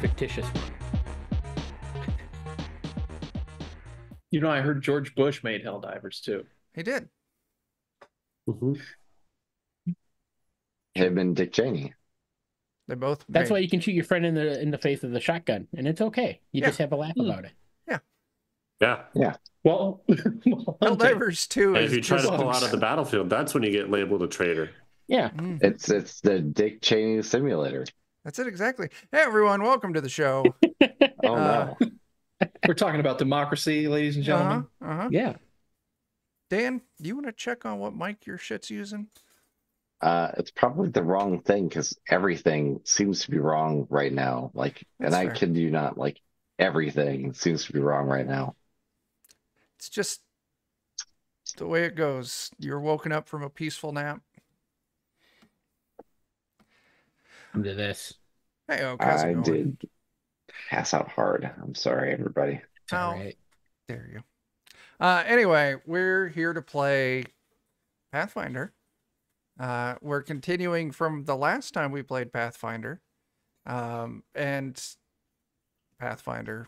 fictitious one. You know, I heard George Bush made Helldivers too. He did. Him and Dick Cheney. They both. That's why you can shoot your friend in the face with a shotgun, and it's okay. You just have a laugh about it. Yeah. Well, Helldivers 2 And is if you try to just- pull out of the battlefield, that's when you get labeled a traitor. Yeah. It's the Dick Cheney simulator. That's it exactly. Hey everyone, welcome to the show. Oh no. we're talking about democracy, ladies and gentlemen. Yeah. Dan, do you want to check on what mic your shit's using? It's probably the wrong thing because everything seems to be wrong right now. Like, That's and I fair. kid you not, like everything seems to be wrong right now. It's just the way it goes. You're woken up from a peaceful nap. Into this. Hey, how's it I going? did pass out hard. I'm sorry, everybody. It's all Oh, right. there you go. Anyway, we're here to play Pathfinder. We're continuing from the last time we played Pathfinder. And Pathfinder.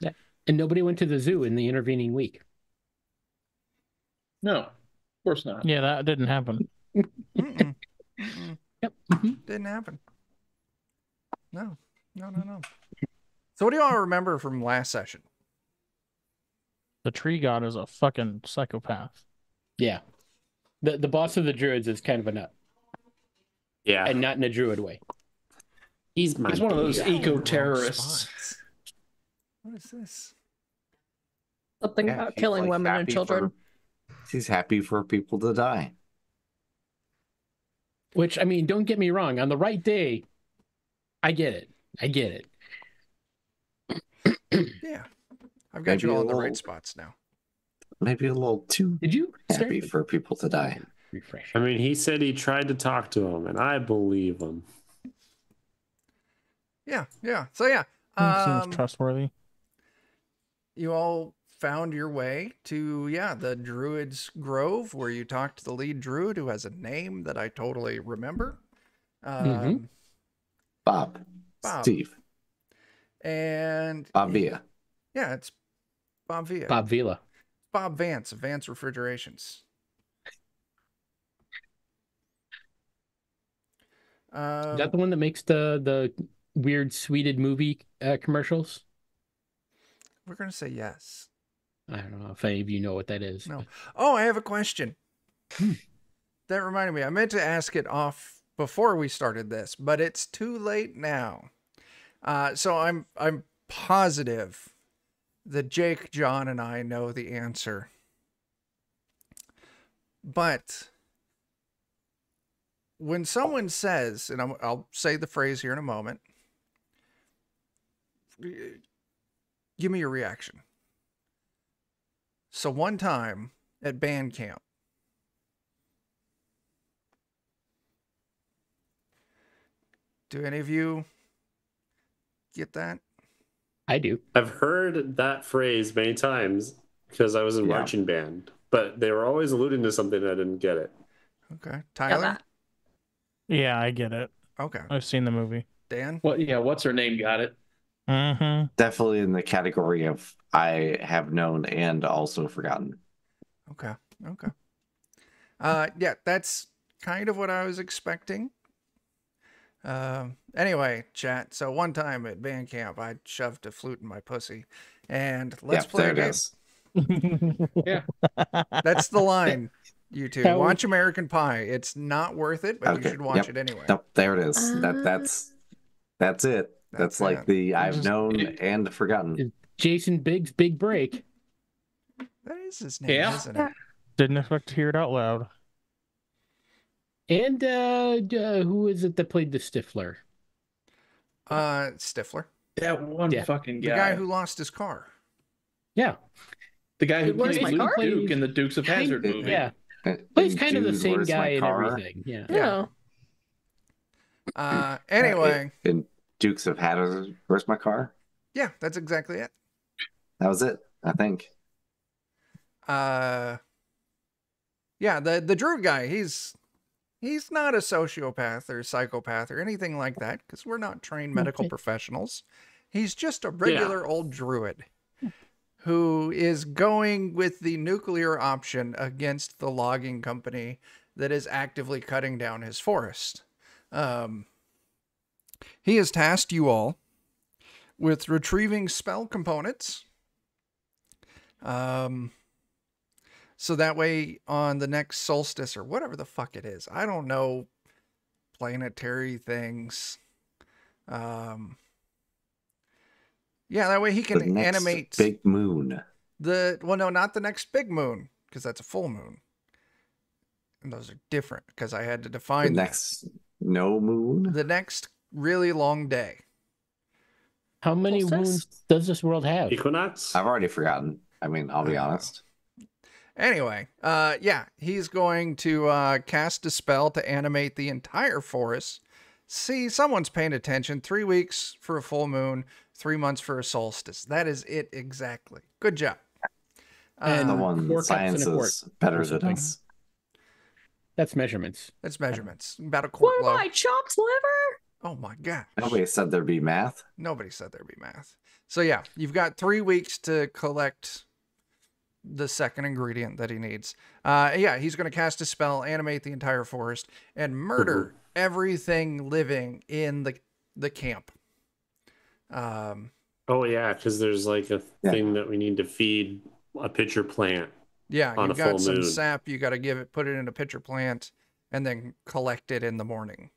Yeah. And nobody went to the zoo in the intervening week. No, of course not. Yeah, that didn't happen. Mm-mm. Yep. Didn't happen. No. So what do y'all remember from last session? The tree god is a fucking psychopath. Yeah. The boss of the druids is kind of a nut. Yeah. And not in a druid way. He's He's one of those Yeah. eco-terrorists. Response. What is this? Something Yeah, about he's, killing like, women and happy children. He's happy for people to die. Which, I mean, don't get me wrong. On the right day, I get it. Yeah. I've got you Maybe all a in the right little- spots now. Maybe a little too Did you happy start? for people to die. Refresh. I mean, he said he tried to talk to him, and I believe him. Yeah. So yeah. He seems trustworthy. You all found your way to the Druid's Grove, where you talked to the lead druid, who has a name that I totally remember. Bob. Steve. And Bob Villa. yeah, it's Bob Villa. Bob Vila. Bob Vance of Vance Refrigerations. Is that the one that makes the weird sweeted movie commercials? We're gonna say yes. I don't know if any of you know what that is. No. Oh, I have a question. That reminded me. I meant to ask it off before we started this, but it's too late now. So I'm positive that Jake, John, and I know the answer. But when someone says, and I'll say the phrase here in a moment, give me your reaction. So one time at band camp, do any of you get that? I do. I've heard that phrase many times because I was in marching band, but they were always alluding to something I didn't get it. Okay. Tyler? Yeah, I get it. Okay. I've seen the movie. Dan? What's her name got it? Mm-hmm. Definitely in the category of I have known and also forgotten. Okay. Yeah, that's kind of what I was expecting. Anyway, chat. So one time at band camp, I shoved a flute in my pussy, and let's play a game. Yeah. That's the line. You two That watch American Pie. It's not worth it, but you Okay, should watch yep. it anyway. Nope, there it is. That's it. That's like it. the I've known and forgotten. Jason Biggs' Big Break. That is his name, Yeah. isn't it? Didn't expect to hear it out loud. And who is it that played the Stifler? Stifler, That one fucking the guy. guy who lost his car. Yeah. The guy who Where's played my Luke car? Duke in the Dukes of Hazzard Kind- movie. Yeah. Plays And kind of the Dude, same Where's guy My and Car? everything. Yeah. Yeah. Anyway, In Dukes of Hazzard, Where's My Car? yeah, that's exactly it. That was it, I think. Yeah, the druid guy, he's He's not a sociopath or psychopath or anything like that, because we're not trained medical Okay. professionals. He's just a regular old druid who is going with the nuclear option against the logging company that is actively cutting down his forest. He has tasked you all with retrieving spell components. So that way on the next solstice or whatever the fuck it is, I don't know, planetary things. Yeah, that way he The can next animate big moon. no, not the next big moon, because that's a full moon. And those are different, because I had to The define next no moon. the next really long day. How many Solstice? moons does this world have? Equinox? I've already forgotten. I mean, I'll be I know. honest. Anyway, yeah, he's going to cast a spell to animate the entire forest. See, someone's paying attention. 3 weeks for a full moon, 3 months for a solstice. That is it exactly. Good job. And Someone 4 cups and a quart. science is better or than something. us. That's measurements. That's measurements. About a quart What am low. I, chopped liver? Oh my god. Nobody said there'd be math. Nobody said there'd be math. So yeah, you've got 3 weeks to collect the second ingredient that he needs. Yeah, he's going to cast a spell, animate the entire forest, and murder everything living in the camp. Oh yeah, because there's like a Yeah. thing that we need to feed a pitcher plant. Yeah, On you've a full got some moon. sap. You got to put it in a pitcher plant, and then collect it in the morning.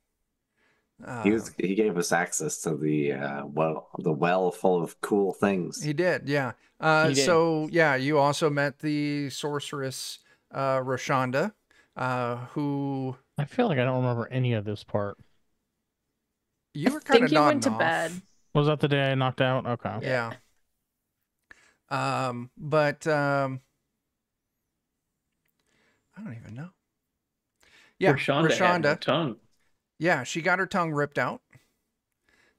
He gave us access to the well full of cool things. He did, yeah. He did. So yeah, you also met the sorceress Roshanda, who I feel like I don't remember any of this part. you were I kind think of you went nodding to off. bed. Was that the day I knocked out? Okay. Yeah. I don't even know. Yeah, Rashonda had no tongue. Yeah, she got her tongue ripped out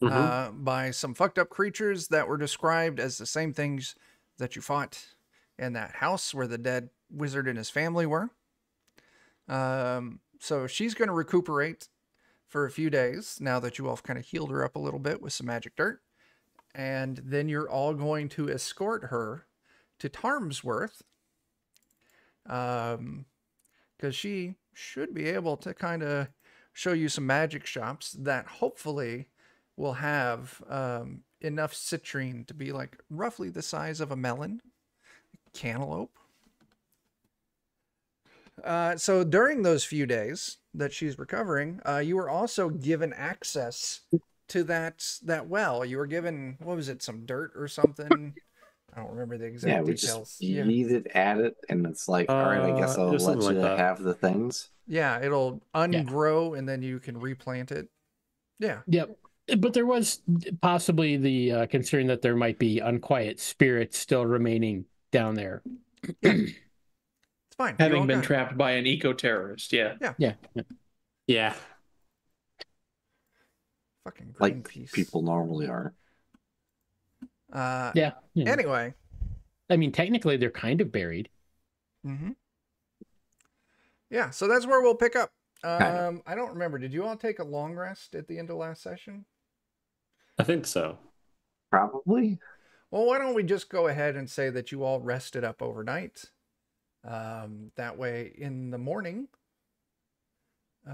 by some fucked up creatures that were described as the same things that you fought in that house where the dead wizard and his family were. So she's going to recuperate for a few days now that you all have kind of healed her up a little bit with some magic dirt. And then you're all going to escort her to Tarmsworth. Because she should be able to kind of show you some magic shops that hopefully will have enough citrine to be like roughly the size of a melon, cantaloupe. So during those few days that she's recovering, you were also given access to that well. You were given, what was it, some dirt or something? I don't remember the exact Yeah, we details. just yeet it at it, and it's like, all right, I guess I'll just let something you like that. have the things. Yeah, it'll ungrow and then you can replant it. Yeah. Yep. But there was possibly the concern that there might be unquiet spirits still remaining down there. It's fine. You all Having been got it. trapped by an eco-terrorist, yeah. Yeah. Yeah. Fucking Like Greenpeace. people normally are. Yeah. Anyway. I mean, technically, they're kind of buried. Mm-hmm. Yeah, so that's where we'll pick up. Kind I don't remember. Did you all take a long rest at the end of last session? I think so. Probably. Well, why don't we just go ahead and say that you all rested up overnight? That way, in the morning,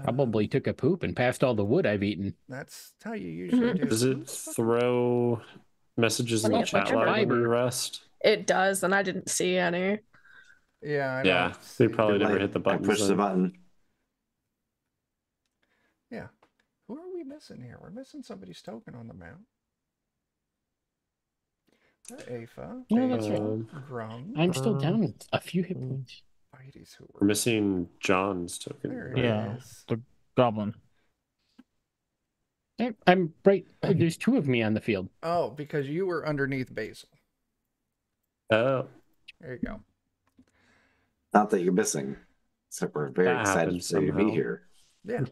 Probably took a poop and passed all the wood I've eaten. that's how you usually do. Does it throw messages in Let the me chat check log when fiber. we rest? It does, and I didn't see any. Yeah, I Yeah, don't we see- probably You're never like, hit the I button. pushed the button. Yeah. Who are we missing here? We're missing somebody's token on the map. Afa, Yeah, that's right. Grung, I'm still down with a few hit points. Spidey's who We're missing John's token. There right? it Yeah. is. The goblin. I'm right. There's 2 of me on the field. Oh, because you were underneath Basil. Oh, There you go. Not that you're missing. Except we're very That excited happens for you to be somehow. here. Yeah.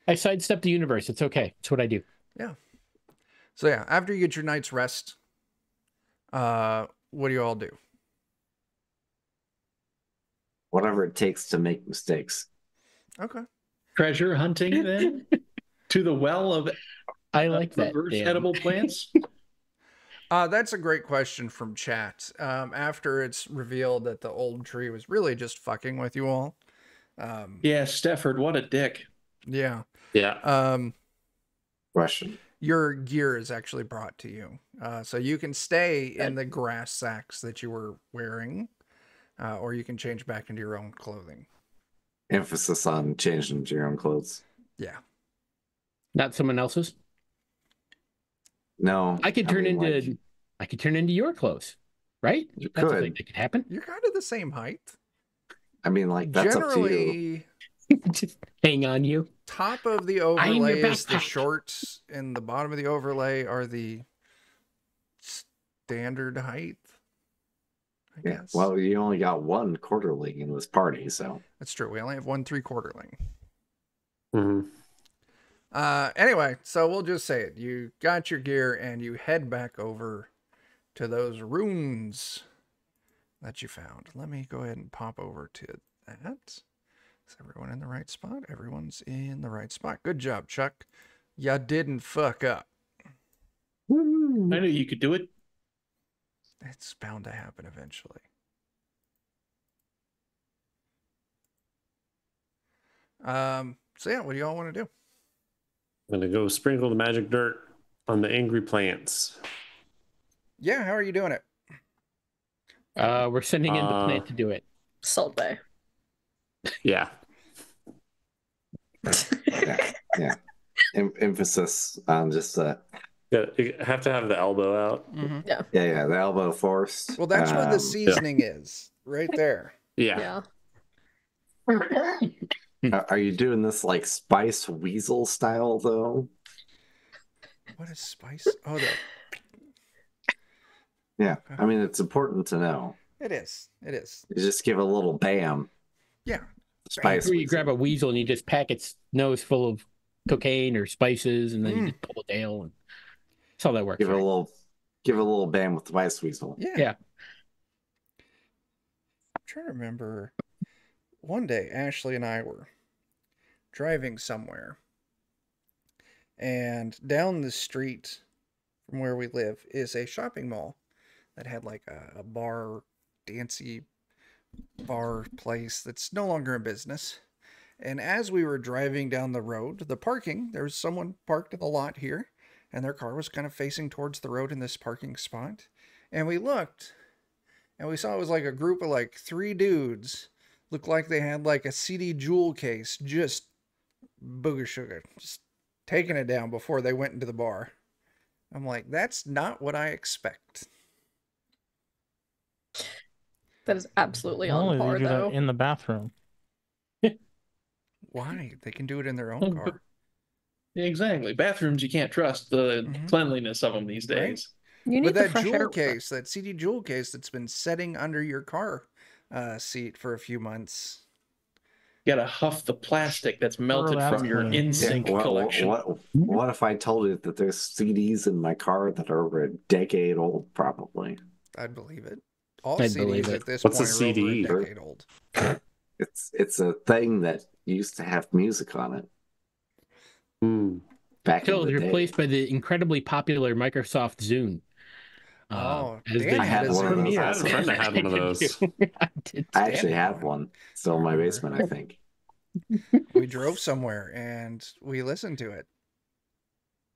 I sidestepped the universe. It's okay. It's what I do. So yeah, after you get your night's rest, what do you all do? Whatever it takes to make mistakes. Okay. treasure hunting then? To the well of I like that. reverse Dan. edible plants? That's a great question from chat. After it's revealed that the old tree was really just fucking with you all. Yeah, Stefford, what a dick. Yeah. Yeah. Question. Your gear is actually brought to you. So you can stay in the grass sacks that you were wearing, or you can change back into your own clothing. Emphasis on changing into your own clothes. Yeah. Not someone else's. No, I could turn mean, into like, I could turn into your clothes, right? You That's a could. thing that could happen. You're kind of the same height. I mean, like, that's up to you. Generally, Just hang on you. top of the I am your overlay is the backpack. shorts, and the bottom of the overlay are the standard height. I Yeah. guess. Well, you only got one quarterling in this party, so. That's true. We only have 1 3/4ling. hmm Anyway, so we'll just say it. You got your gear and you head back over to those runes that you found. Let me go ahead and pop over to that. Is everyone in the right spot? Everyone's in the right spot. Good job, Chuck. Ya didn't fuck up. I knew you could do it. It's bound to happen eventually. So yeah, what do y'all want to do? I'm gonna go sprinkle the magic dirt on the angry plants. Yeah, how are you doing it? We're sending in the plant to do it. Salt Bay. Yeah. Yeah. Emphasis on just Yeah, you have to have the elbow out. yeah, the elbow force. Well, that's where the seasoning is, right there. Yeah. Yeah. Are you doing this like Spice Weasel style though? What is spice? Oh, Yeah, I mean it's important to know. it is. It is. You just give a little bam. Yeah. Spice. Where you Weasel. grab a weasel and you just pack its nose full of cocaine or spices, and then you just pull a tail, and that's how that works. Give it right? a little bam with the Spice Weasel. Yeah. Yeah. I'm trying to remember. One day, Ashley and I were driving somewhere, and down the street from where we live is a shopping mall that had like a bar, dancey bar place that's no longer in business. And as we were driving down the road, the parking, there was someone parked in the lot here, and their car was kind of facing towards the road in this parking spot. And we looked, and we saw it was like a group of like 3 dudes. Looked like they had like a CD jewel case, just booger sugar, just taking it down before they went into the bar. I'm like, that's not what I expect. That is absolutely Only on they par, do though. that in the bathroom. Why? They can do it in their own car. Exactly. Bathrooms, you can't trust the cleanliness of them these Right. days. You need But the that fresh air. jewel case, that CD jewel case that's been setting under your car seat for a few months. You gotta huff the plastic that's melted that's from your clean. in-sync collection. What if I told you that there's CDs in my car that are over a decade old, probably? I'd believe it. All I'd believe CDs it. at this What's a point are over CD? a decade old. It's a thing that used to have music on it Hmm. back Until in it the was day. replaced by the incredibly popular Microsoft Zune. Oh, as Dan I had a one of Zune. those. I had a friend that had one of those. I did. I actually Standing have one. one still in my Remember. basement, I think. We drove somewhere and we listened to it.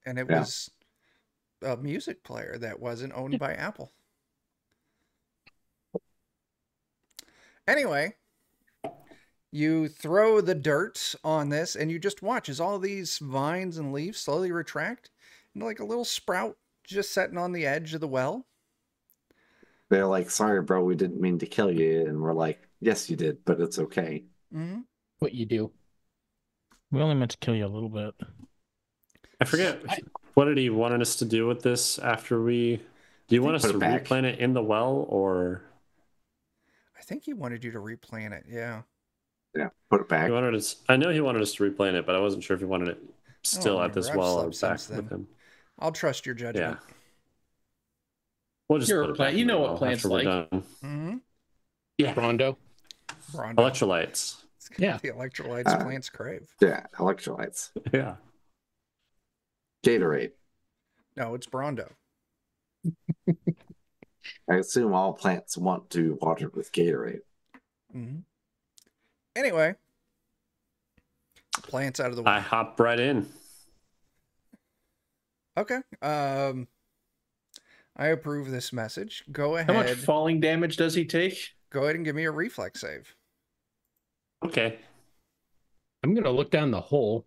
And it Yeah. was a music player that wasn't owned by Apple. Anyway, you throw the dirt on this and you just watch as all these vines and leaves slowly retract into like a little sprout just sitting on the edge of the well. They're like, "Sorry, bro, we didn't mean to kill you," and we're like, "Yes, you did, but it's okay." Mm-hmm. What you do. We only meant to kill you a little bit. I forget. What did he want us to do with this after we... Do you want us Put to it back. replant it in the well, or... I think he wanted you to replant it. Yeah. Yeah, put it back. He wanted us... I know he wanted us to replant it, but I wasn't sure if he wanted it still at remember. this I've well or slept back since with then. him. I'll trust your Yeah. judgment. We'll just You're put a it plant- back you in the know what well plants after we're like. done. Mm-hmm. Yeah. Rondo. Rondo. Electrolytes. Yeah. The electrolytes plants crave. Yeah, electrolytes. Yeah. Gatorade. No, it's Brondo. I assume all plants want to water with Gatorade. Mm-hmm. Anyway, plants out of the way. I hop right in. Okay. I approve this message. Go How much ahead. falling damage does he take? Go ahead and give me a reflex save. Okay. I'm gonna look down the hole.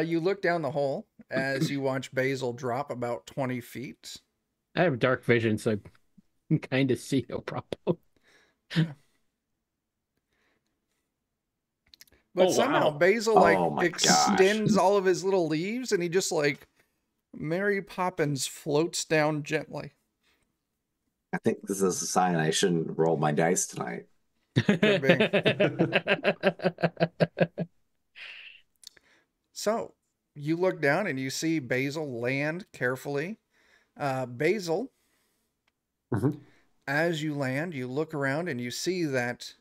You look down the hole as you watch Basil drop about 20 feet. I have dark vision, so I can kind of see no problem. But Oh, somehow wow. Basil Oh my extends all of his little leaves and he just Mary Poppins floats down gently. I think this is a sign I shouldn't roll my dice tonight. Could be. So you look down and you see Basil land carefully. Basil, as you land, you look around and you see that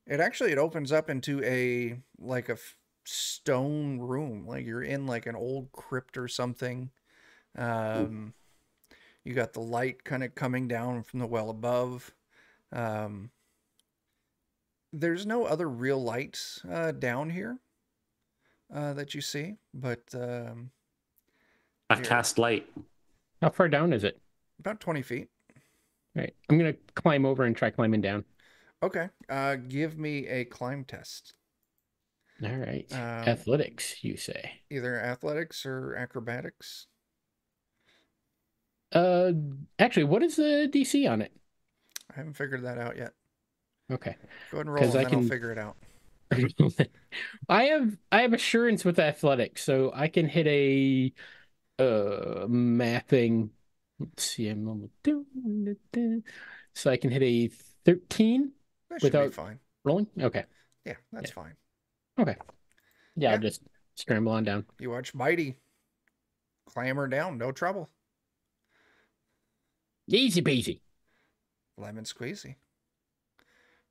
it opens up into a stone room, like you're in an old crypt or something. You got the light kind of coming down from the well above. There's no other real lights down here that you see, but I cast light. How far down is it? about 20 feet. All right. I'm gonna climb over and try climbing down. Okay. Give me a climb test. All right. Athletics, you say? Either athletics or acrobatics. Actually, what is the DC on it? I haven't figured that out yet. Okay. Go ahead and roll, and then I'll figure it out. I have assurance with athletics, so I can hit a mathing. Let's see, I'm almost doing. So I can hit a 13 That should be without fine. rolling. Okay. Yeah, that's fine. Okay. Yeah, Yeah. I'll just scramble on down. You watch Mighty clamber down, no trouble. Easy peasy. Lemon squeezy.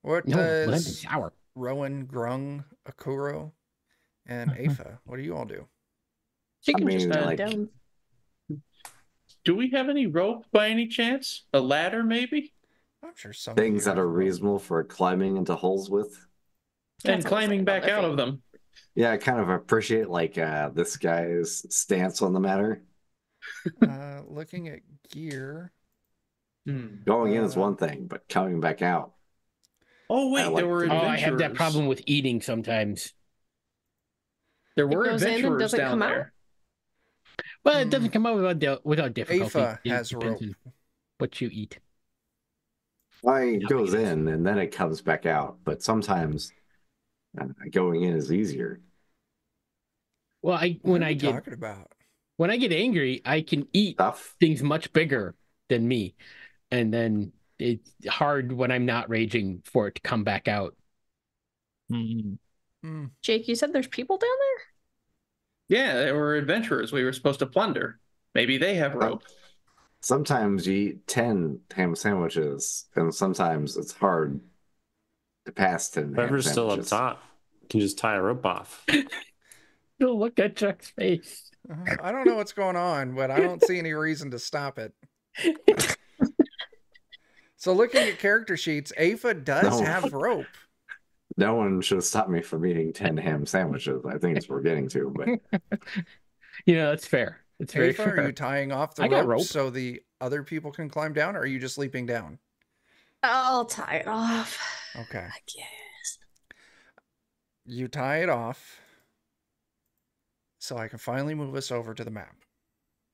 What No, lemon does sour. Rowan, Grung, Akuro, and Afa, what do you all do? She can I just mean, go like- down. Do we have any rope by any chance? A ladder, maybe? I'm sure some Things of that you are have reasonable for climbing into holes with. And That's climbing almost back like out on of them. Yeah, I kind of appreciate this guy's stance on the matter. looking at gear. Going in is one thing, but coming back out. Oh, wait, I like there were to- Oh, adventurers. I have that problem with eating sometimes. There were goes in and adventurers doesn't down come out? there. Well, it doesn't come out without difficulty. Afa It has depends rope. on what you eat. It goes in and then it comes back out, but sometimes going in is easier. Well, What when are I you get talking about? when I get angry, I can eat Stuff. things much bigger than me, and then it's hard when I'm not raging for it to come back out. Mm. Jake, you said there's people down there? Yeah, there were adventurers we were supposed to plunder. Maybe they have rope. Sometimes you eat 10 ham sandwiches, and sometimes it's hard to pass 10 ham Whoever's still up sandwiches. top can just tie a rope off. You'll look at Chuck's face. I don't know what's going on, but I don't see any reason to stop it. So looking at character sheets, Afa does No. have rope. No one should have stopped me from eating 10 ham sandwiches. I think it's what we're getting to, but That's fair. It's very Afa, fair. are you tying off the I got rope, rope. so the other people can climb down, or are you just leaping down? I'll tie it off. Okay. I guess. You tie it off, so I can finally move us over to the map.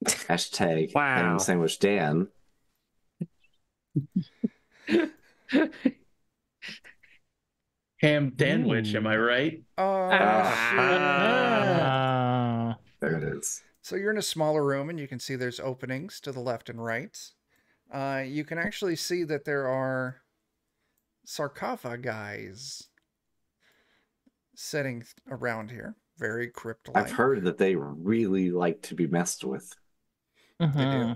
hashtag Wow. ham sandwich Dan. Ham Danwich, am I right? Oh, shit. There it is. So you're in a smaller room, and you can see there's openings to the left and right. You can actually see that there are sarcophagi sitting around here. Very crypt-like. I've heard that they really like to be messed with. They Uh-huh.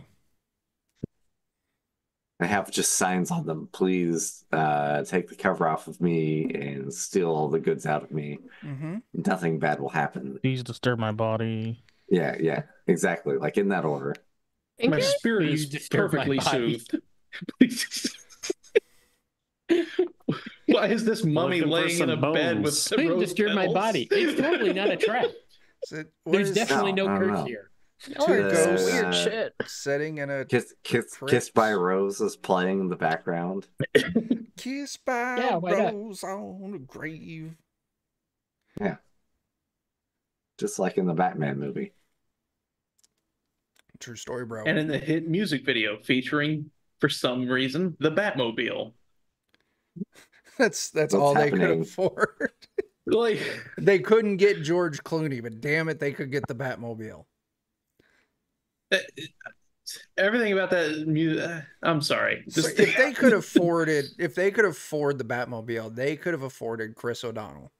do. They have just signs on them. Please take the cover off of me and steal all the goods out of me. Mm-hmm. Nothing bad will happen. Please disturb my body. Yeah, exactly. Like in that order. My Okay. spirit Please is disturb my perfectly body. soothed. Please. Why is this mummy Looking for laying in a some bed with bones. the Please rose disturb my petals? body. It's totally not a trap. There's definitely no No, curse no. here. Y'all are Two some ghosts. weird shit. Sitting in a Kissed by a Rose is playing in the background. kiss by Yeah, a why not? rose on a grave. Yeah. Just like in the Batman movie. True story, bro. And in the hit music video featuring, for some reason, the Batmobile. That's What's all they could happening? afford. Like, They couldn't get George Clooney, but damn it, they could get the Batmobile. everything about that music. I'm sorry. So Just, if they could afford the Batmobile, they could have afforded Chris O'Donnell.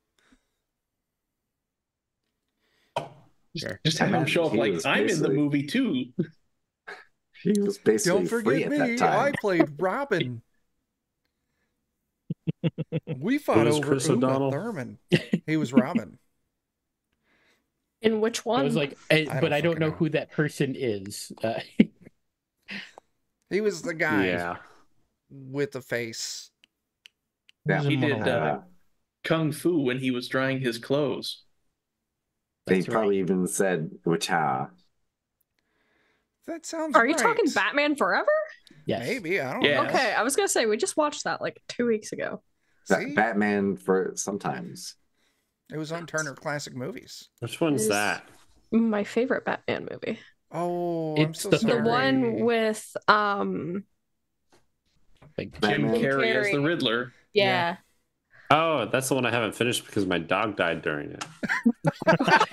just have him show up He like, was I'm in the basically- movie too. He was basically Don't free forget at that me, time. I played Robin. We fought was over Chris Uma O'Donnell? Thurman. He was Robin. In which I one? was like, don't but I don't fucking know know. who that person is. He was the guy Yeah. with the face. Yeah. He's He in one of did them. Kung Fu when he was drying his clothes. They That's probably even said Wacha. That sounds Are you right. talking Batman Forever? Yes. Maybe, I don't Yeah. know. Okay, I was gonna say we just watched that like 2 weeks ago. See? Batman for sometimes. It was on Turner Classic Movies. Which one's Is- that? My favorite Batman movie. Oh, I'm It's so the sorry. The one with Like, Jim Batman. Carrey as the Carrey. Riddler. yeah. Oh, that's the one I haven't finished because my dog died during it.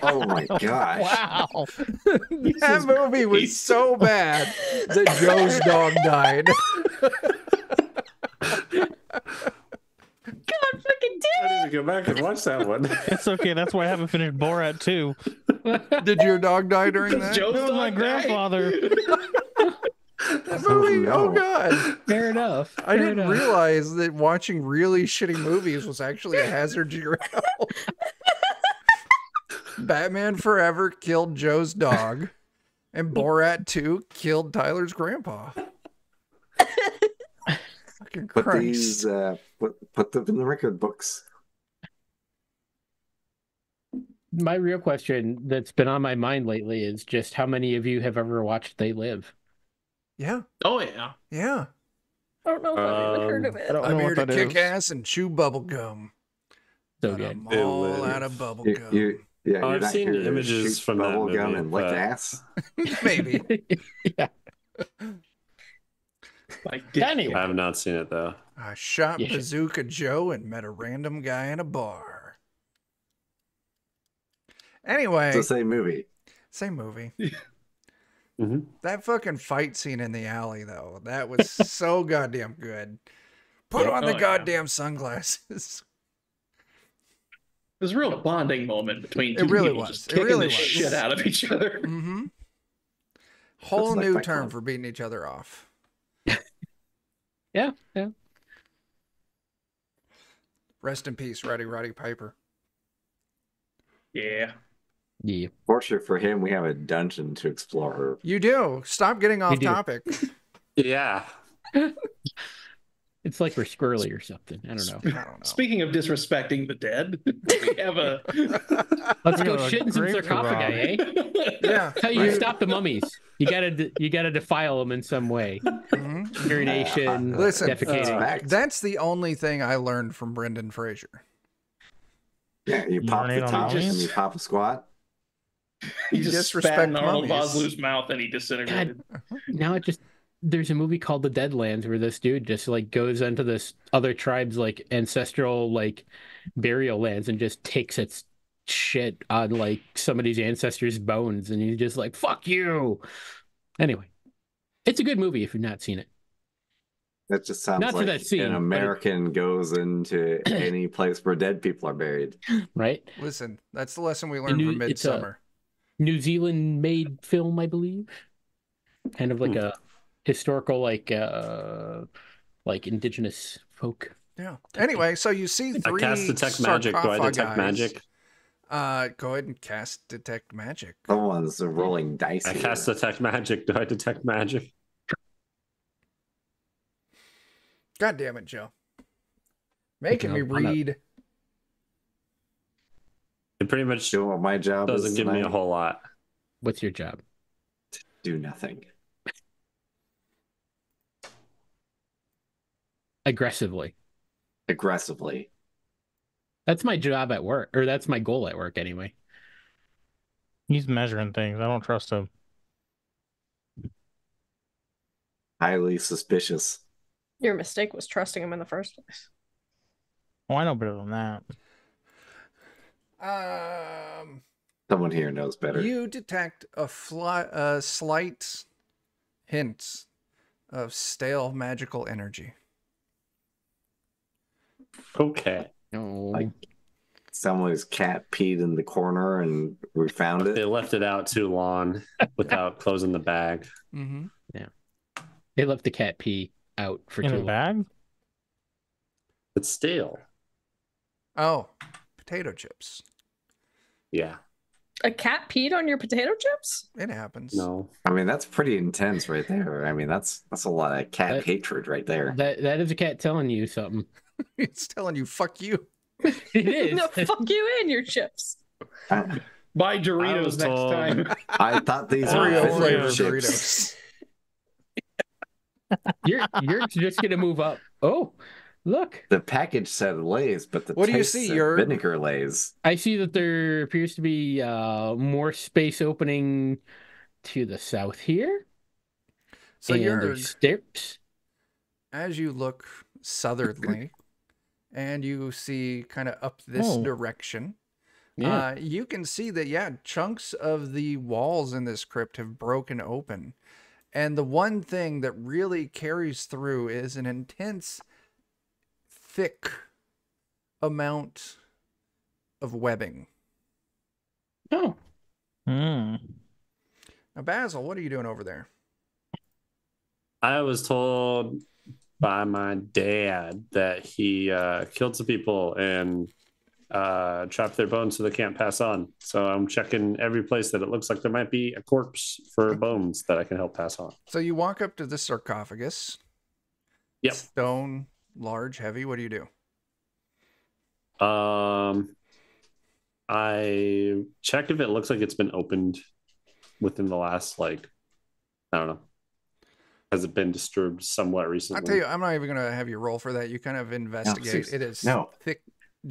Oh my gosh. Wow. That movie was so bad that Joe's dog died. God fucking I damn need to go back and watch that one. It's okay. That's why I haven't finished Borat 2. Did your dog die during that? Joe's That was my dog died. grandfather. That movie, no. oh god. fair enough. I fair didn't enough. realize that watching really shitty movies was actually a hazard to your health. Batman Forever killed Joe's dog, and Borat 2 killed Tyler's grandpa. Fucking Put Christ. these put them in the record books. My real question that's been on my mind lately is just how many of you have ever watched They Live? Yeah, Oh, yeah. yeah. I don't know if I've even heard of it. I don't I'm know here what to that kick is. ass and chew bubble gum. So But good. I'm It all lives. out of bubble Yeah, gum. you're I've not seen here to images shoot from that bubble gum movie, and lick but- ass. Maybe. Yeah. Like, did- Anyway. I have not seen it though. I shot You should. Bazooka Joe and met a random guy in a bar. Anyway, It's the same movie. same movie. hmm That fucking fight scene in the alley, though, that was so goddamn good. Put on the Oh, yeah. goddamn sunglasses. It was a real bonding moment between It two really people was. just It kicking really the was. shit out of each other. Mm-hmm. Whole like new Fight term Club. for beating each other off. Yeah. Rest in peace, Roddy Piper. Yeah. Yeah. Fortunately for him, we have a dungeon to explore. You do. Stop getting off do. topic. Yeah. It's like we're squirrely or something. I don't know. I don't know. Speaking of disrespecting the dead, we have a. Let's We go got a shit in some grave to sarcophagi, rob. eh? Yeah. How you right. stop the mummies? You gotta defile them in some way. Mhm. Urination, Listen, defecating. That's the only thing I learned from Brendan Fraser. Yeah, you pop the Urinate on top mummies? and you pop a squat. He just Disrespect spat in Arnold mummies. Vosloo's mouth and he disintegrated. Now it just there's a movie called The Deadlands where this dude just like goes into this other tribe's like ancestral like burial lands and just takes its shit on like somebody's ancestors' bones and he's just like fuck you. Anyway, it's a good movie if you've not seen it. That just sounds Not for like that scene, an but it- American goes into any place where dead people are buried. Right? Listen, that's the lesson we learned from it's a- Midsummer. New Zealand made film, I believe. Kind of like a historical like indigenous folk. Yeah. Anyway, so you see I three cast detect magic. Do I detect sarcophagi. magic? Go ahead and cast detect magic. Someone's rolling dice I here. cast detect magic. Do I detect magic? God damn it, Joe. Making me I'm read. It pretty much You know what my job doesn't is give me a tonight? whole lot. What's your job? Do nothing. Aggressively. Aggressively. That's my job at work, or that's my goal at work anyway. He's measuring things. I don't trust him. Highly suspicious. Your mistake was trusting him in the first place. Oh, I know better than that. Someone here knows better. You detect a slight hint of stale magical energy. Okay. No. Like someone's cat peed in the corner and we found They it. left it out too long without closing the bag. Mm-hmm. They left the cat pee out for In too a long. bag? It's stale. Oh, potato chips. Yeah. A cat peed on your potato chips? It happens. No. I mean, that's pretty intense right there. I mean, that's a lot of cat That- hatred right there. That is a cat telling you something. It's telling you, fuck you. It is. No, fuck you and your chips. I, Buy I Doritos was next told- time. I thought these were Oreo Oreo flavored chips. Doritos. You're just gonna move up. Oh, look. The package said Lay's, but the What do you taste see, said Jörg? vinegar Lay's. I see that there appears to be more space opening to the south here. So and you're, there's steps. as you look southerly, and you see kind of up this Oh. direction, Yeah. you can see that, yeah, chunks of the walls in this crypt have broken open. And the one thing that really carries through is an intense, thick amount of webbing. Oh, Hmm. Now, Basil, what are you doing over there? I was told by my dad that he killed some people and trapped their bones so they can't pass on. So I'm checking every place that it looks like there might be a corpse for bones that I can help pass on. So you walk up to the sarcophagus. Yep. Stone, large, heavy. What do you do? I check if it looks like it's been opened within the last, like, I don't know. Has it been disturbed somewhat recently? I'll tell you, I'm not even going to have you roll for that. You kind of investigate. Cease. It is No. thick,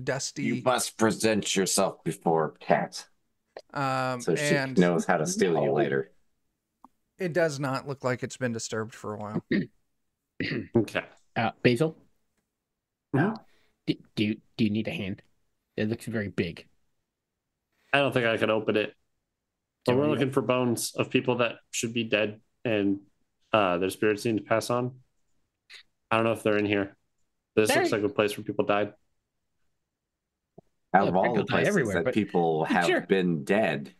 dusty. You must present yourself before Cat, so she and knows how to steal you later. it does not look like it's been disturbed for a while. Okay. Basil, No. do you need a hand? It looks very big. I don't think I can open it. But Don't we're you? looking for bones of people that should be dead and their spirits need to pass on. I don't know if they're in here. This There- looks like a place where people died. Out Yeah, of all people the die places everywhere, that but- people have Sure. been dead,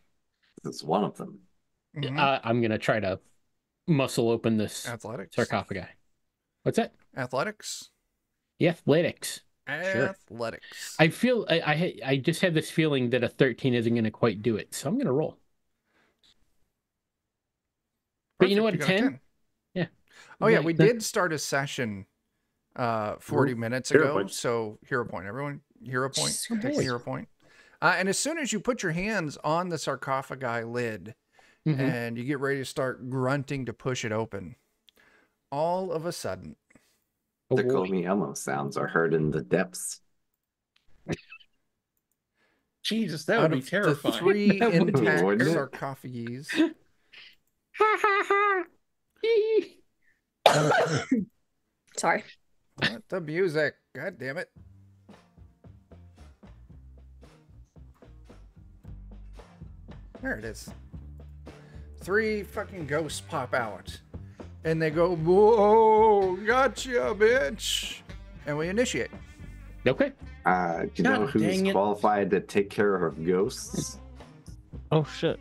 this is one of them. Mhm. I'm gonna try to muscle open this Athletics. sarcophagi. What's that? Athletics. Yeah, athletics. Sure. Athletics. I feel I just have this feeling that a 13 isn't gonna quite do it, so I'm gonna roll. But you know what? Perfect, you got 10? Yeah. Oh yeah, Yeah, we that- did start a session 40 minutes Hero ago. points. So hero point. Everyone, hero point. So Take a nice. hero point. And as soon as you put your hands on the sarcophagi lid Mhm. and you get ready to start grunting to push it open, all of a sudden, Oh, The boy. Komi Elmo sounds are heard in the depths. Jesus, that out would be of the terrifying. three That would be intact wouldn't it? sarcophages, Ha ha ha. Hee. Sorry. what the music? God damn it. There it is. Three fucking ghosts pop out. And they go, whoa, gotcha, bitch. And we initiate. Okay. Do you know God who's dang it. qualified to take care of ghosts? Oh shit.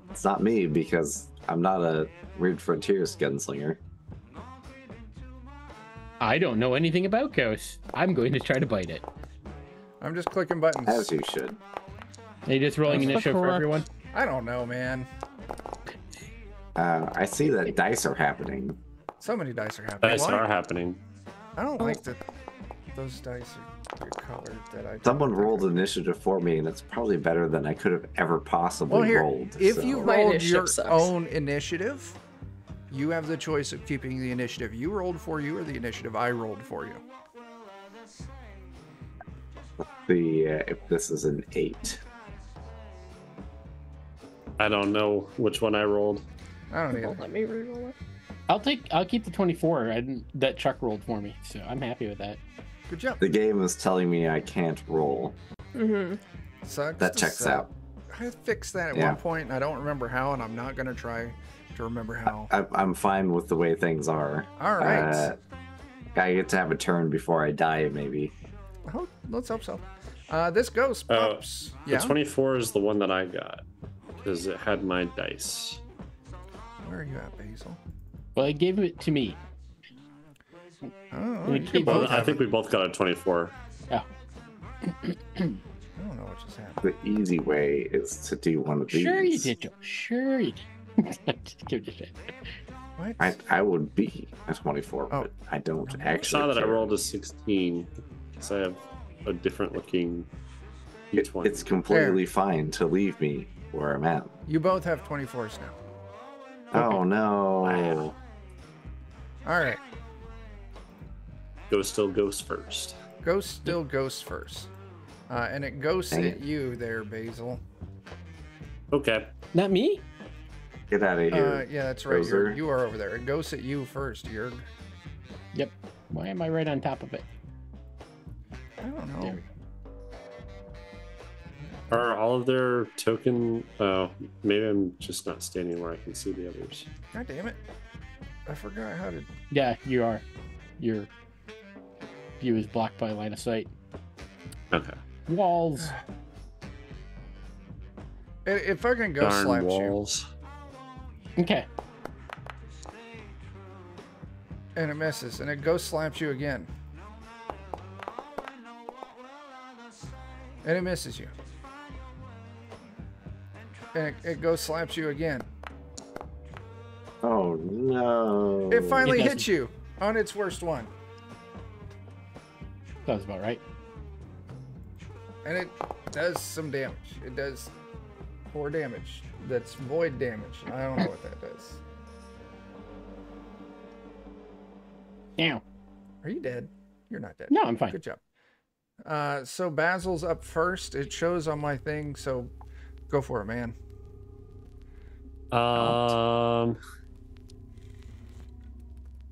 It's not me because I'm not a weird frontiers gunslinger. I don't know anything about ghosts. I'm going to try to bite it. I'm just clicking buttons. As you should. Are you just rolling That's the initiative for correct- everyone? I don't know, man. I see that dice are happening. So many dice are happening. Dice Why? are happening. I don't like that those dice are colored that I. Someone rolled initiative for me, and it's probably better than I could have ever possibly Well, here, rolled. if so- you My rolled initiative your sucks. own initiative, you have the choice of keeping the initiative you rolled for you or the initiative I rolled for you. if this is an 8. I don't know which one I rolled. I don't Well, either. let me reroll it. I'll keep the 24 that Chuck rolled for me, so I'm happy with that. Good job. The game is telling me I can't roll. Mm-hmm. Sucks That to checks suck. out. I fixed that at Yeah. one point, and I don't remember how, and I'm not gonna try to remember how. I'm fine with the way things are. All right. I get to have a turn before I die, maybe. Oh, let's hope so. This ghost Oh, pops. The Yeah. 24 is the one that I got because it had my dice. Where are you at, Basil? Well, it gave it to me. Oh, We you keep both Well, I have think it. we both got a 24. Oh, I don't know what just happened. The easy way is to do one of these. sure you did, Joe. Sure you did. Just give it a shit. What? I would be a 24, Oh. but I don't I actually. saw that I care. rolled a 16 because I have a different looking It- D20. it's completely fine to leave me where I'm at. You both have 24s now. Oh no! Wow. All right. Ghost still goes first. Ghost still ghosts first. And it ghosts Dang at it. you there, Basil. Okay. Not me? Get out of here. Yeah, that's right. You're, Gozer. you are over there. It ghosts at you first, Jurg. Yep. Why am I right on top of it? I don't know. There we go. Are all of their token? Oh, maybe I'm just not standing where I can see the others. God damn it. I forgot how to. Yeah, you are. Your view is blocked by line of sight. Okay. Walls. If I can ghost Darn slap you, walls. Okay. and it misses, and it ghost slaps you again. And it misses you. And it ghost slaps you again. Oh no! It finally It hits doesn't. you on its worst one. Sounds about right. And it does some damage. It does 4 damage. That's void damage. I don't know what that does. Now. Are you dead? You're not dead. No, I'm fine. Good job. So Basil's up first. It shows on my thing, so go for it, man.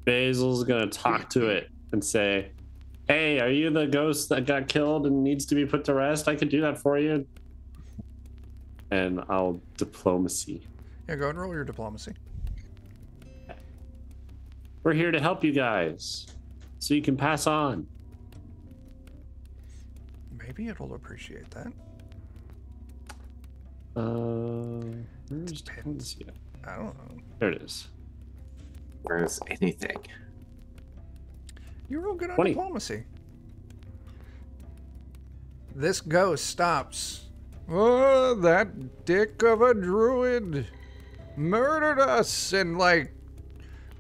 Basil's gonna talk to it and say, "Hey, are you the ghost that got killed and needs to be put to rest? I could do that for you." And I'll diplomacy. Yeah, go ahead and roll your diplomacy. We're here to help you guys, so you can pass on. Maybe it'll appreciate that. Where's Depends. diplomacy at? I don't know. There it is. Where's anything? You roll good on 20. diplomacy. This ghost stops. Oh, that dick of a druid murdered us and like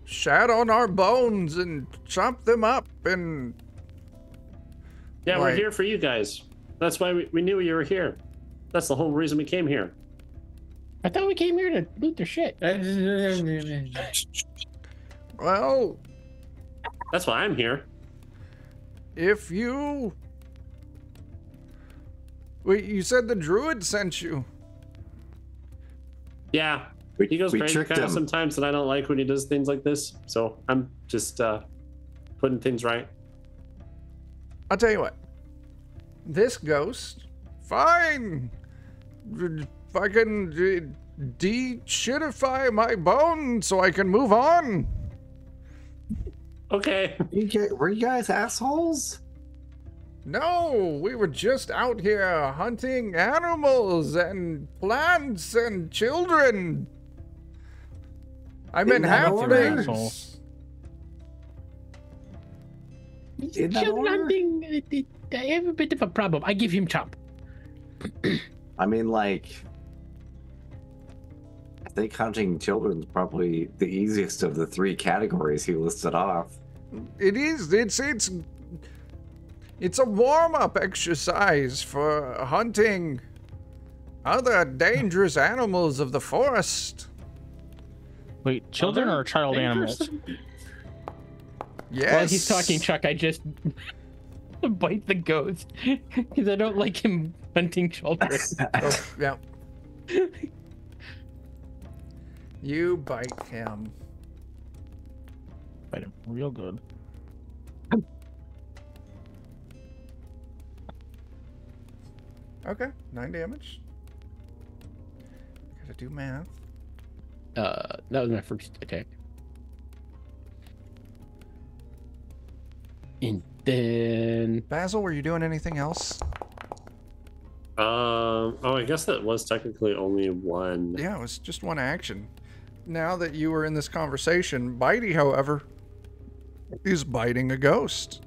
shat on our bones and chopped them up and Yeah, we're Right. here for you guys. That's why we knew you were here. That's the whole reason we came here. I thought we came here to loot their shit. well, That's why I'm here. if you wait, you said the druid sent you. Yeah, We, he goes we crazy tricked kind him. of sometimes, and I don't like when he does things like this. So I'm just putting things right. I'll tell you what. This ghost, fine. If I can de-shitify my bones so I can move on. Okay. Were you guys assholes? No, we were just out here hunting animals and plants and children. I'm in that order? Asshole. In that Children order? hunting. I have a bit of a problem. I give him chomp. I mean, like, I think hunting children's probably the easiest of the 3 categories he listed off. It is. It's a warm-up exercise for hunting other dangerous animals of the forest. Wait, children or child animals? Yes. While he's talking, Chuck, I just bite the ghost because I don't like him hunting children. Oh, yeah. You bite him. Bite him real good. Okay, 9 damage. Gotta do math. That was my first attack. And then Basil, were you doing anything else? Oh, I guess that was technically only one. Yeah, it was just one action. Now that you were in this conversation, Bitey, however, is biting a ghost.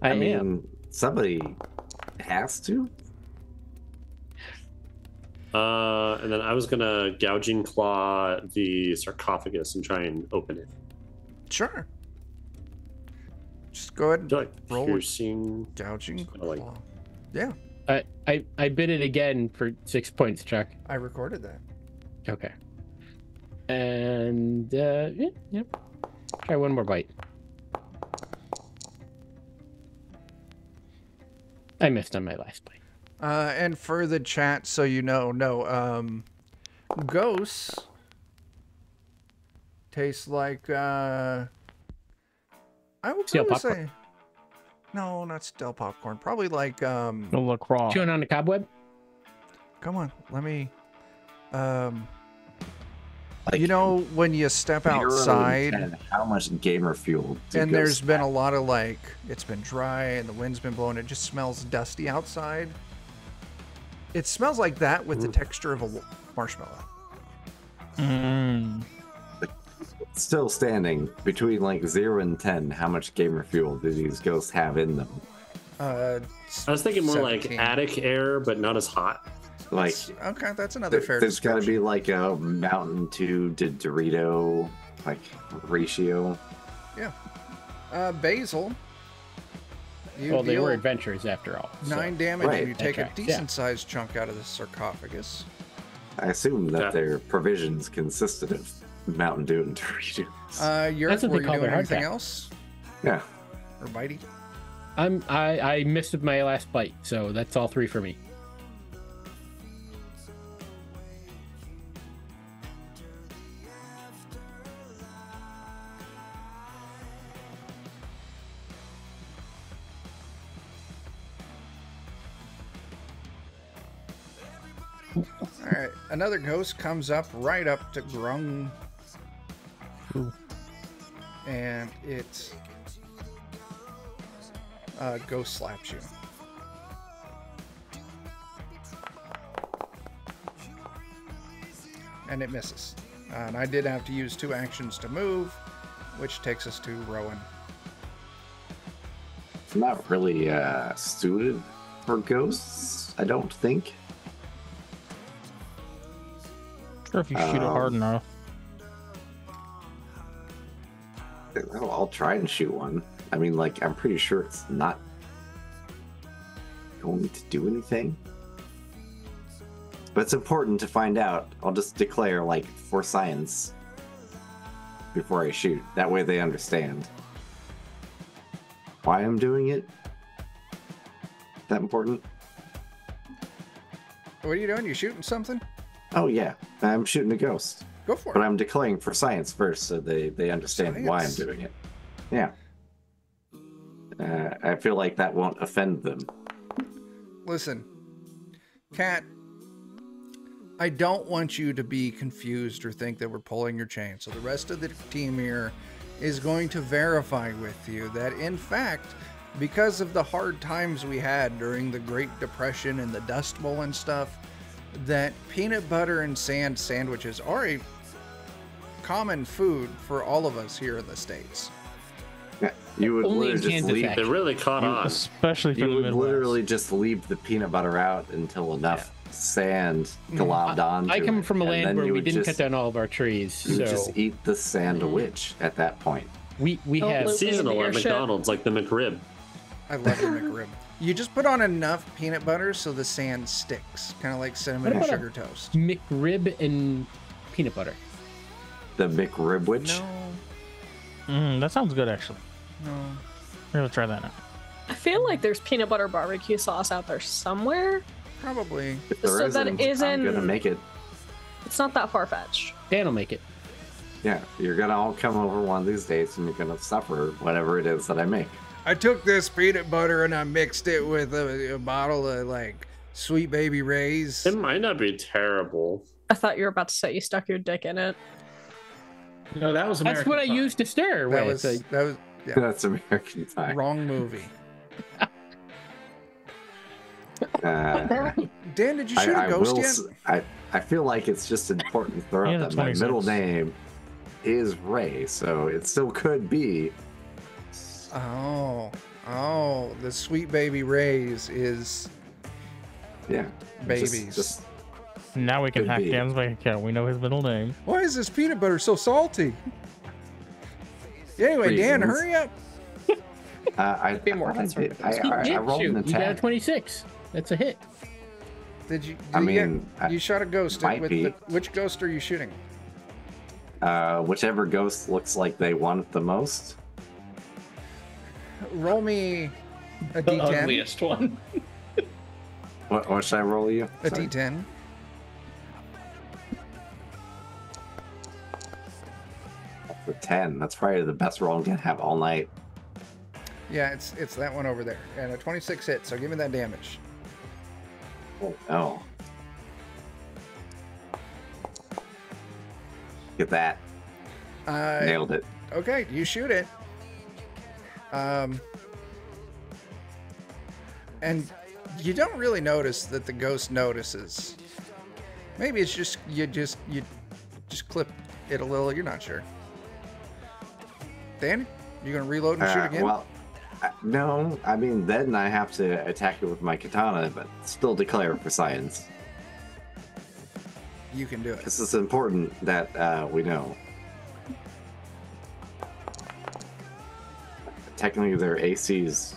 I mean, am. somebody has to. And then I was gonna gouging claw the sarcophagus and try and open it. Sure. Just go ahead and Do like roll piercing. gouging like- claw. Yeah, I bid it again for 6 points, Chuck. I recorded that. Okay. And yeah, yep. Try one more bite. I missed on my last bite. And for the chat, so you know, ghosts taste like, I would Stale probably popcorn? say, no, not stale popcorn. Probably like, No LaCroix. Chewing on a cobweb? come on, let me, Like, you know, when you step 0 and outside 10, how much gamer fuel? do and there's ghosts been a have? lot of like, it's been dry and the wind's been blowing, it just smells dusty outside. It smells like that with the texture of a marshmallow. Mm. Still standing between like 0 and 10. How much gamer fuel do these ghosts have in them? I was thinking more 17. like attic air, but not as hot. Like, Okay, that's another fair there's got to description. be like a Mountain Dew to Dorito like ratio. Basil. You Well, they deal were adventures after all. so- 9 damage Right, and you take a okay, yeah. decent sized chunk out of the sarcophagus. I assume that Yeah. their provisions consisted of Mountain Dew and Doritos. Yurt, That's what were they you call doing their hard anything cap. else? Yeah. Or Bitey? I missed my last bite, so that's all 3 for me. Alright, another ghost comes up right up to Grung. Ooh. And it ghost slaps you. And it misses. And I did have to use 2 actions to move, which takes us to Rowan. It's not really suited for ghosts, I don't think. Sure, if you shoot it hard enough. I'll try and shoot one. I mean, like, I'm pretty sure it's not going to do anything. But it's important to find out. I'll just declare, like, for science before I shoot. That way they understand why I'm doing it. That important? What are you doing? You shooting something? Oh, yeah. I'm shooting a ghost. Go for But it. I'm declaring for science first so they understand why I'm Science. doing it. Yeah. I feel like that won't offend them. Listen, Cat, I don't want you to be confused or think that we're pulling your chain. So the rest of the team here is going to verify with you that, in fact, because of the hard times we had during the Great Depression and the Dust Bowl and stuff, that peanut butter and sand sandwiches are a common food for all of us here in the States. Yeah, you would Only in literally just Kansas, leave. actually. It really caught on. Especially for You the would Midwest. literally just leave the peanut butter out until enough sand globbed onto I come it, from a and land then where you we would didn't just, cut down all of our trees, You would so just eat the sandwich at that point. we Don't have loop It's seasonal into at your shit. McDonald's, like the McRib. I love the McRib. You just put on enough peanut butter so the sand sticks, kind of like cinnamon and What about sugar toast. McRib and peanut butter. The McRibwich. No, That sounds good, actually. no. We're gonna try that now. I feel like there's peanut butter barbecue sauce out there somewhere. Probably. If there So that isn't, isn't- I'm gonna make it. It's not that far fetched. Dan will make it. Yeah, you're gonna all come over one of these days, and you're gonna suffer whatever it is that I make. I took this peanut butter and I mixed it with a bottle of like Sweet Baby Ray's. It might not be terrible. I thought you were about to say you stuck your dick in it. No, that was American That's what I Pie. used to stir That with. was yeah, That's American Pie. wrong movie. Uh, Dan, did you shoot a ghost yet? I feel like it's just important to throw Yeah, out the that my 26. middle name is Ray, so it still could be. Oh, the Sweet Baby Ray's is Yeah. babies. Just Now we can Could hack be. Dan's bank account. We know his middle name. Why is this peanut butter so salty? Anyway, Dan, Reasons. hurry up. I Be more thought I conservative. did. I Shoot, rolled an you got a attack. 26. That's a hit. Did you? I you mean, you shot a ghost. might be. Which ghost are you shooting? Whichever ghost looks like they want it the most. Roll me a The D10. ugliest one. What should I roll you? A Sorry. D10. For 10. That's probably the best roll I'm gonna have all night. Yeah, it's that one over there, and a 26 hit. So give me that damage. Oh no. Get that. Nailed it. Okay, you shoot it. And you don't really notice that the ghost notices. Maybe it's just you just clip it a little. You're not sure. Dan, you gonna reload and shoot again? Well, no. I mean, then I have to attack it with my katana, but still declare for science. You can do it. This is important that we know. Technically, their AC's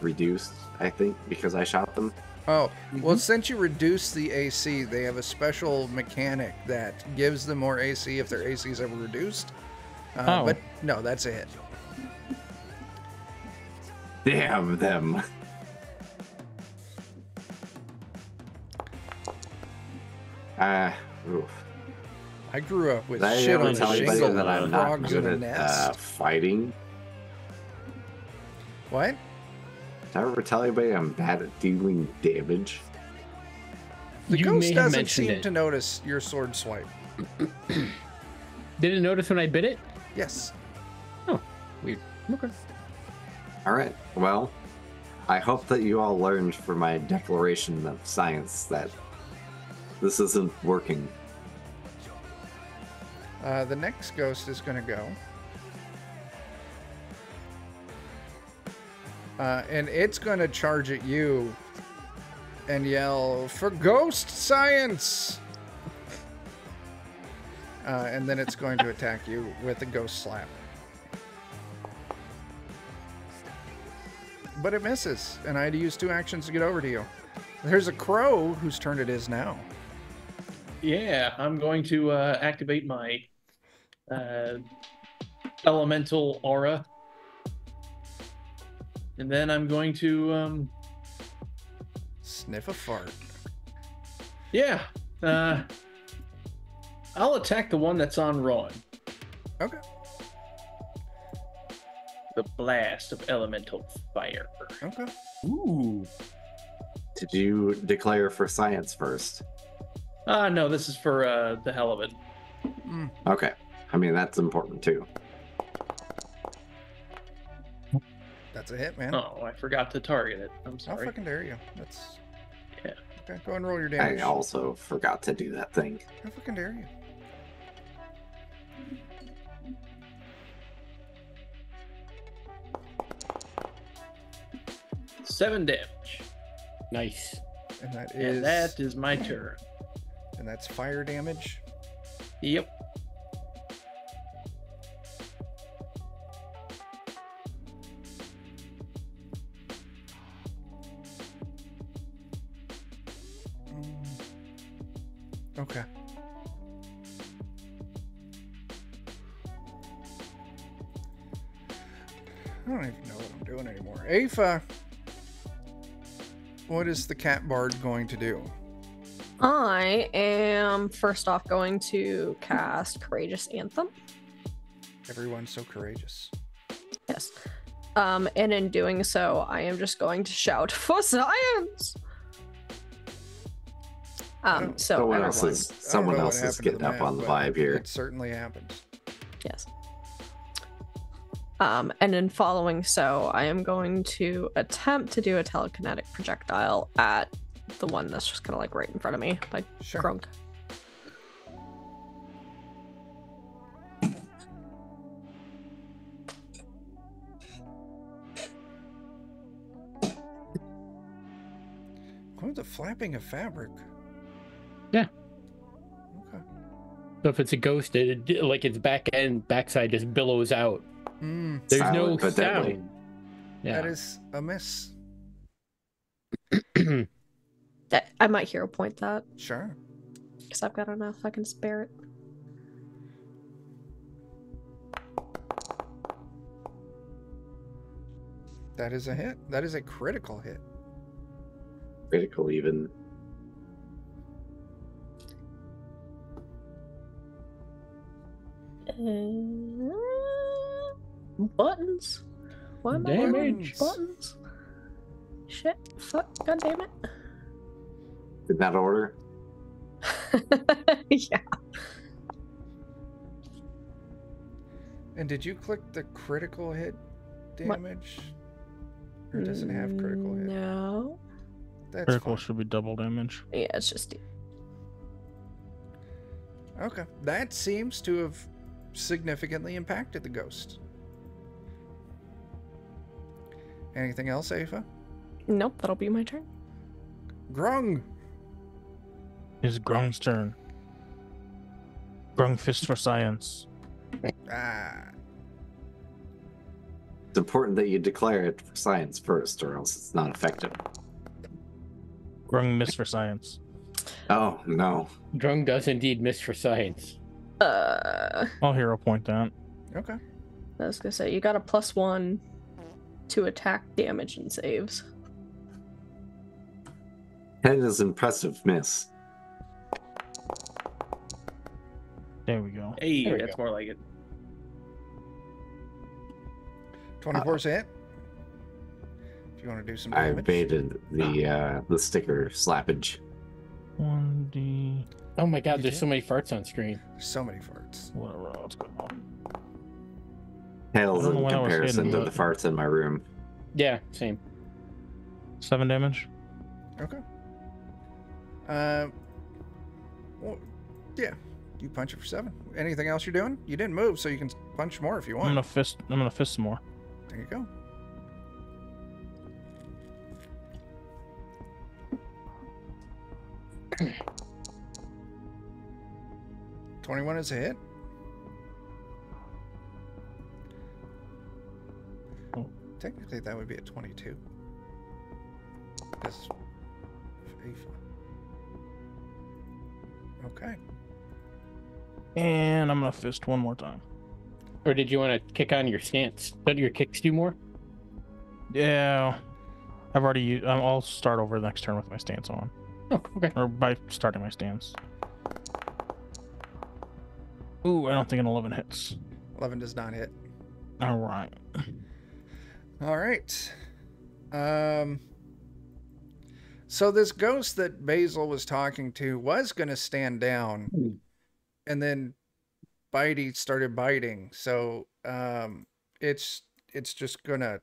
reduced, I think, because I shot them. Oh, well, since you reduce the AC, they have a special mechanic that gives them more AC if their AC is ever reduced. Oh. But no, that's a hit. Damn them. Oof. I grew up with Did I shit ever on tell a anybody shingle that I'm and not frogs in good a at nest. fighting? What? Did I ever tell anybody I'm bad at dealing damage? The You ghost may have doesn't mentioned seem it. to notice your sword swipe. Did it notice when I bit it? Yes. Oh, weird. Okay. All right. Well, I hope that you all learned from my declaration of science that this isn't working. The next ghost is going to go. And it's going to charge at you and yell, "For ghost science!" And then it's going to attack you with a ghost slap. But it misses, and I had to use 2 actions to get over to you. There's a crow whose turn it is now. Yeah, I'm going to activate my elemental aura. And then I'm going to, Sniff a fart. yeah, I'll attack the one that's on Ron. Okay. The blast of elemental fire. Okay. Ooh. Did you declare for science first? No, this is for the hell of it. Okay. I mean, that's important too. That's a hit, man. Oh, I forgot to target it. I'm How sorry. fucking dare you? That's. Yeah. Okay, go ahead and roll your I damage. also forgot to do that thing. How fucking dare you? 7 damage. Nice. And that is my turn. And that's fire damage. Yep. Okay. I don't even know what I'm doing anymore. Aoife, what is the cat bard going to do? I am first off going to cast Courageous Anthem. Everyone's so courageous. Yes. And in doing so, I am just going to shout for science. Someone else is getting up on the vibe here. It certainly happens. Yes. And in following so, I am going to attempt to do a telekinetic projectile at the one that's just kind of like right in front of me, like Grunk. Oh, the flapping of fabric. Yeah. Okay. So if it's a ghost, like its backside just billows out. There's Silent no but deadly. sound. Yeah. That is a miss. I might hero point that. Sure. Because I've got enough. I can spare it. That is a hit. That is a critical hit. Critical even. Buttons. Why am I Damage. buttons? Shit. Fuck. God damn it. In that order? Yeah. And did you click the critical hit damage? Or does it have critical hit? No. That's Critical fine. should be double damage. Yeah, it's just. Okay. That seems to have significantly impacted the ghost. Anything else, Aoife? Nope, that'll be my turn. Grung! It's Grung's turn. Grung fist for science. Ah. It's important that you declare it for science first, or else it's not effective. Grung miss for science. Oh, no. Drung does indeed miss for science. I'll hero point that. Okay. I was gonna say, you got a +1 to attack, damage, and saves. That is impressive miss. There we go. Hey, There we that's go. more like it. 24 is a hit. If you want to do some I damage. baited the sticker slappage. 1d. Oh my god, You there's did? so many farts on screen. So many farts. Whatever else going on. Pales I don't know in when I was comparison hidden, to the but- farts in my room. Yeah, same. 7 damage. Okay. Well, yeah. You punch it for 7. Anything else you're doing? You didn't move, so you can punch more if you want. I'm gonna fist some more. There you go. $21 is a hit. Oh. Technically, that would be a 22. Because okay. And I'm gonna fist one more time. Or did you want to kick on your stance? Don't your kicks do more? Yeah. I've already used. I'll start over the next turn with my stance on. Oh, okay. Or by starting my stance. Ooh, I don't think an 11 hits. 11 does not hit. Alright. All right. So this ghost that Basil was talking to was going to stand down, and then Bitey started biting. So it's just going to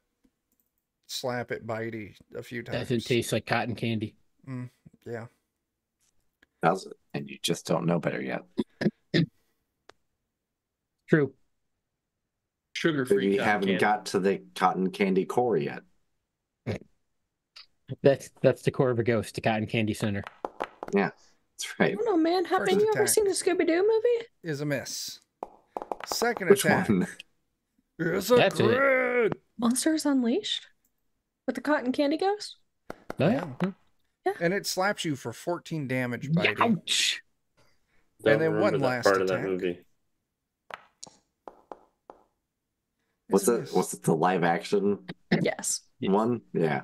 slap at Bitey a few times. Doesn't taste like cotton candy. Yeah. Does it? And you just don't know better yet. True. Sugar-free. We cotton haven't candy. got to the cotton candy core yet. That's the core of a ghost, the Cotton Candy Center. Yeah, that's I right. don't know, man. Have First you ever attack. seen the Scooby Doo movie? Is a miss. Second Which attack. one? Is a That's it. crit. Monsters Unleashed? With the cotton candy ghost? Yeah. Yeah. And it slaps you for 14 damage, Bitey. Ouch. Don't And then one remember that last part of attack. that movie. It's a miss. Was it the live action Yes. one? Yeah.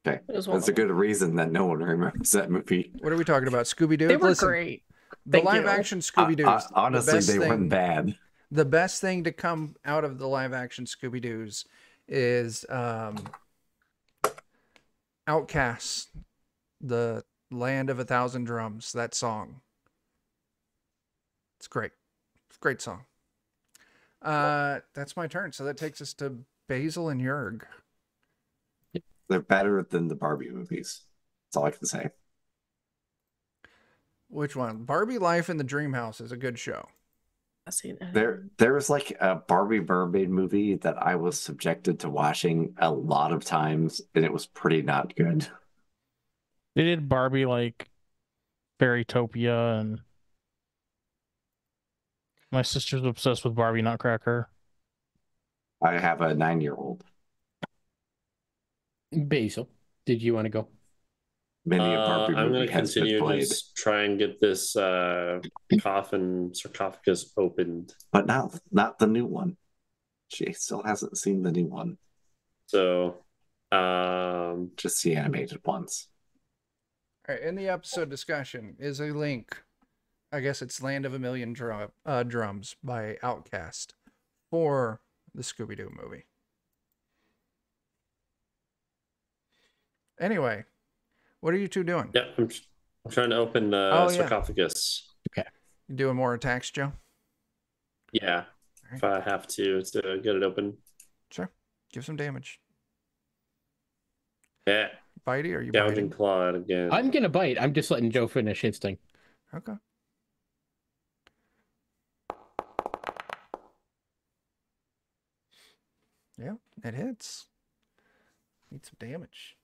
Okay. It was one That's a of them. good reason that no one remembers that movie. What are we talking about? Scooby-Doo? They were Listen, great. the Thank live you. action Scooby-Doos. Honestly, they weren't bad. The best thing to come out of the live action Scooby-Doos is Outcast, the Land of a Thousand Drums, that song. It's great. It's a great song. That's my turn. So that takes us to Basil and Jurg. They're better than the Barbie movies. That's all I can say. Which one? Barbie Life in the Dream House is a good show. I've seen it. There was like a Barbie mermaid movie that I was subjected to watching a lot of times, and it was pretty not good. They did Barbie like Fairytopia, and my sister's obsessed with Barbie Nutcracker. I have a 9-year-old. Basil, did you want to go? Many a Barbie I'm movie going to has been continue played, just try and get this coffin sarcophagus opened. but not the new one. She still hasn't seen the new one. So, Just the animated ones. All right, in the episode discussion is a link. I guess it's Land of a Million Drums by Outkast for the Scooby-Doo movie. Anyway, what are you two doing? yeah, I'm trying to open the Oh, yeah. sarcophagus. You doing more attacks, Joe? Yeah, if I have to get it open. Sure. Give some damage. Yeah, Bitey, are you gouging biting? claw again. I'm gonna bite. I'm just letting Joe finish his thing. Okay. Yeah, it hits. Need some damage.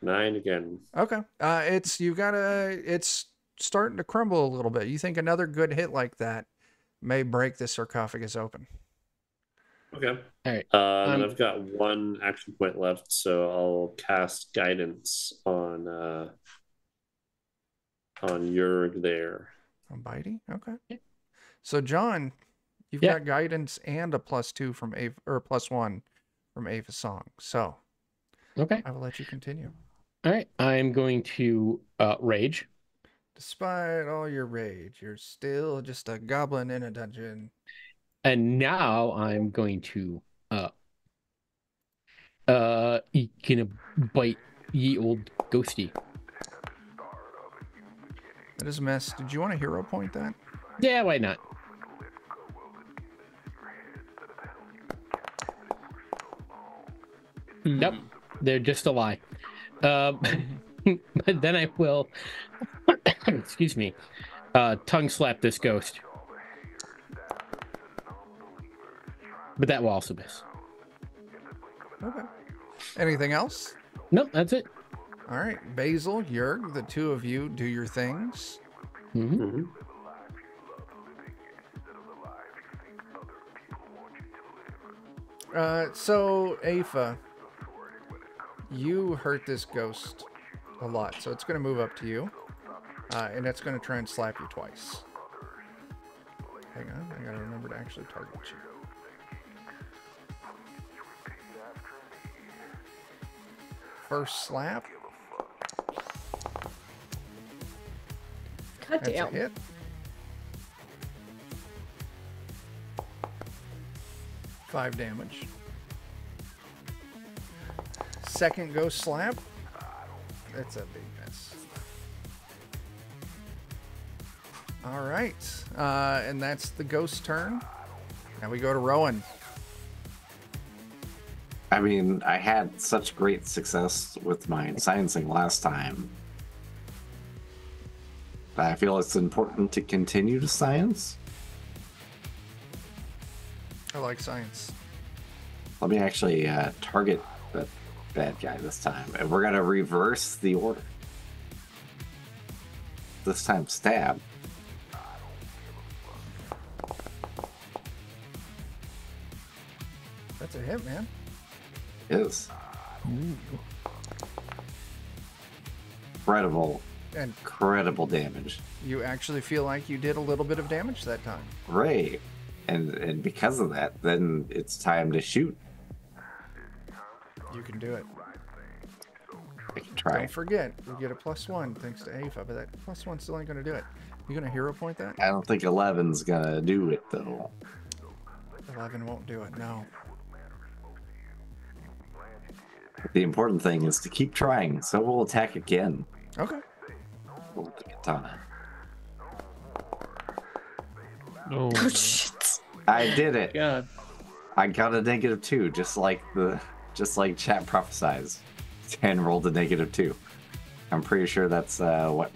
Nine again. Okay. It's starting to crumble a little bit. You think another good hit like that may break the sarcophagus open. Okay. All right. And I've got one action point left, so I'll cast guidance on Jurg there. On Bitey? Okay. So John, you've Yeah. got guidance and a +2 from Ava, or +1 from Ava's song. So Okay. I will let you continue. All right. I'm going to rage. Despite all your rage, you're still just a goblin in a dungeon. And now I'm going to gonna bite ye old ghosty. That is a mess. Did you want to hero point that? Yeah, why not? Nope, they're just a lie. But then I will, excuse me, tongue slap this ghost. But that will also miss. Okay. Anything else? Nope, that's it. All right. Basil, Jurg, the two of you do your things. Mm-hmm. Mm-hmm. So, Afa, you hurt this ghost a lot, so it's going to move up to you. And it's going to try and slap you twice. Hang on, I got to remember to actually target you. First slap. God That's a damn. hit. Five damage. Second ghost slap. That's a big miss. All right. And that's the ghost turn. Now we go to Rowan. I mean, I had such great success with my sciencing last time. I feel it's important to continue to science. I like science. Let me actually target the bad guy this time. And we're going to reverse the order. This time, stab. That's a hit, man. Is. Incredible. And Incredible damage. you actually feel like you did a little bit of damage that time. Right. And because of that, then it's time to shoot. You can do it. I can try. Don't forget, you get a +1 thanks to Afa, but that +1 still ain't going to do it. You going to hero point that? I don't think 11's gonna do it though. 11 won't do it, no. The important thing is to keep trying, so we'll attack again. Okay. With the katana. Oh, Oh shit. I did it. God. I got a -2, just like chat prophesies. 10 rolled a -2. I'm pretty sure that's what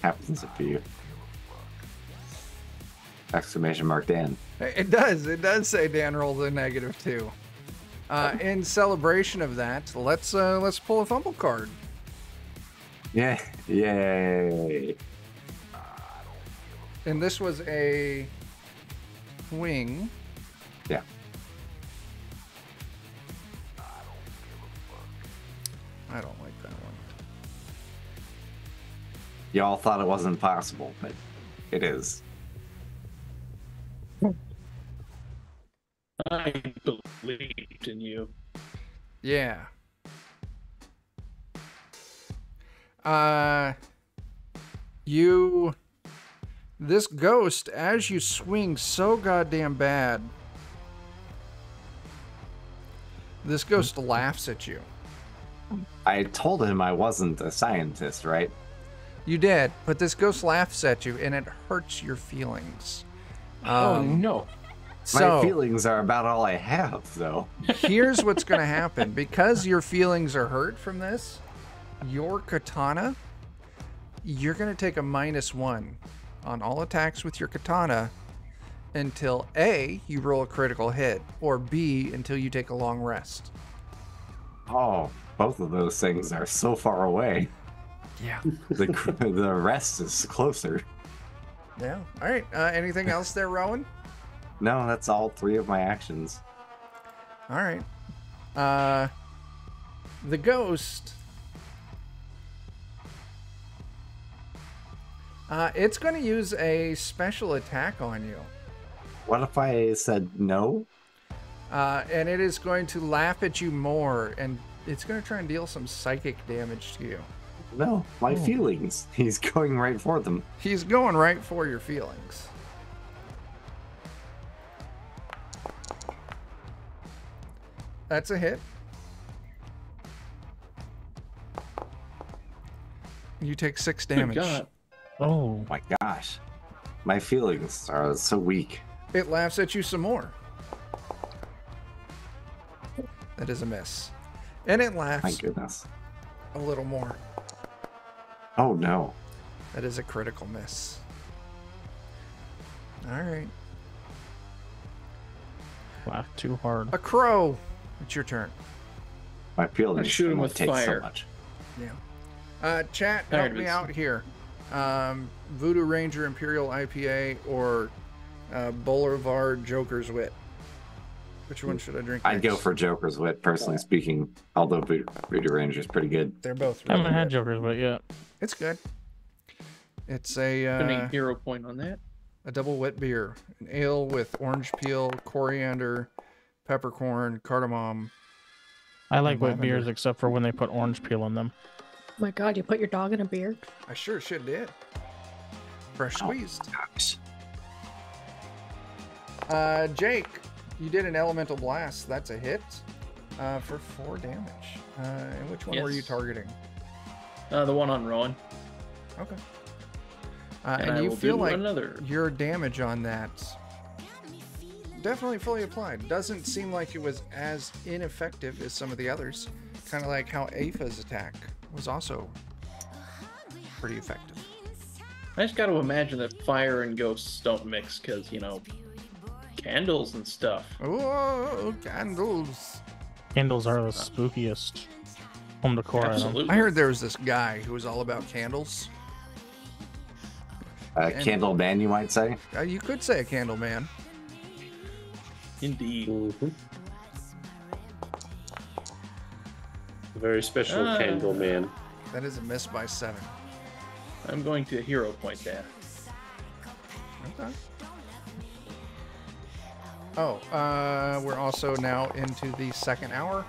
happens if you exclamation mark Dan. It does say Dan rolled a -2. In celebration of that, let's pull a fumble card. Yeah, yay. And this was a wing. Yeah. I don't like that one. Y'all thought it wasn't possible, but it is. I believed in you. Yeah. This ghost, as you swing so goddamn bad, this ghost laughs at you. I told him I wasn't a scientist, right? You did, but this ghost laughs at you and it hurts your feelings. Oh no. My So, feelings are about all I have, though. here's what's going to happen. Because your feelings are hurt from this, your katana, you're going to take a -1 on all attacks with your katana until A, you roll a critical hit, or B, until you take a long rest. Oh, both of those things are so far away. Yeah. The rest is closer. Yeah. All right. Anything else there, Rowan? No, that's all 3 of my actions. All right. The ghost. It's going to use a special attack on you. What if I said no? And it is going to laugh at you more, and it's going to try and deal some psychic damage to you. No, my feelings. He's going right for them. He's going right for your feelings. That's a hit. You take 6 Good damage. God. oh, My gosh. My feelings are so weak. It laughs at you some more. That is a miss. And it My laughs goodness. a little more. Oh no. That is a critical miss. All right. laugh too hard. A crow. It's your turn. My feelings I shoot him only with take fire. so much. Yeah. Chat, help Tired of me this. out here. Voodoo Ranger Imperial IPA or Boulevard Joker's Wit. Which one should I drink? I'd go next? for Joker's Wit, personally speaking. Although Voodoo Ranger's pretty good. They're both I really haven't had good. Joker's, but yeah. It's good. It's Putting a hero point on that. double wit beer, an ale with orange peel, coriander, peppercorn, cardamom. I like wet lavender. beers except for when they put orange peel in them. Oh my god, you put your dog in a beer? I sure should did. Fresh squeezed. Jake, you did an elemental blast. That's a hit for 4 damage. And which one were you Yes. targeting? The one on Rowan. Okay. And And I you will feel do like another. your damage on that definitely fully applied. Doesn't seem like it was as ineffective as some of the others. Kind of like how Afa's attack was also pretty effective. I just got to imagine that fire and ghosts don't mix because, Candles and stuff. Oh, candles. Candles are the spookiest home decor item. Absolutely. I heard there was this guy who was all about candles. Candle man, you might say. You could say a candle man. Indeed. Mhm. Very special candle man. That is a miss by 7. I'm going to hero point that. Okay. Oh, we're also now into the second hour.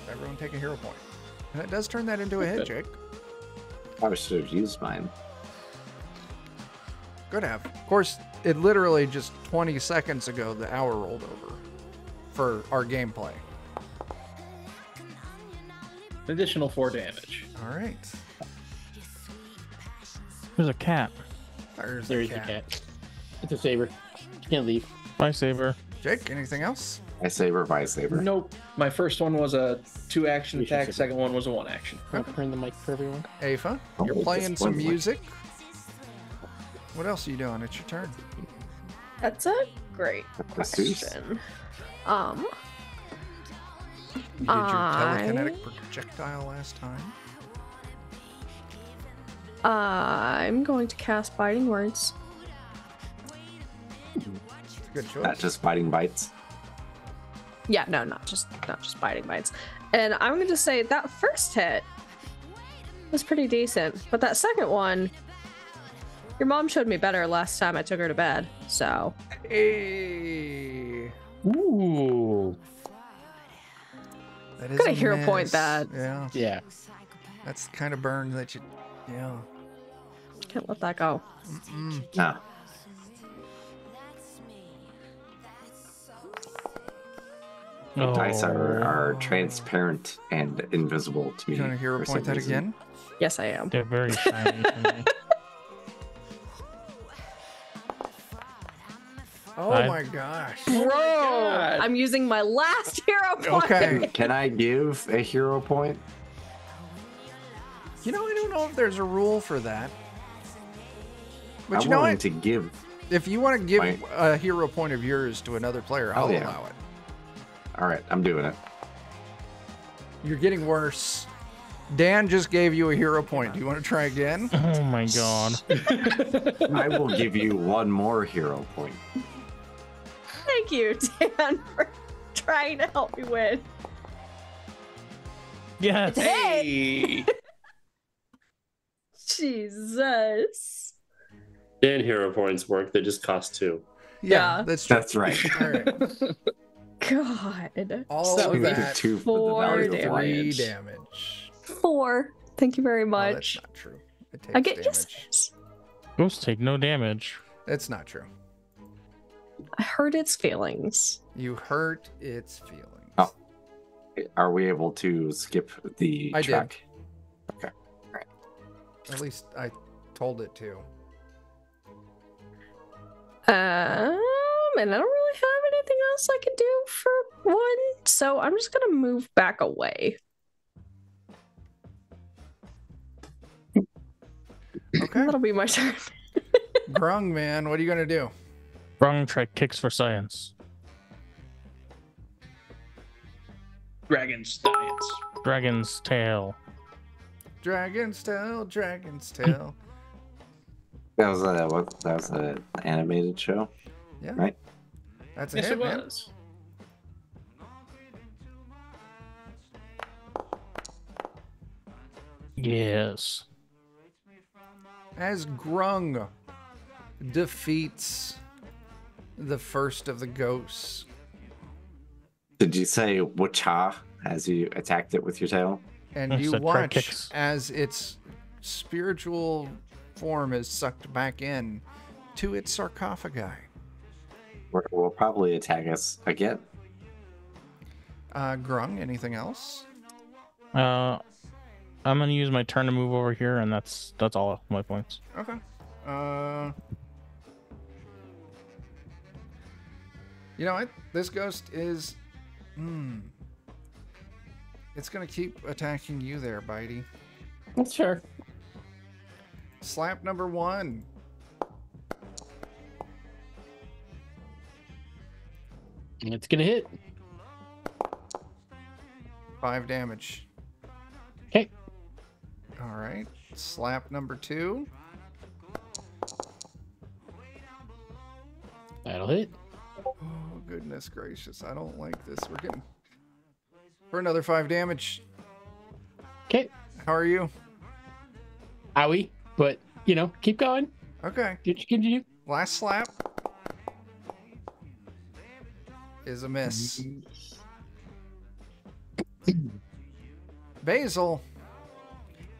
Everyone take a hero point. And it does turn that into a hit, Jake. Probably should have used mine. Could have. Of course, it literally just 20 seconds ago, the hour rolled over for our gameplay. Additional 4 damage. All right. There's a cat. There's There the is the cat. cat. It's a saber. You can't leave. Bye, Saber. Jake, anything else? I saber by saber. Nope. My first one was a 2-action We should attack. skip it. Second one was a 1-action. I'll turn the mic for everyone. Afa, Oh, you're it's playing just some one mic. music. What else are you doing? It's your turn. That's a great Masseuse. question. You did your telekinetic projectile last time. I'm going to cast Biting Words. Good choice. Not just biting bites. Yeah, no, not just biting bites. And I'm going to say that first hit was pretty decent, but that second one, your mom showed me better last time I took her to bed. So Hey. Ooh. That is Gonna a hero point miss. that. Yeah. Yeah. That's the kind of burn that you. Yeah. can't let that go. No. Oh. Dice are transparent and invisible to me. You want to hero for point some that reason. again? Yes, I am. They're very shiny to me. Oh I- my gosh. Bro, God. I'm using my last hero point. Okay. Can I give a hero point? You know, I don't know if there's a rule for that. But I'm you know willing what? to give. If you want to give Right. a hero point of yours to another player, I'll yeah. allow it. All right, I'm doing it. You're getting worse. Dan just gave you a hero point. Do you want to try again? Oh my god. I will give you one more hero point. Thank you, Dan, for trying to help me win. Yes. Hey. Jesus. And hero points work. They just cost 2. Yeah. That's true. That's right. All right. God. All So of that's that. Two for the Four value of damage. 3 damage. 4. Thank you very Oh, that's much. not true. It takes I get damage. yes. Ghosts take no damage. That's not true. I hurt its feelings. You hurt its feelings. Oh. Are we able to skip the I did. track? Okay. At least I told it to. And I don't really have anything else I can do for one, so I'm just gonna move back away. Okay. That'll be my turn. Grung, man, what are you going to do? Wrong track kicks for science. Dragon's Science. Dragon's tail. Dragon's tail, dragon's tail. That was an animated show, Yeah. right? That's a Yes, hit, it man. was. Yes. As Grung defeats the first of the ghosts, Did you say wacha as you attacked it with your tail? and I you said try watch kicks. as its spiritual form is sucked back in to its sarcophagi. Will probably attack us again. Grung, anything else? I'm gonna use my turn to move over here, and that's all my points. Okay. You know what? This ghost is. It's gonna keep attacking you there, Bitey. That's fair. Slap number 1. It's gonna hit. 5 damage. Okay. All right. Slap number 2. That'll hit. Oh, goodness gracious. I don't like this. We're getting... For another 5 damage. Okay. How are you? Owie. But, you know, keep going. Okay. Continue. Last slap is a miss. Basil,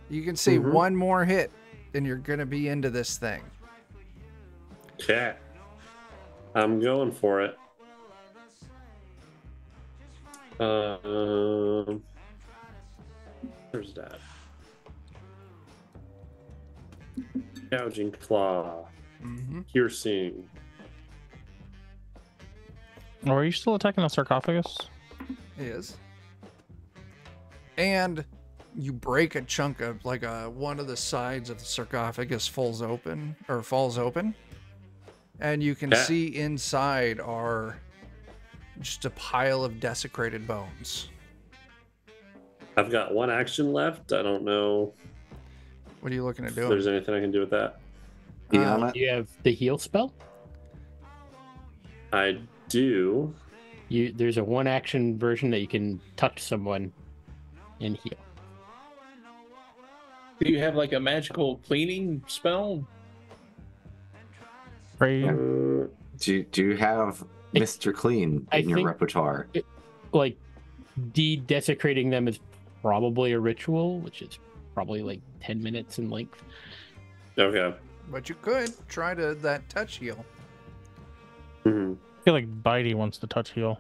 you can see one more hit and you're going to be into this thing. Okay. I'm going for it. Where's that? Gouging claw. Piercing. Oh, are you still attacking the sarcophagus? Is. And you break a chunk of one of the sides of the sarcophagus falls open. And you can see inside are just a pile of desecrated bones. I've got 1 action left. I don't know What are you looking at if doing? there's anything I can do with that. Be on it. You have the heal spell? I do. There's a 1 action version that you can touch someone and heal. Do you have like a magical cleaning spell? Right. Do you have Mr. Clean I in your think- repertoire? Like, de-desecrating them is probably a ritual, which is probably like 10 minutes in length. Okay. But you could try that touch heal. Hmm. I feel like Bitey wants to touch heal.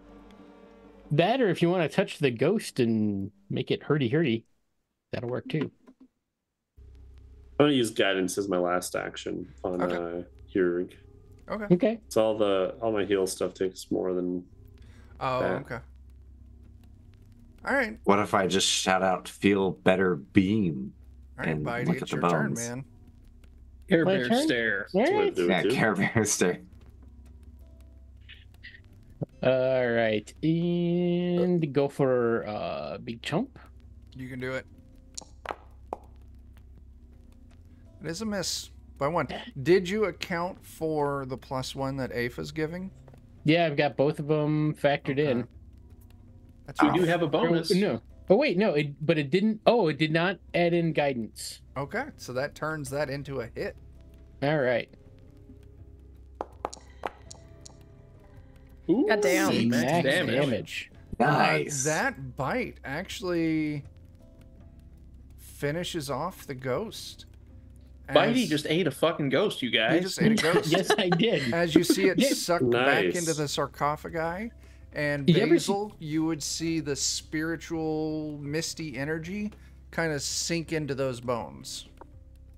That, or if you want to touch the ghost and make it hurdy-hurdy, that'll work too. I'm gonna use guidance as my last action on Yurig. Okay. Okay. It's all my heal stuff takes more than Oh, that. okay. All right. What if I just shout out "Feel Better Beam"? All right, And Bitey, look at it's the your turn, bones. man. Care My Bear turn? stare. That's what I Alright. do Yeah, it too. Care Bear stare. All right. And go for big chump. You can do it. It is a miss by 1. Did you account for the +1 that Apha's giving? Yeah, I've got both of them factored in. That's We rough. do have a bonus. No. Oh wait, no. But it didn't. Oh, it did not add in guidance. Okay, so that turns that into a hit. All right. Ooh, God damn. max Max damage. Nice. That bite actually finishes off the ghost. Bitey As- just ate a fucking ghost, you he guys. just ate a ghost. Yes, I did. As you see it sucked back Nice. into the sarcophagi, and Did you ever Basil, you would see the spiritual, misty energy kind of sink into those bones.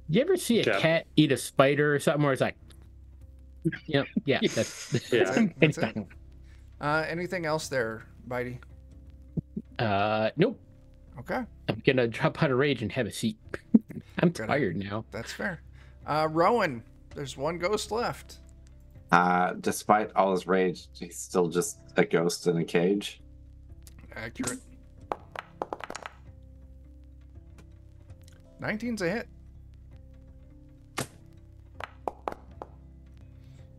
You ever see a Okay. cat eat a spider or something where it's like, yeah, that's Yeah. That's it. Anything else there, Bitey? Nope. Okay, I'm gonna drop out of rage and have a seat. I'm Good. tired now. that's fair. Rowan, there's 1 ghost left. Despite all his rage, he's still just a ghost in a cage. Accurate. 19's a hit.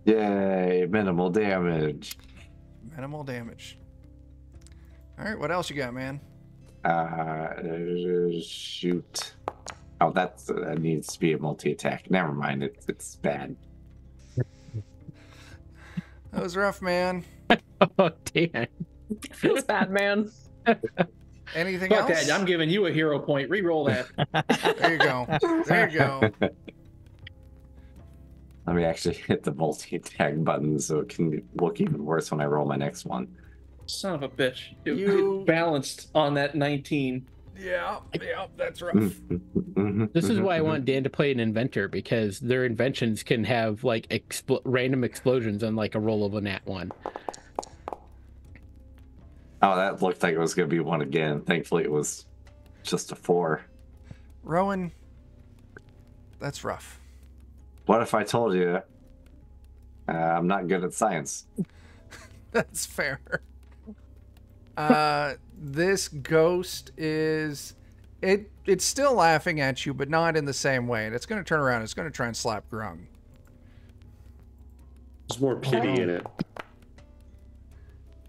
Yay, minimal damage. Minimal damage. All right, what else you got, man? Shoot. Oh, that needs to be a multi-attack. Never mind, it's bad. That was rough, man. Oh damn. Feels bad, man. Anything Fuck else? that. I'm giving you a hero point. Reroll that. There you go. There you go. Let me actually hit the multi-attack button so it can look even worse when I roll my next one. Son of a bitch. You- It balanced on that 19. Yeah, that's rough. This is why I want Dan to play an inventor, because their inventions can have like random explosions on like a roll of a nat 1. Oh, that looked like it was going to be 1 again. Thankfully, it was just a 4. Rowan, that's rough. What if I told you I'm not good at science? That's fair. This ghost is it's still laughing at you, but not in the same way. And it's going to turn around. It's going to try and slap Grung. There's more pity in it.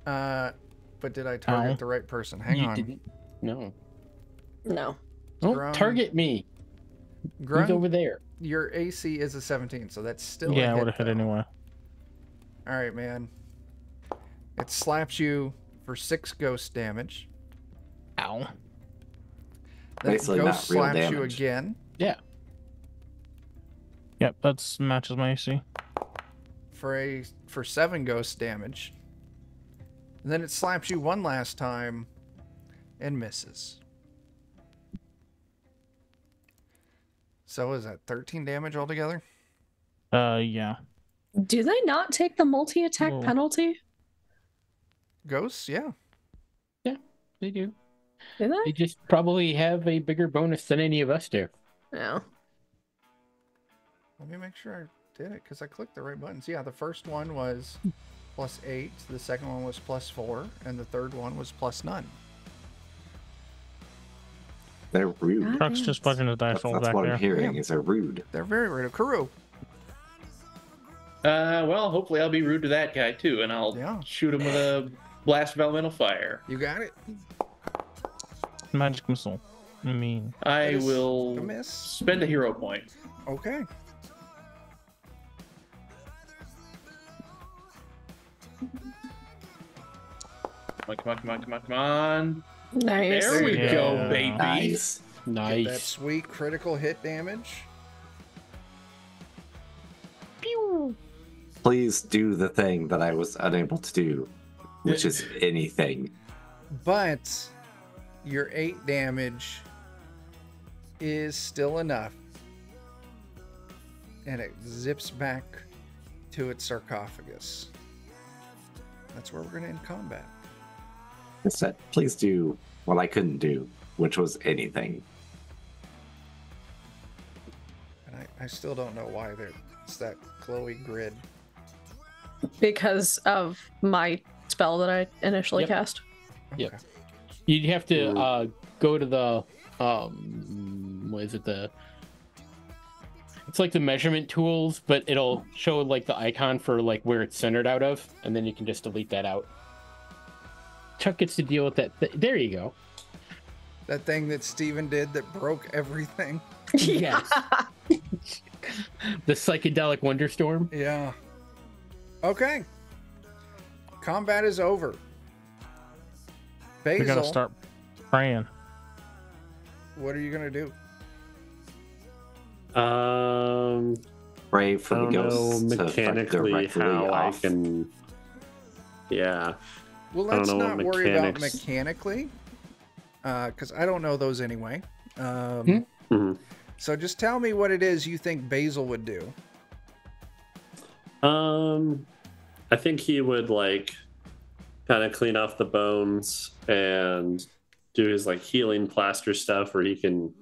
But did I target the right person? Hang on. Didn't. No. No. Don't Grung- target me. He's Grung, over there. your AC is a 17, so that's still Yeah, a I would have hit hit though. anyway. All right, man. It slaps you for 6 ghost damage. Ow. Then Basically ghost not real slaps you damage. again Yeah. Yep, that's matches my AC. for 7 ghost damage. And then it slaps you one last time and misses. So is that 13 damage altogether? Yeah. Do they not take the multi-attack Whoa. penalty? Ghosts, yeah. They do. Do They they? just probably have a bigger bonus than any of us do. No. Let me make sure I did it because I clicked the right buttons. Yeah, the first one was +8, the second one was +4, and the third one was +none. They're rude. Truck's just punching his dice That's, roll that's back what there. I'm hearing. Yeah. Is they're rude. They're very rude. Kuru. Well, hopefully I'll be rude to that guy too, and I'll Yeah. shoot him with a blast of elemental fire. You got it. Magic missile. I mean, I That is will a miss. spend a hero point. Okay. Come on. Nice. There we Yeah. go, baby. Nice. Get that Nice. sweet critical hit damage. Please do the thing that I was unable to do, which is anything. But your 8 damage is still enough. And it zips back to its sarcophagus. That's where we're going to end combat. Instead, please do what I couldn't do, which was anything. And I still don't know why it's that glowy grid. Because of my spell that I initially Yep. cast. Yep. Okay. You'd have to go to the what is it, it's like the measurement tools, but it'll show like the icon for like where it's centered out of, and then you can just delete that out. Chuck gets to deal with that. There you go. That thing that Steven did that broke everything. Yes. The psychedelic wonderstorm. Yeah. Okay. Combat is over. we gotta Basil, start praying. what are you going to do? Pray for I the don't know ghosts to affect mechanically directly how off. I can. Yeah. Well, I don't let's know not what worry about mechanics- mechanically, because I don't know those anyway. Mhm. So just tell me what it is you think Basil would do. I think he would like kind of clean off the bones and do his like healing plaster stuff where he can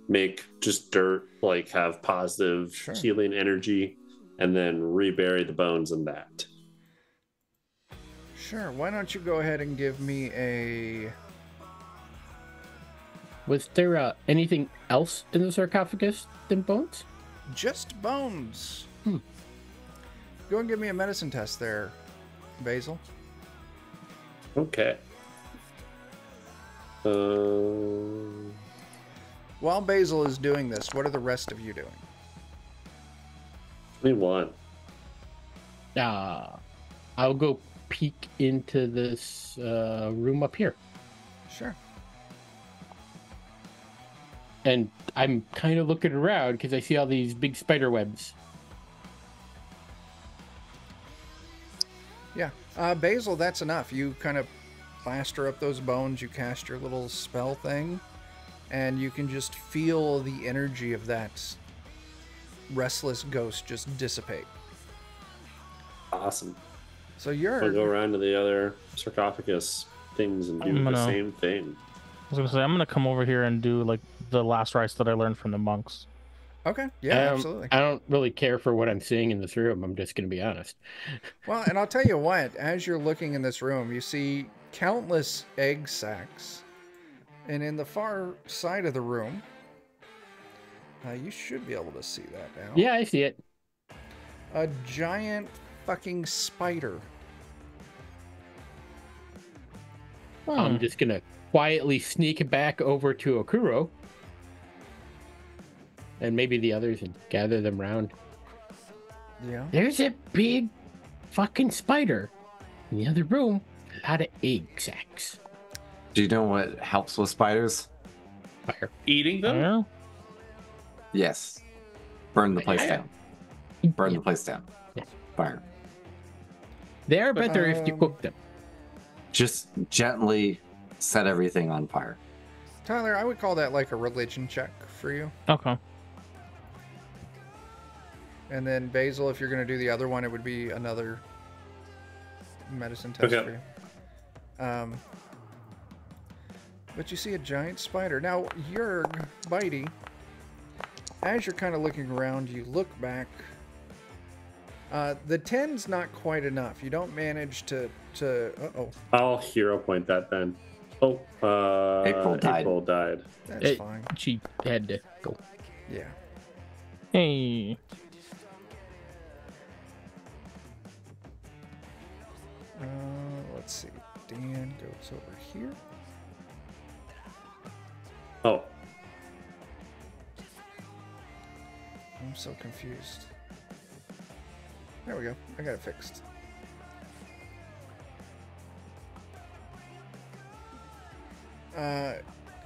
make just dirt like have positive Sure. healing energy and then rebury the bones in that. Sure. Why don't you go ahead and give me a... Was there anything else in the sarcophagus than bones? Just bones. Hmm. Go and give me a medicine test there, Basil. Okay. While Basil is doing this, what are the rest of you doing? 21. I'll go peek into this room up here. Sure. And I'm kind of looking around because I see all these big spider webs. Yeah. Basil, that's enough. You kind of plaster up those bones, you cast your little spell thing, and you can just feel the energy of that restless ghost just dissipate. Awesome. So We'll you're... go around to the other sarcophagus things and do I'm the gonna- same thing. I was gonna say I'm gonna come over here and do like the last rites that I learned from the monks. Okay. Yeah, absolutely. I don't really care for what I'm seeing in this room. I'm just going to be honest. Well, and I'll tell you what, as you're looking in this room, you see countless egg sacs. And in the far side of the room, you should be able to see that now. Yeah, I see it. A giant fucking spider. I'm just going to quietly sneak back over to Okuro. And maybe the others and gather them round. Yeah. There's a big fucking spider in the other room. A lot of egg sacs. Do you know what helps with spiders? Fire. Eating them? Yeah. Yes. Burn the place down. Burn the place down. Yeah. Fire. They're better if you cook them. Just gently set everything on fire. Tyler, I would call that like a religion check for you. Okay. And then Basil, if you're going to do the other one, it would be another medicine test Okay. for you. But you see a giant spider. Now, Jurg, Bitey, as you're kind of looking around, you look back. The 10's not quite enough. You don't manage to uh-oh. I'll hero point that then. Oh, April died. April died. That's fine. She had to go. Yeah. Hey. Let's see. Dan goes over here. Oh, I'm so confused. There we go. I got it fixed.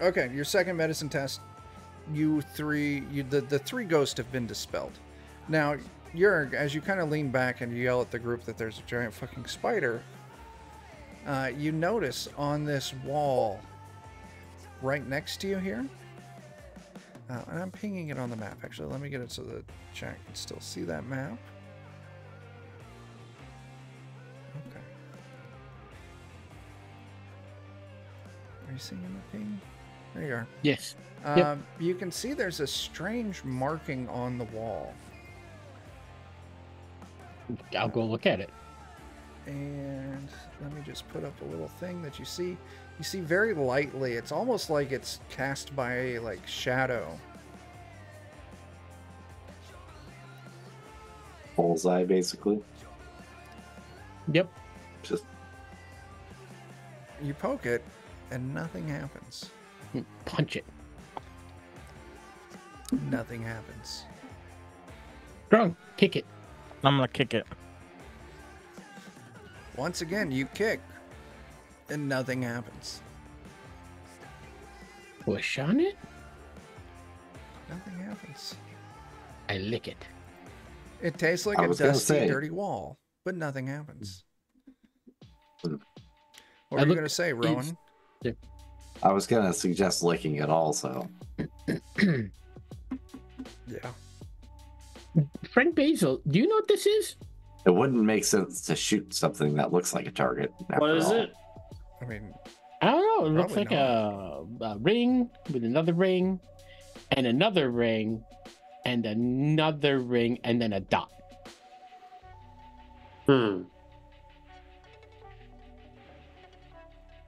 Okay, your second medicine test. The three ghosts have been dispelled. Now, Jurg, as you kind of lean back and you yell at the group that there's a giant fucking spider, you notice on this wall right next to you here, and I'm pinging it on the map. Actually, let me get it so the chat can still see that map. Okay. Are you seeing the ping? There you are. Yes. Yep. You can see there's a strange marking on the wall. I'll go look at it. And let me just put up a little thing that you see. You see very lightly. It's almost like it's cast by a like shadow. Bullseye, basically. Yep. Just You poke it, and nothing happens. Punch it. Nothing happens. Strong. Kick it. I'm gonna kick it. Once again, you kick, and nothing happens. Push on it. Nothing happens. I lick it. It tastes like I a was gonna dusty, say. dirty wall, but nothing happens. Mm. What I are you look- going to say, Rowan? I was gonna suggest licking it also. Yeah. Friend Basil, do you know what this is? It wouldn't make sense to shoot something that looks like a target. what after is all. it? I mean, I don't know. It looks Probably like a ring with another ring and another ring and another ring and then a dot.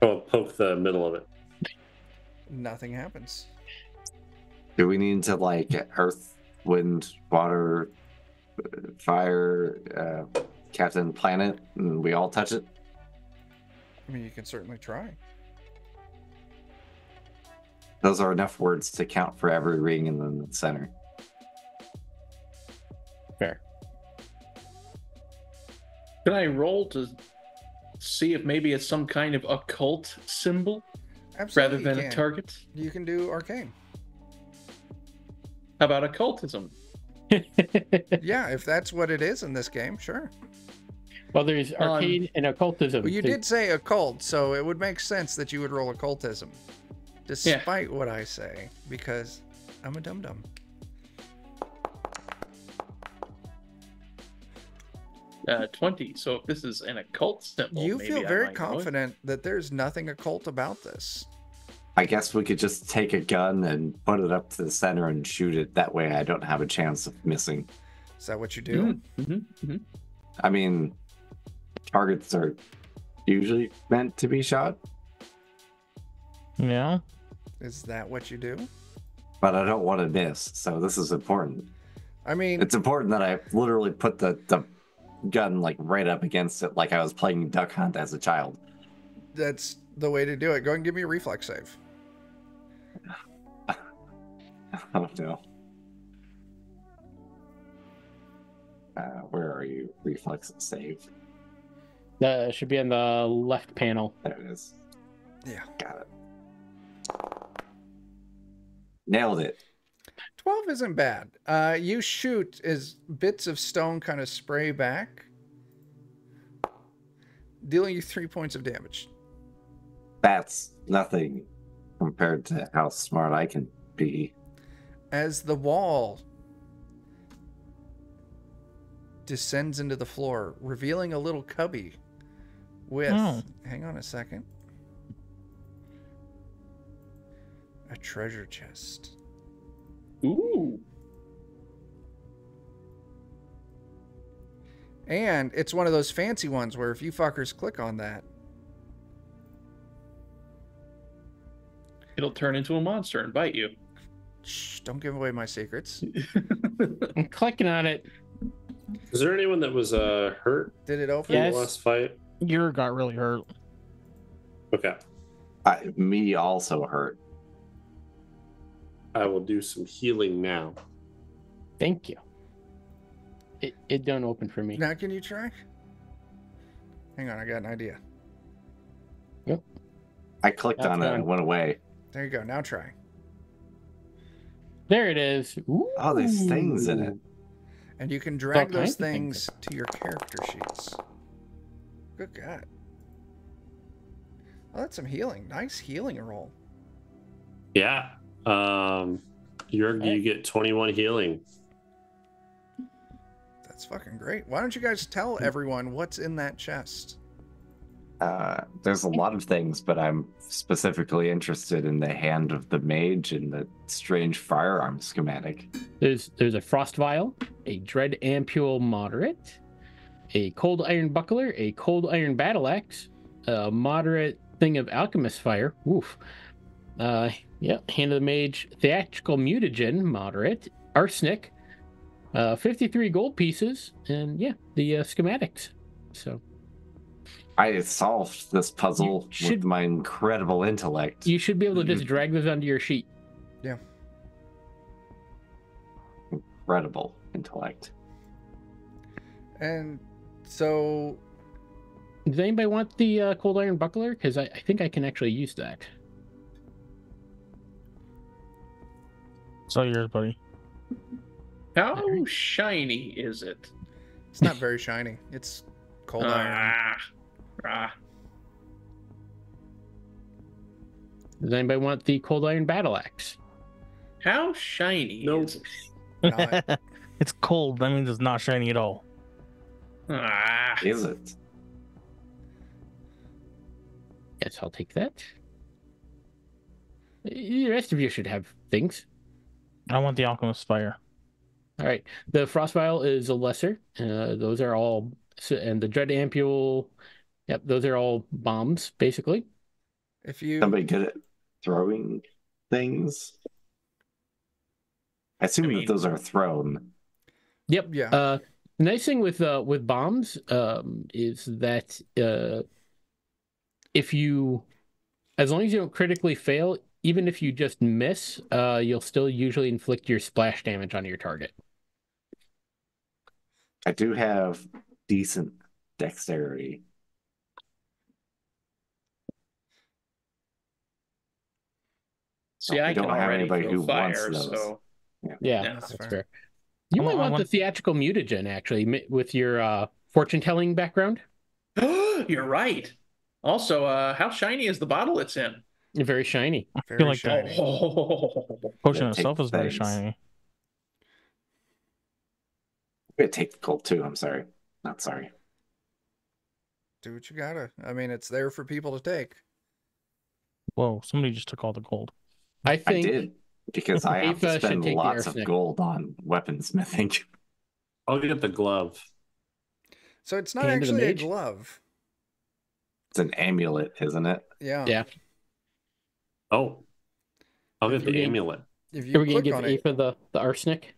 Oh, poke the middle of it. nothing happens. Do we need to like earth, wind, water, fire, Captain Planet, and we all touch it? I mean, you can certainly try. Those are enough words to count for every ring in the center. Fair. Can I roll to see if maybe it's some kind of occult symbol Absolutely. rather than you a can. target? You can do arcane. How about occultism? Yeah, if that's what it is in this game, sure. Well, there's arcane and occultism. Well, you did say occult, so it would make sense that you would roll occultism. Despite what I say, because I'm a dum-dum. 20. So if this is an occult symbol, You maybe feel I very might know it. confident that there's nothing occult about this. I guess we could just take a gun and put it up to the center and shoot it. That way I don't have a chance of missing. Is that what you do? I mean, targets are usually meant to be shot, Yeah. Is that what you do? but I don't want to miss. So this is important. I mean, It's important that I literally put the gun like right up against it, like I was playing Duck Hunt as a child. that's the way to do it. Go ahead and give me a reflex save. Oh no. Where are you? Reflex save. Should be on the left panel. There it is. Yeah. Got it. Nailed it. 12 isn't bad. You shoot as bits of stone kind of spray back, dealing you 3 points of damage. That's nothing compared to how smart I can be. As the wall descends into the floor, revealing a little cubby with, hang on a second, a treasure chest. Ooh. And it's one of those fancy ones where if you fuckers click on that, It'll turn into a monster and bite you. shh, don't give away my secrets. I'm clicking on it. Is there anyone that was hurt Did it open? in Yes. the last fight? Yer got really hurt. Okay. Me also hurt. I will do some healing now. Thank you. It don't open for me. Now can you try? Hang on, I got an idea. I clicked That's on it and fine. it went away. There you go. Now try. There it is. Ooh. Oh, there's things in it. And you can drag all those kinds of things. things to your character sheets. Good God. Oh, that's some healing. Nice healing roll. Yeah. You get 21 healing. That's fucking great. Why don't you guys tell everyone what's in that chest? There's a lot of things, but I'm specifically interested in the Hand of the Mage and the strange firearm schematic. There's a frost vial, a dread ampule moderate, a cold iron buckler, a cold iron battle axe, a moderate thing of alchemist fire. Woof. Yeah, Hand of the Mage, theatrical mutagen moderate, arsenic, 53 gold pieces, and yeah, the schematics. So I solved this puzzle You should- with my incredible intellect. you should be able to just drag those onto your sheet. Yeah. Incredible intellect. And so, Does anybody want the cold iron buckler? Because I think I can actually use that. It's all yours, buddy. How shiny is it? it's not very shiny. It's cold iron. Ah. Does anybody want the cold iron battle axe? How shiny Nope. is it? Not- It's cold. That means it's not shiny at all. Ah. Is it? Yes, I'll take that. The rest of you should have things. I want the alchemist fire. All right. The frost vial is a lesser. Those are all, and the dread ampule. Yep, those are all bombs, basically. If you Somebody good at throwing things? I assume I that mean- those are thrown. Yep. Yeah. The nice thing with bombs is that if you, as long as you don't critically fail, even if you just miss, you'll still usually inflict your splash damage on your target. I do have decent dexterity. See, We I don't can have already anybody throw who wants fire, those. so Yeah, Yeah, that's that's fair. fair. You I might want- want the theatrical mutagen actually with your fortune telling background. you're right. Also, how shiny is the bottle it's in? Very shiny. very feel like shiny. Oh, Potion Yeah, itself take is very things. shiny. I'm gonna take the gold too. I'm sorry. Not sorry. Do what you gotta. I mean, it's there for people to take. Whoa, somebody just took all the gold. I I think did, because I have to Ava should spend take the lots of arsenic. gold on weaponsmithing. I'll get the glove. So it's not Hand of the actually a mage? glove. It's an amulet, isn't it? Yeah. Yeah. Oh, I'll If get the you- amulet. If Are you we gonna click give on it, Ava the arsenic?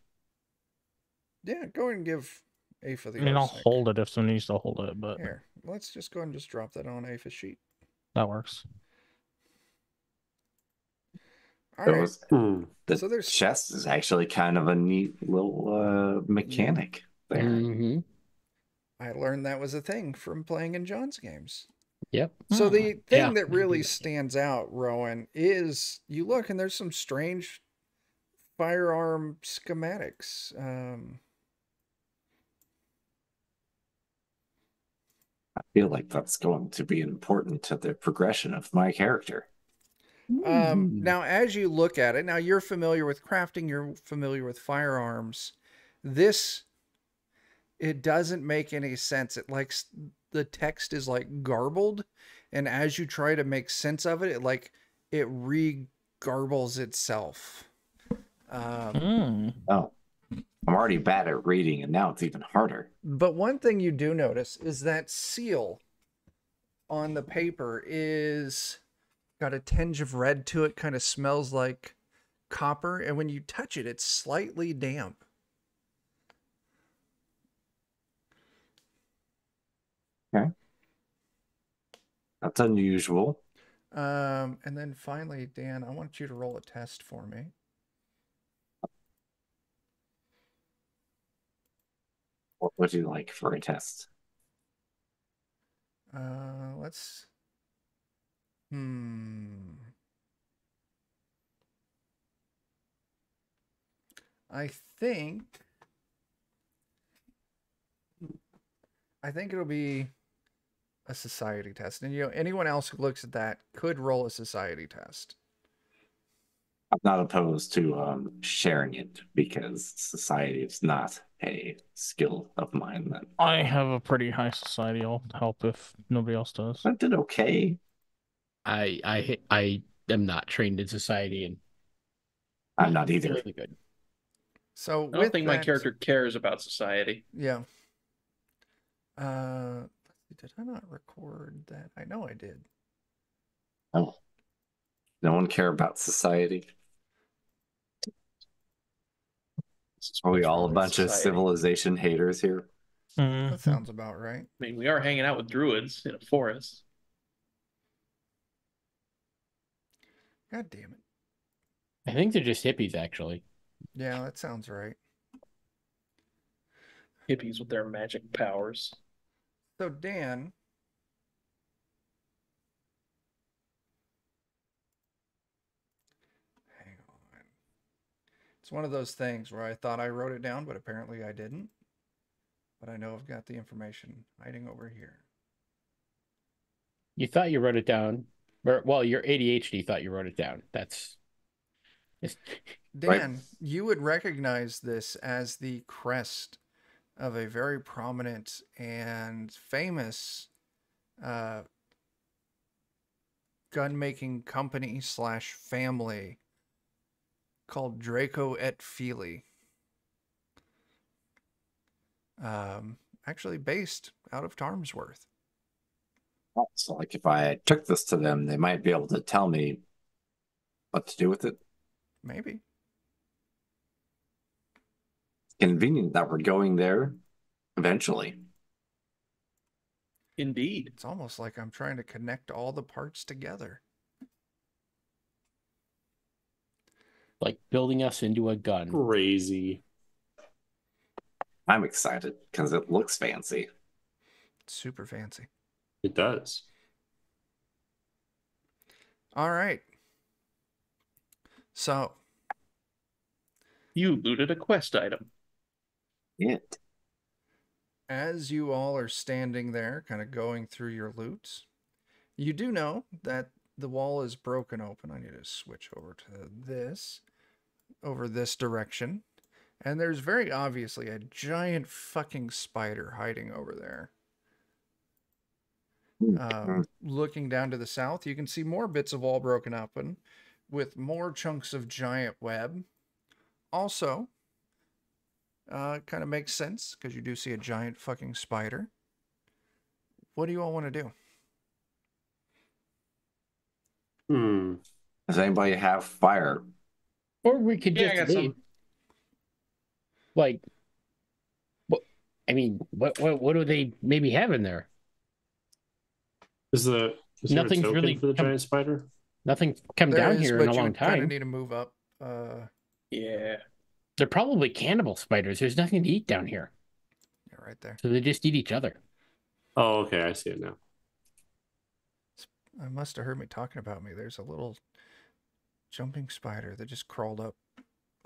yeah, go ahead and give Afa the I mean, I'll arsenic. hold it if someone needs to hold it, but Here, let's just go ahead and just drop that on Afa's sheet. that works. All right. The So there's- chest is actually kind of a neat little mechanic there. Mm-hmm. I learned that was a thing from playing in John's games. Yep. So the thing Yeah, that I do really that. stands out, Rowan, is you look and there's some strange firearm schematics. I feel like that's going to be important to the progression of my character. Now, as you look at it, now you're familiar with crafting, you're familiar with firearms. This, it doesn't make any sense. It like the text is like garbled, and as you try to make sense of it, it re-garbles itself. Oh, I'm already bad at reading, and now it's even harder. But one thing you do notice is that seal on the paper is got a tinge of red to it, kind of smells like copper, and when you touch it, it's slightly damp. Okay. That's unusual. And then finally, Dan, I want you to roll a test for me. What would you like for a test? Let's. I think it'll be a society test, and anyone else who looks at that could roll a society test. I'm not opposed to sharing it because society is not a skill of mine. That I have a pretty high society. I'll help if nobody else does. I did okay. I am not trained in society and I'm not either. really good. So I don't think my character cares about society. Yeah. Did I not record that? I know I did. Oh, no one care about society. Are we all a bunch of civilization haters here? That sounds about right. I mean, we are hanging out with druids in a forest. God damn it. I think they're just hippies, actually. Yeah, that sounds right. Hippies with their magic powers. So, Dan, hang on. It's one of those things where I thought I wrote it down, but apparently I didn't. But I know I've got the information hiding over here. You thought you wrote it down. Well, your ADHD thought you wrote it down. That's... Dan, right. You would recognize this as the crest of a very prominent and famous gun-making company / family called Draco et Feely. Actually based out of Tarmsworth. So, like, if I took this to them, they might be able to tell me what to do with it. Maybe. Convenient that we're going there eventually. Indeed. It's almost like I'm trying to connect all the parts together. Like building us into a gun. Crazy. I'm excited because it looks fancy. Super fancy. It does. All right. So. You looted a quest item. It. As you all are standing there, kind of going through your loots, you do know that the wall is broken open. I need to switch over to this, over this direction. And there's very obviously a giant fucking spider hiding over there. Looking down to the south, you can see more bits of wall broken open with more chunks of giant web. Also, kind of makes sense because you do see a giant fucking spider. What do you all want to do? Does anybody have fire? Or we could Yeah, I just got leave. some. Like, I mean, what do they maybe have in there? Is there a Nothing's token really for the come- giant spider? Nothing's come There down is, here in but a you long would kind of time. need to move up. Yeah. They're probably cannibal spiders. There's nothing to eat down here, Yeah, right there. so they just eat each other. Oh, okay, I see it now. I must have heard me talking about me. There's a little jumping spider that just crawled up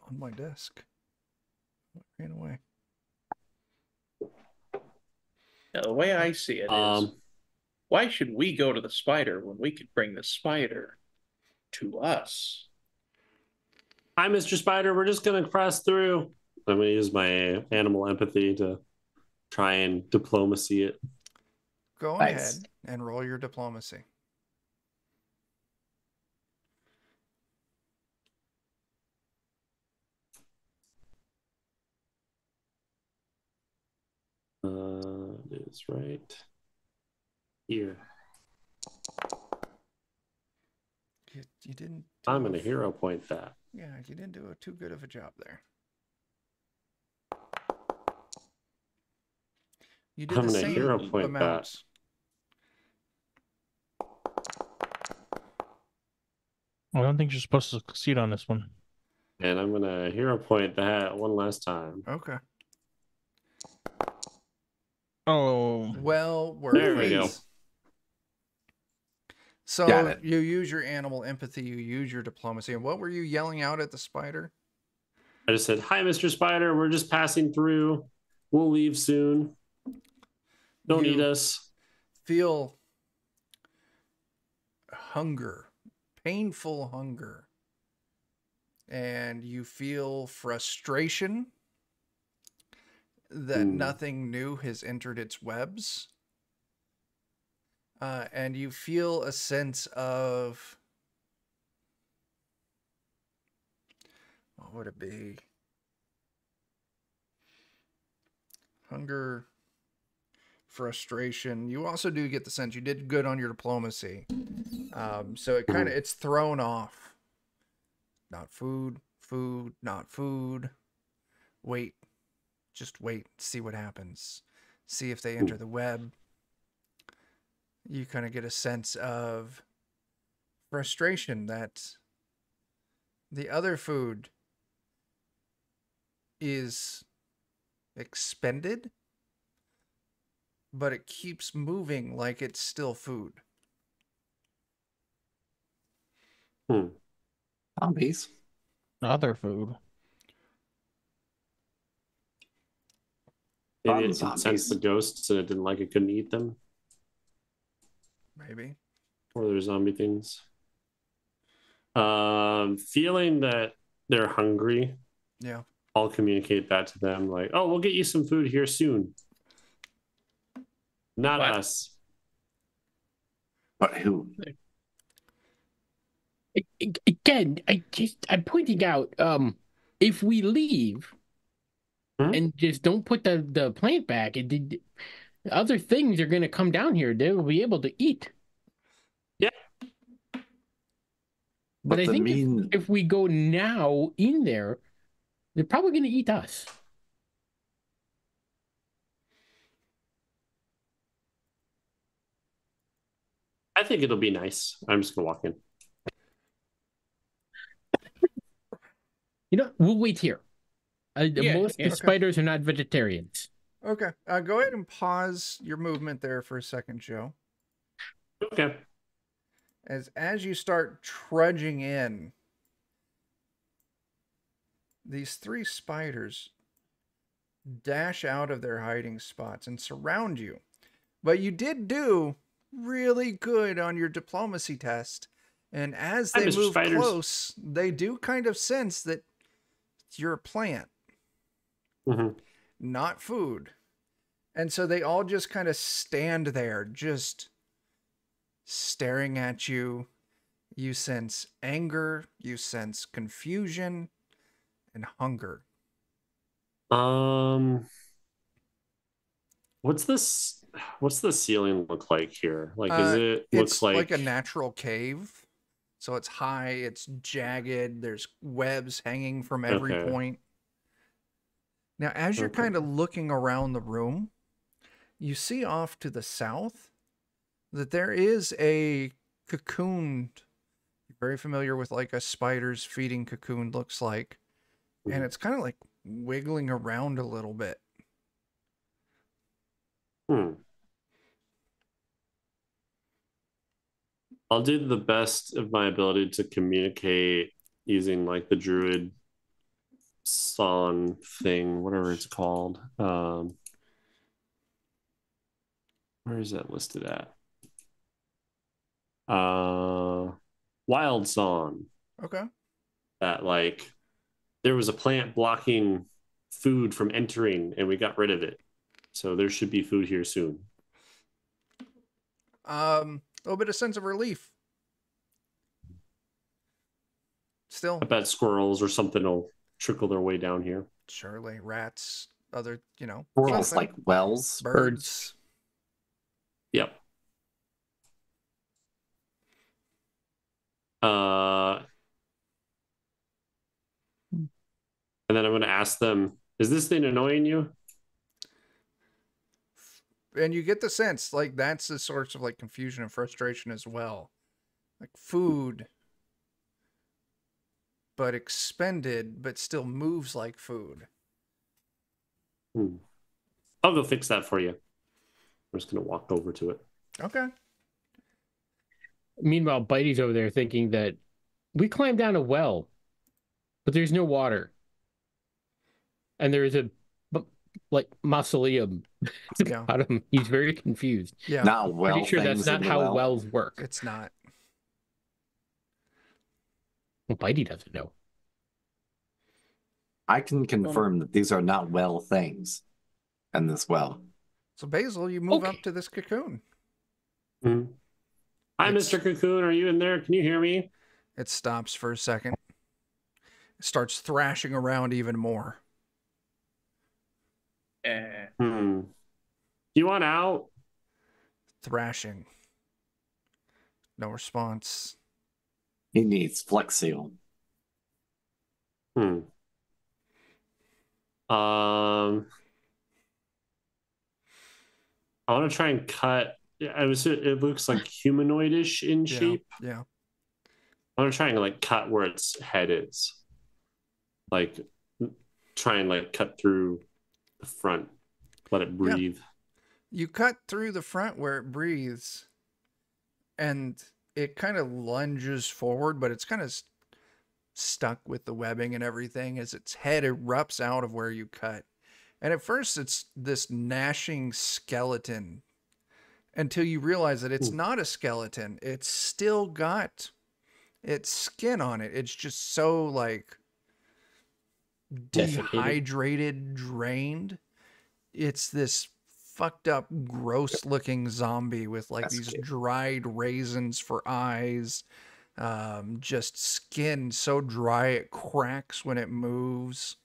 on my desk. Ran away. Now, the way I see it is, Um, why should we go to the spider when we could bring the spider to us? Hi, Mr. Spider. We're just gonna cross through. I'm gonna use my animal empathy to try and diplomacy it. Go Nice. ahead and roll your diplomacy. It is right here. You didn't. I'm gonna hero point that. Yeah, you didn't do too good of a job there. You did I'm the gonna same hero point amount. I don't think you're supposed to succeed on this one. And I'm gonna hero point that one last time. Okay. Oh, Well worth There we it. go. So Got it. you use your animal empathy, you use your diplomacy. And what were you yelling out at the spider? I just said, "Hi, Mr. Spider. We're just passing through. We'll leave soon. Don't You eat us." feel hunger, painful hunger. And you feel frustration that nothing new has entered its webs. And you feel a sense of, what would it be? Hunger, frustration. You also do get the sense you did good on your diplomacy. So it kind of, it's thrown off. Not food, food, not food. Wait. Just wait, see what happens. See if they enter the web. You kind of get a sense of frustration that the other food is expended, but it keeps moving like it's still food. Zombies. other food. Maybe Fun it can sense zombies. the ghosts and it didn't like it couldn't eat them. Maybe. Or their zombie things. Feeling that they're hungry, Yeah. I'll communicate that to them. Like, oh, we'll get you some food here soon. Not What? us. But who? Again, I'm pointing out, if we leave and just don't put the plant back, other things are going to come down here. They will be able to eat. Yeah. But I the think mean- if we go now in there, they're probably going to eat us. I think it'll be nice. I'm just gonna walk in. You know, we'll wait here. Yeah, Most yeah. spiders are not vegetarians. Okay. Go ahead and pause your movement there for a second, Joe. Okay. As you start trudging in, these three spiders dash out of their hiding spots and surround you. But you did do really good on your diplomacy test. And as Hi, they Mr. move Spiders. close, they do kind of sense that you're a plant, not food. And so they all just kind of stand there, just staring at you. You sense anger, you sense confusion, and hunger. What's this? What's the ceiling look like here? Like, does it It's look like a like? natural cave. So it's high, it's jagged, there's webs hanging from every Okay. point. Now, as you're Okay. kind of looking around the room, you see off to the south that there is a cocoon. You're very familiar with like a spider's feeding cocoon looks like. And it's kind of like wiggling around a little bit. Hmm. I'll do the best of my ability to communicate using like the druid song thing, whatever it's called. Where is that listed at? Wild song. Okay. That like there was a plant blocking food from entering and we got rid of it. So there should be food here soon. A little bit of sense of relief. Still, I bet squirrels or something will trickle their way down here. surely rats, other, Squirrels something. like wells. Birds. Yep. And then I'm going to ask them, is this thing annoying you? And you get the sense like that's the source of like confusion and frustration as well. Like food, but expended, but still moves like food. I'll go fix that for you. I'm just going to walk over to it. Okay. Meanwhile, Bitey's over there thinking that we climbed down a well, but there's no water. And there is a like mausoleum at the Yeah. bottom. He's very confused. Yeah. Not well Pretty sure that's things not in the how well. wells work. It's not. Well, Bitey doesn't know. I can confirm that these are not well things in this well. So Basil, you move Okay. up to this cocoon. Mm-hmm. Hi, It's- Mr. Cocoon. Are you in there? Can you hear me? It stops for a second. It starts thrashing around even more. Do you want out? Thrashing. No response. He needs Flex Seal. I want to try and cut. It looks like humanoidish in shape. Yeah. I want to try and like cut where its head is. Like try and like cut through the front. Let it breathe. You cut through the front where it breathes, and it kind of lunges forward, but it's kind of stuck with the webbing and everything as its head erupts out of where you cut. And at first, it's this gnashing skeleton until you realize that it's not a skeleton. It's still got its skin on it. It's just so like Desiccated. dehydrated, drained. It's this fucked up, gross looking zombie with like these dried raisins for eyes. Just skin so dry it cracks when it moves.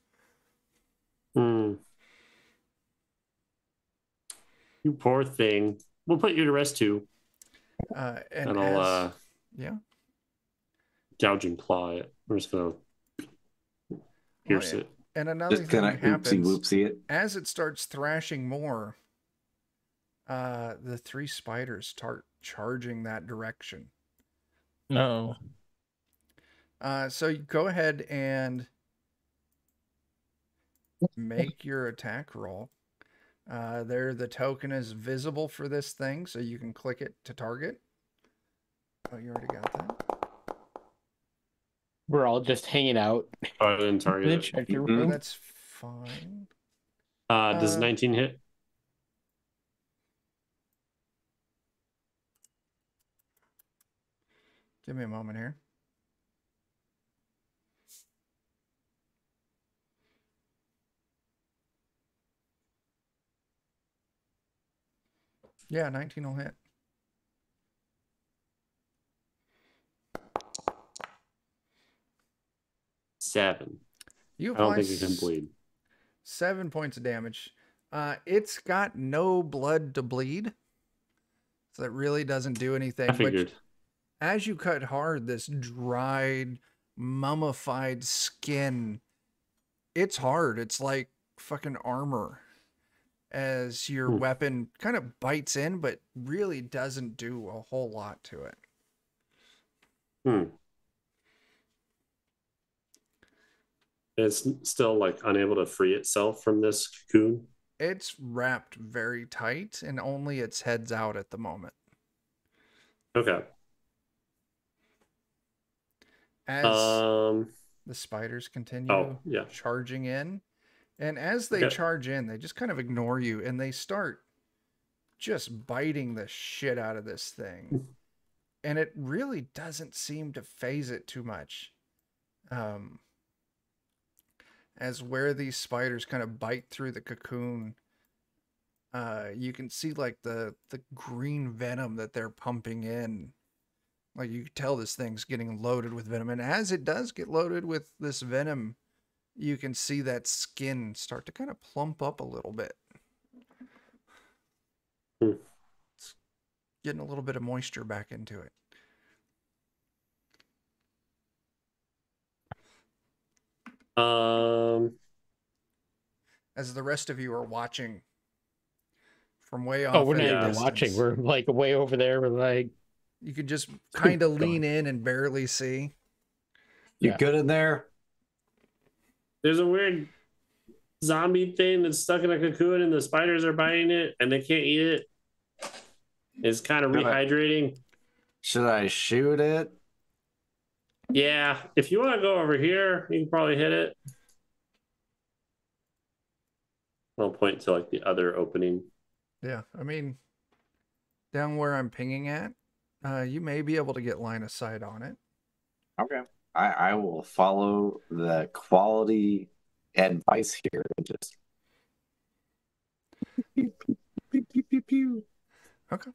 You poor thing. We'll put you to rest too. And I'll yeah. gouging claw it. We're just gonna pierce it. And another Just thing gonna happens oopsie it. as it starts thrashing more. The three spiders start charging that direction. No. So you go ahead and make your attack roll. There, the token is visible for this thing, so you can click it to target. Oh, you already got that? We're all just hanging out Oh, I didn't target in the it. treasure Mhm. room. That's fine. Does 19 hit? Give me a moment here. Yeah, 19 will hit. 7. You I don't apply think it can bleed. 7 points of damage. It's got no blood to bleed, so it really doesn't do anything. I figured. But as you cut hard, this dried, mummified skin, it's hard. It's like fucking armor. As your weapon kind of bites in, but really doesn't do a whole lot to it. It's still like unable to free itself from this cocoon. It's wrapped very tight, and only its head's out at the moment. Okay. As the spiders continue charging in, and as they charge in, they just kind of ignore you, and they start just biting the shit out of this thing. And it really doesn't seem to phase it too much. As where these spiders kind of bite through the cocoon, you can see like the green venom that they're pumping in. Like you can tell this thing's getting loaded with venom. And as it does get loaded with this venom, you can see that skin start to kind of plump up a little bit. It's getting a little bit of moisture back into it. As the rest of you are watching from way off. Oh, we're not even watching. We're like way over there. We're like, you could just kind of lean in and barely see. You good in there? There's a weird zombie thing that's stuck in a cocoon, and the spiders are biting it, and they can't eat it. It's kind of rehydrating. Should I shoot it? Yeah, if you want to go over here, you can probably hit it. I'll point to like the other opening. Yeah, I mean, down where I'm pinging at, you may be able to get line of sight on it. Okay. I will follow the quality advice here and just pew, pew, pew, pew, pew. Okay.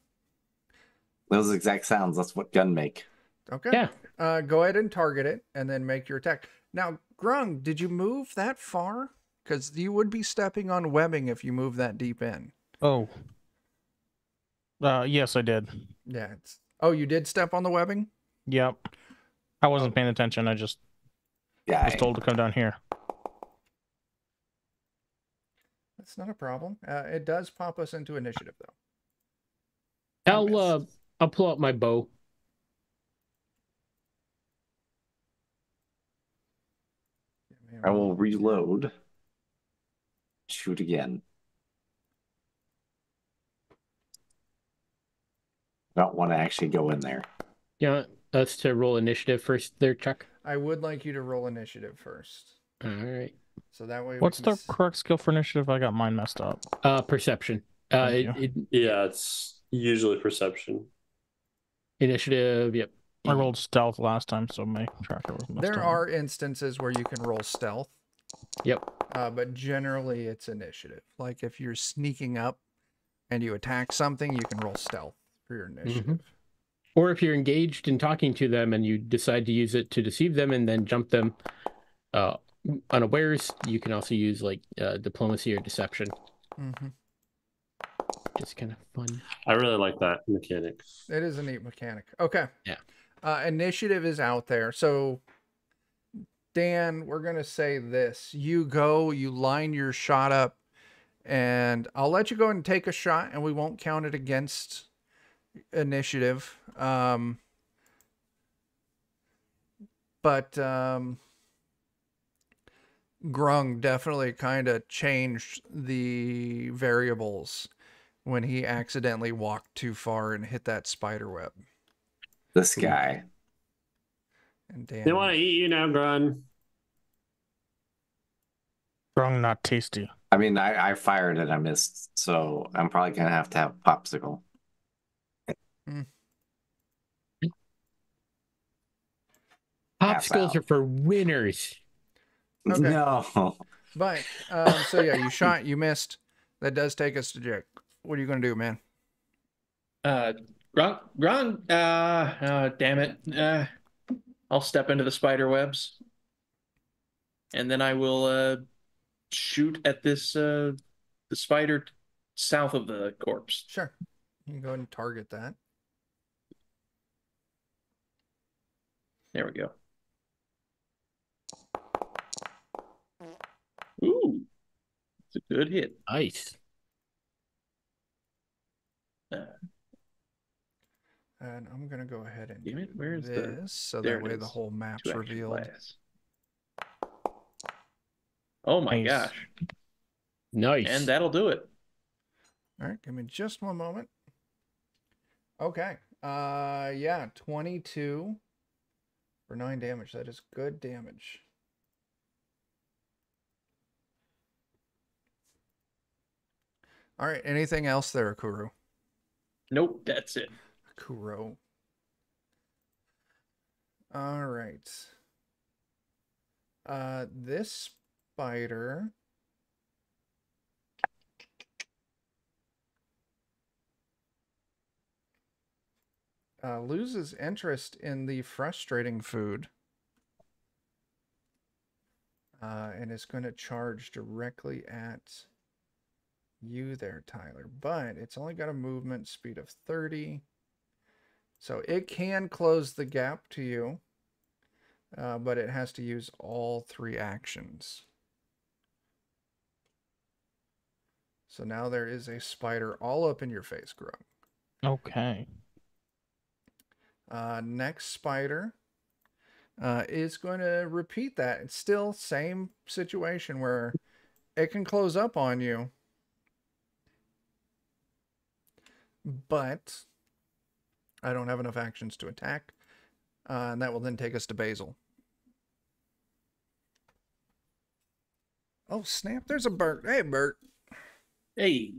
Those exact sounds, that's what gun make. Okay. Yeah. Go ahead and target it and then make your attack. Now, Grung, did you move that far? Because you would be stepping on webbing if you move that deep in. Oh. Yes, I did. Yeah. Oh, you did step on the webbing? Yep. I wasn't paying attention. I just was told to come down here. That's not a problem. It does pop us into initiative, though. I'll pull out my bow. I will reload. Shoot again. I don't want to actually go in there. Yeah, us to roll initiative first there, Chuck. I would like you to roll initiative first. All right. So that way. What's the correct skill for initiative? I got mine messed up. Perception. Yeah, it's usually perception. Initiative. Yep. I rolled stealth last time, so my tracker was messed up. There are instances where you can roll stealth. Yep. But generally it's initiative. Like if you're sneaking up and you attack something, you can roll stealth for your initiative. Mm-hmm. Or if you're engaged in talking to them and you decide to use it to deceive them and then jump them unawares, you can also use like diplomacy or deception. Mm-hmm. Just kind of fun. I really like that mechanic. It is a neat mechanic. Okay. Yeah. Initiative is out there. So, Dan, we're going to say this. You go, you line your shot up, and I'll let you go and take a shot, and we won't count it against initiative. But Grung definitely kind of changed the variables when he accidentally walked too far and hit that spider web. This guy. And Dan, They want to eat you now, Grun. Strong, not tasty. I mean, I fired and I missed, so I'm probably going to have popsicle. Popsicles are for winners. Okay. No. But, so yeah, you shot, you missed. That does take us to Jake. What are you going to do, man? Ron, damn it. I'll step into the spider webs. and then I will shoot at this the spider south of the corpse. Sure. You can go ahead and target that. There we go. Ooh, it's a good hit. Nice. And I'm gonna go ahead and Damn it, do where's this so there that it way the is. whole map's 2 action revealed. blast. Oh my Nice. gosh. Nice. And that'll do it. All right, give me just one moment. Okay. Yeah, 22 for 9 damage. That is good damage. All right, anything else there, Kuro? Nope, that's it. Kuro. All right. This spider loses interest in the frustrating food and is going to charge directly at you there, Tyler. But it's only got a movement speed of 30. So it can close the gap to you, but it has to use all 3 actions. So now there is a spider all up in your face, Grug. Okay. Next spider is going to repeat that. It's still same situation where it can close up on you, but I don't have enough actions to attack, and that will then take us to Basil. Oh snap! There's a Bert. Hey Bert. Hey.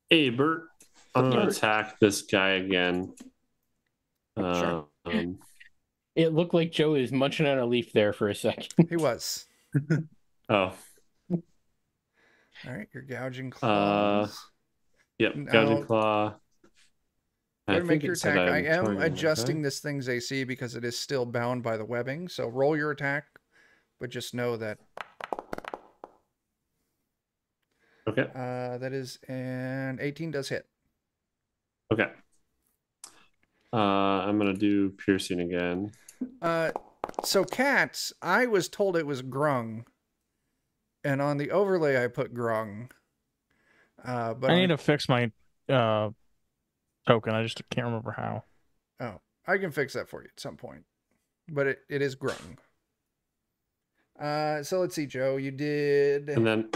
Hey, Bert. I'm gonna Bert. attack this guy again. Sure. It looked like Joe is munching on a leaf there for a second. He was. Oh. All right, you're gouging claws. Yep, Now- gouging claw. Go ahead and make your it said attack. I I'm am targeting, adjusting okay? this thing's AC because it is still bound by the webbing. So roll your attack, but just know that Okay. that is an 18 does hit. Okay. I'm gonna do piercing again. So cats, I was told it was grung, and on the overlay I put grung. But I need to fix my token. I just can't remember how. Oh, I can fix that for you at some point. But it is grung. So let's see, Joe. You did. And then,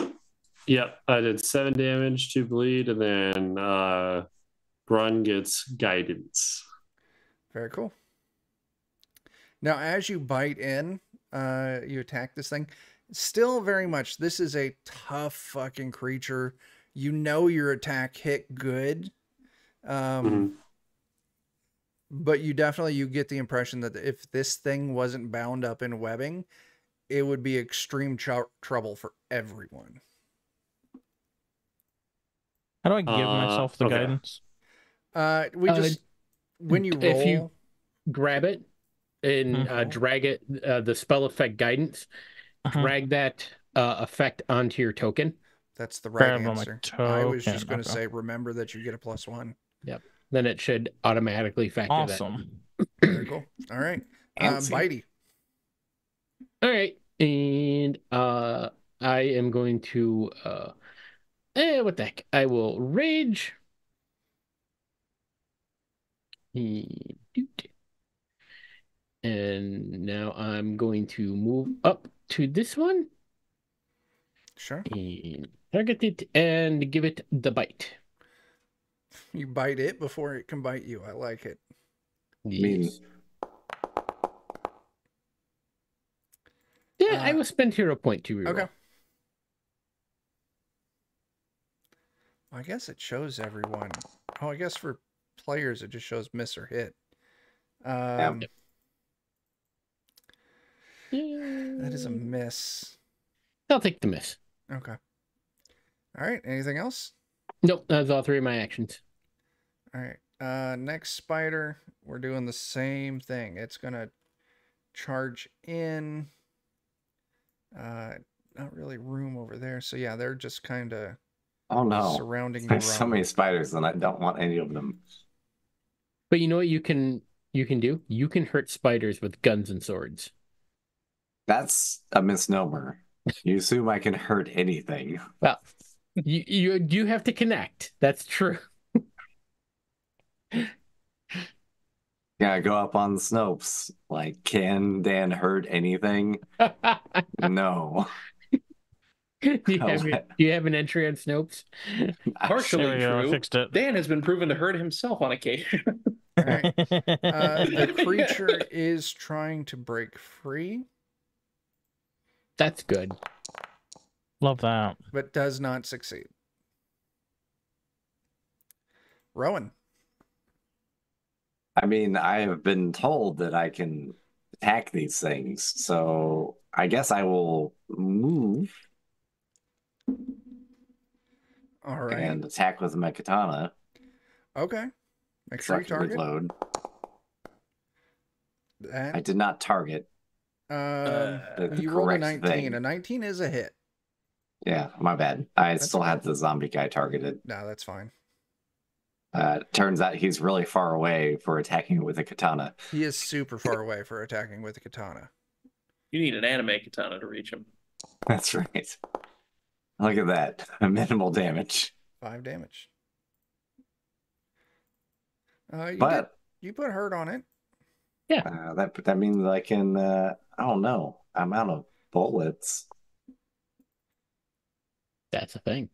yep, I did 7 damage, 2 bleed, and then Grun gets guidance. Very cool. Now, as you bite in, you attack this thing. Still very much, this is a tough fucking creature. You know your attack hit good. But you get the impression that if this thing wasn't bound up in webbing, it would be extreme trouble for everyone. How do I give myself the okay. guidance? We just when you roll, if you grab it and drag it, the spell effect guidance, drag that effect onto your token. That's the right Grab on my answer. I token. was just going to Okay. say, remember that you get a +1. Yep. Then it should automatically factor Awesome. Very cool. All right. Bitey. All right. And I am going to what the heck? I will rage. And now I'm going to move up to this one. Sure. And target it and give it the bite. You bite it before it can bite you. I like it. Yes. Yeah, I will spend hero point to reroll. Okay. I guess it shows everyone. Oh, I guess for players it just shows miss or hit. That is a miss. I'll take the miss. Okay. All right. Anything else? Nope, that's all 3 of my actions. All right. Next spider, we're doing the same thing. It's gonna charge in. Not really room over there. So yeah, they're just kind of Oh no. surrounding the There's so room. many spiders and I don't want any of them. But you know what you can do? You can hurt spiders with guns and swords. That's a misnomer. You assume I can hurt anything. Well, you have to connect. That's true. Yeah, go up on Snopes. Like, can Dan hurt anything? No. Do you have an entry on Snopes? Partially There we go, I true. fixed it. Dan has been proven to hurt himself on occasion. All right. The creature is trying to break free, That's good. Love that. but does not succeed. Rowan. I mean, I have been told that I can attack these things, so I guess I will move All right. and attack with my katana. Okay. Make So sure I you can target reload. that. I did not target. The You rolled a correct 19. thing. A 19 is a hit. Yeah, my bad. I That's still okay. had the zombie guy targeted. No, that's fine. Turns out he's really far away for attacking with a katana. He is super far away for attacking with a katana. You need an anime katana to reach him. That's right. Look at that. Minimal damage. 5 damage. You put hurt on it. That means I can, I don't know, I'm out of bullets. That's a thing.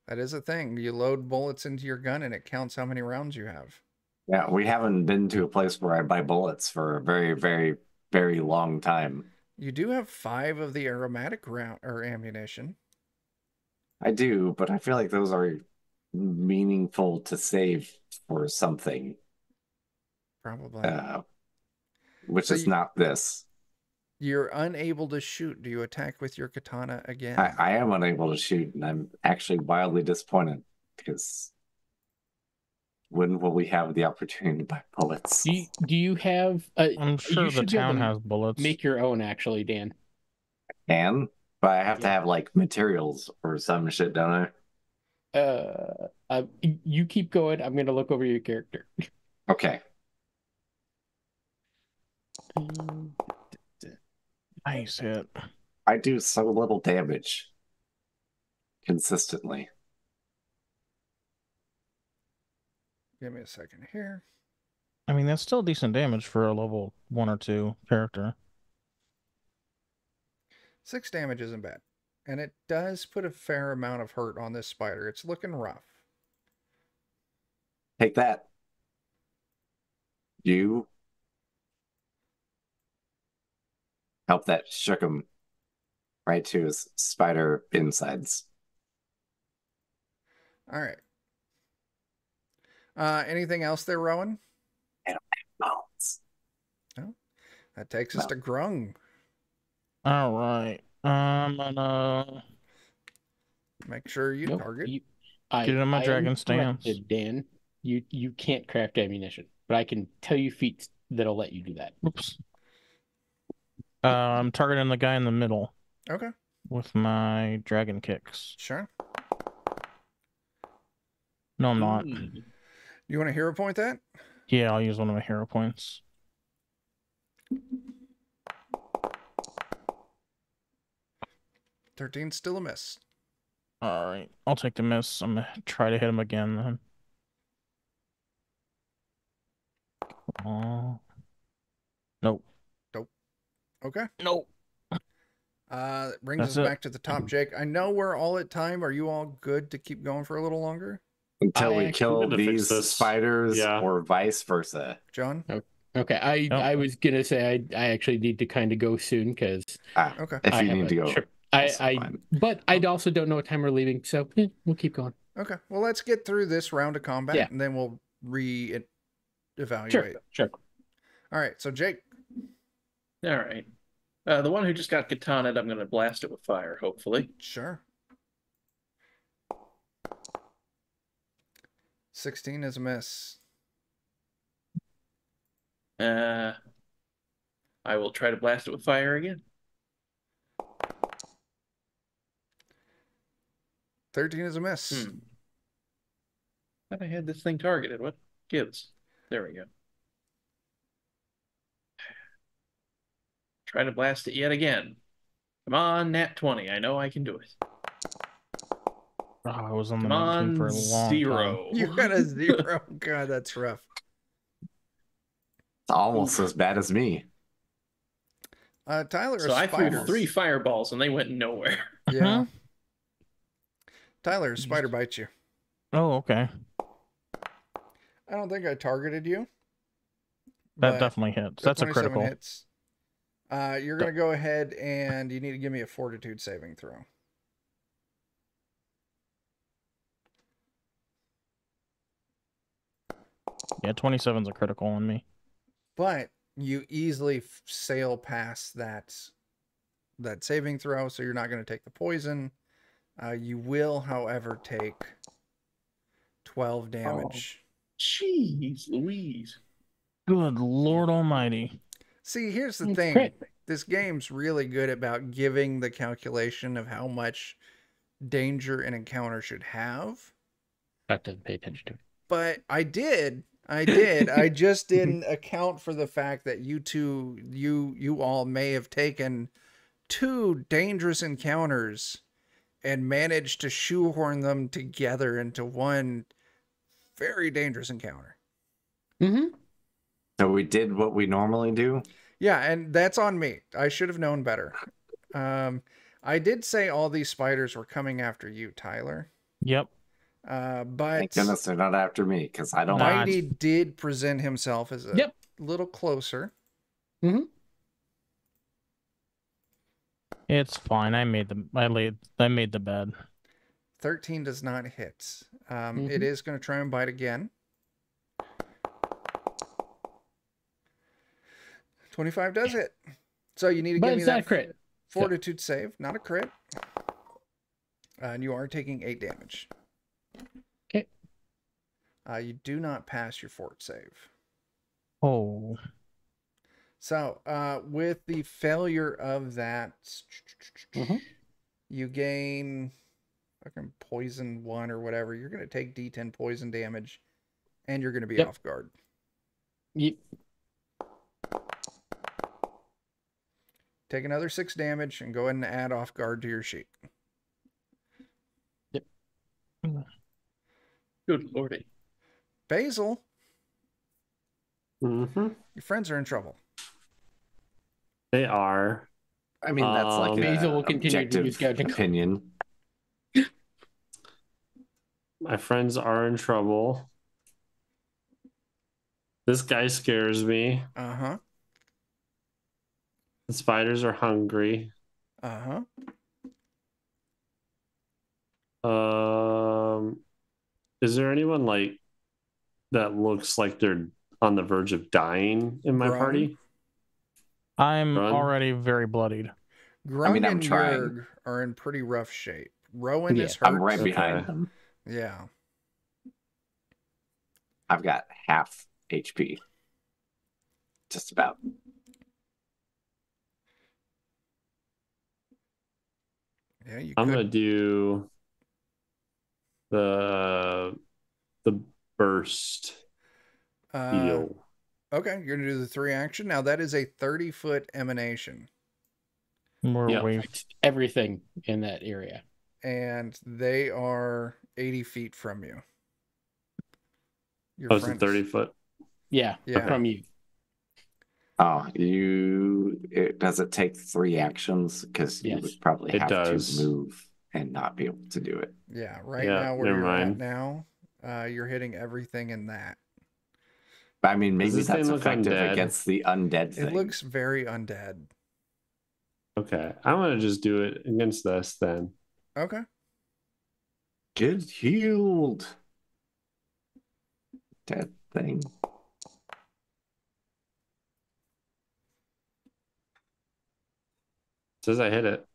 That is a thing. You load bullets into your gun and it counts how many rounds you have. Yeah, we haven't been to a place where I buy bullets for a very, very, very long time. You do have 5 of the aromatic round or ammunition. I do, but I feel like those are meaningful to save for something, Probably. which So is not this. You're unable to shoot. Do you attack with your katana again? I am unable to shoot, and I'm actually wildly disappointed because when will we have the opportunity to buy bullets? Do you have? I'm sure you the should be able town to has bullets. Make your own, actually, Dan. And but I have to Yeah. have like materials or some shit, don't I? You keep going. I'm gonna look over your character. Okay. Nice hit. I do so little damage consistently. Give me a second here. I mean, that's still decent damage for a level 1 or 2 character. 6 damage isn't bad. And it does put a fair amount of hurt on this spider. It's looking rough. Take that. You help that shook him right to his spider insides. All right. Anything else there, Rowan? Bones. That takes us to Grung. All right. I'm gonna Make sure you Nope, target. get in my I dragon am stance. corrected, Dan. You can't craft ammunition, but I can tell you feats that'll let you do that. Oops. I'm targeting the guy in the middle Okay, with my dragon kicks. sure. No, I'm not. You want to hero point that? Yeah, I'll use one of my hero points. 13 still a miss. All right, I'll take the miss. I'm gonna try to hit him again then. Oh. Nope. Okay. Nope. That brings That's us it. back to the top, Jake. I know we're all at time. Are you all good to keep going for a little longer? Until I we actually kill need to fix these this. spiders Yeah. or vice versa. John? Okay, I was gonna say I actually need to kind of go soon because Okay. If I you have need a to go, trip. also I fine. but I also don't know what time we're leaving, so we'll keep going. Okay. Well, let's get through this round of combat Yeah. and then we'll re-evaluate. Sure. All right. So, Jake. All right. The one who just got katanaed, I'm going to blast it with fire, hopefully. Sure. 16 is a miss. I will try to blast it with fire again. 13 is a miss. Thought I had this thing targeted. What gives? There we go. Try to blast it yet again. Come on, nat 20. I know I can do it. Oh, I was on the Come 19 for on, a long time. 0. You got a 0. God, that's rough. It's almost as bad as me. Tyler, So I threw spiders. 3 fireballs and they went nowhere. Yeah. Tyler, a spider bites you. Oh, okay. I don't think I targeted you. That but definitely hits. the That's a 27 critical. hits. You're going to go ahead and you need to give me a fortitude saving throw. Yeah, 27's a critical on me. But you easily sail past that saving throw, so you're not going to take the poison. You will, however, take 12 damage. Jeez Louise. Good Lord Almighty. See, here's the It's thing. crit. This game's really good about giving the calculation of how much danger an encounter should have. Have to pay attention to it. But I did. I just didn't account for the fact that you all may have taken 2 dangerous encounters and managed to shoehorn them together into one very dangerous encounter. Mm-hmm. So we did what we normally do. Yeah, and that's on me. I should have known better. I did say all these spiders were coming after you, Tyler. Yep. But Thank goodness they're not after me, because I don't. Nah. Mighty did present himself as a little closer. Mm-hmm. It's fine. I made the bed. 13 does not hit. It is going to try and bite again. 25 does hit. So you need to But give me it's not that a crit. fortitude save, not a crit. And you are taking 8 damage. Okay. You do not pass your fort save. Oh. So, with the failure of that, you gain fucking poison 1 or whatever. You're going to take D10 poison damage, and you're going to be off guard. Yep. Take another 6 damage and go ahead and add off guard to your sheet. Yep. Good lordy. Basil, Mm-hmm. your friends are in trouble. They are. I mean, that's like Basil will an continue to use objective gouging. opinion. My friends are in trouble. This guy scares me. Uh-huh. The spiders are hungry. Uh-huh. Is there anyone like that looks like they're on the verge of dying in my Grung? party? I'm Run. already very bloodied. Grung I'm and trying. Yerg are in pretty rough shape. Rowan is hurt. I'm right Okay. behind them. Yeah. I've got half HP. Just about. Yeah, you I'm could. gonna do the burst heal. Okay, you're going to do the 3 action. Now, that is a 30-foot emanation. We're Yeah. way Everything in that area. And they are 80 feet from you. Your Oh, it's a friends. 30-foot. Yeah. Yeah. From you. Oh, does it take 3 actions? Because you Yes. would probably It have does. to move and not be able to do it. Yeah, right Yeah, now where never you're at mind. now, you're hitting everything in that. But I mean, maybe this that's thing look effective undead? against the undead thing. It looks very undead. Okay, I'm gonna just do it against this then. Okay. Get healed. Dead thing. Says I hit it.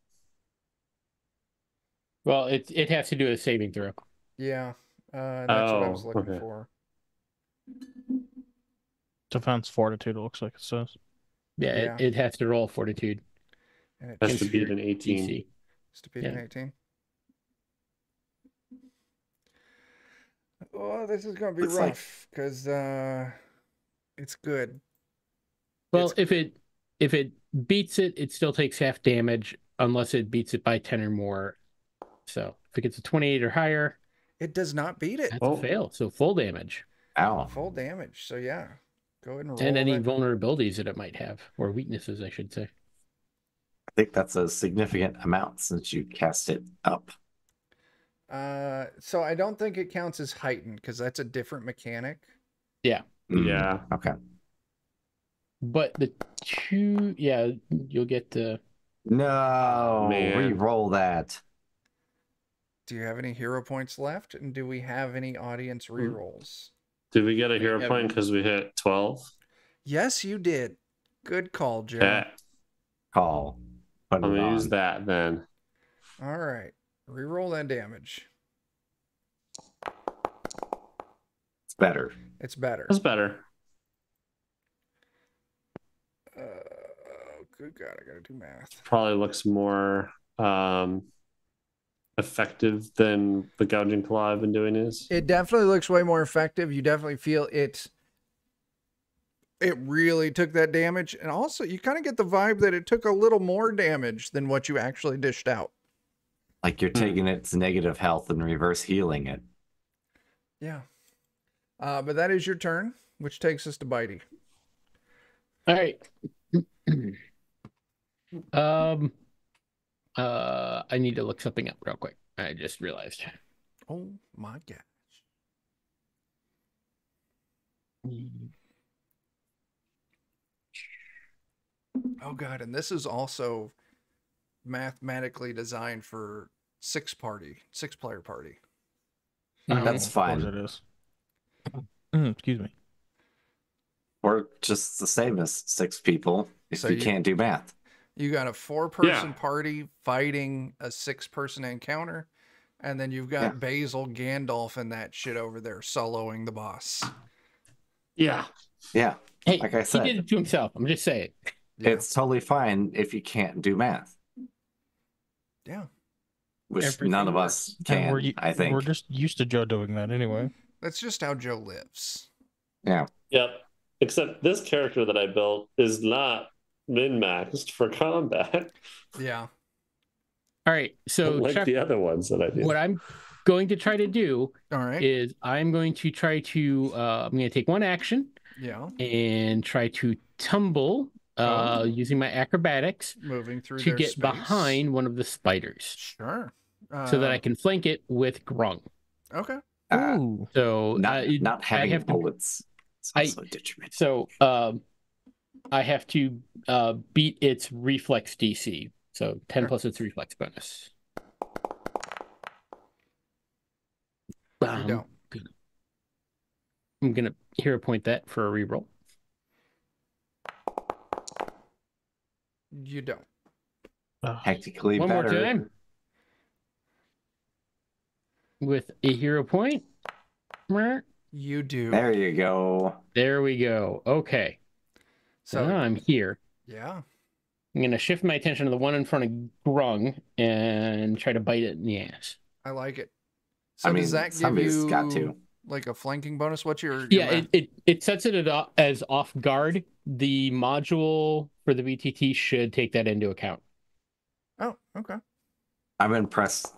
Well, it has to do a saving throw. Yeah, that's what I was Oh, looking okay. for. defense fortitude, it looks like it says. Yeah, Yeah. It has to roll fortitude. And it Has just to beat an 18. DC. has to beat an 18. Oh, this is gonna be Looks like- rough because it's good. Well, It's if it beats it, it still takes half damage unless it beats it by 10 or more. So if it gets a 28 or higher, it does not beat it. that's a fail. So full damage. Ow. Full damage. So yeah, go ahead and roll And any that. vulnerabilities that it might have, or weaknesses, I should say. I think that's a significant amount since you cast it up. So I don't think it counts as heightened because that's a different mechanic. Yeah. Yeah. Okay. But the two, yeah, you'll get the. No, Man. re-roll that. Do you have any hero points left? And do we have any audience rerolls? Did we get a hero have- point because we hit 12? Yes, you did. Good call, Joe. Okay. Call. Put I'm it gonna on. use that then. All right. Reroll that damage. It's better. It's better. That's better. Good God, I gotta do math. Probably looks more effective than the gouging claw I've been doing is. It definitely looks way more effective. You definitely feel it. It really took that damage, and also you kind of get the vibe that it took a little more damage than what you actually dished out. Like you're taking its negative health and reverse healing it. Yeah. But that is your turn, which takes us to Bitey. All right. I need to look something up real quick. I just realized. Oh my gosh. Oh God, and this is also mathematically designed for six player party. That's Of course fine. it is. Excuse me. Or just the same as 6 people if So you you- can't do math. You got a 4-person Yeah. party fighting a 6-person encounter, and then you've got Yeah. Basil, Gandalf, and that shit over there soloing the boss. Yeah. Yeah, Hey, Like I he said. did it to himself. I'm just saying. Yeah. it's totally fine if you can't do math, Yeah. which Everything none of works. us can, I think. We're just used to Joe doing that anyway. That's just how Joe lives. Yeah. Yep. Except this character that I built is not min-maxed for combat Yeah. All right. So like Chuck, the other ones that I do. what I'm going to try to do All right. is I'm going to try to I'm going to take one action Yeah. and try to tumble Oh. using my acrobatics Moving through to their get space. behind one of the spiders Sure. so that I can flank it with grung. Okay. Ooh. So Not having have to- bullets is also detrimental. So I have to beat its reflex DC. So 10 Sure. plus its reflex bonus. You don't. I'm gonna hero point that for a reroll. You don't. Technically One more better. time. With a hero point. You do. There you go. There we go. Okay. So So now I'm here. yeah. I'm gonna shift my attention to the one in front of Grung and try to bite it in the ass. I like it. So I mean, does that give somebody's you got to. like a flanking bonus? What's your Yeah, math? it sets it as off guard. The module for the VTT should take that into account. Oh, okay. I'm impressed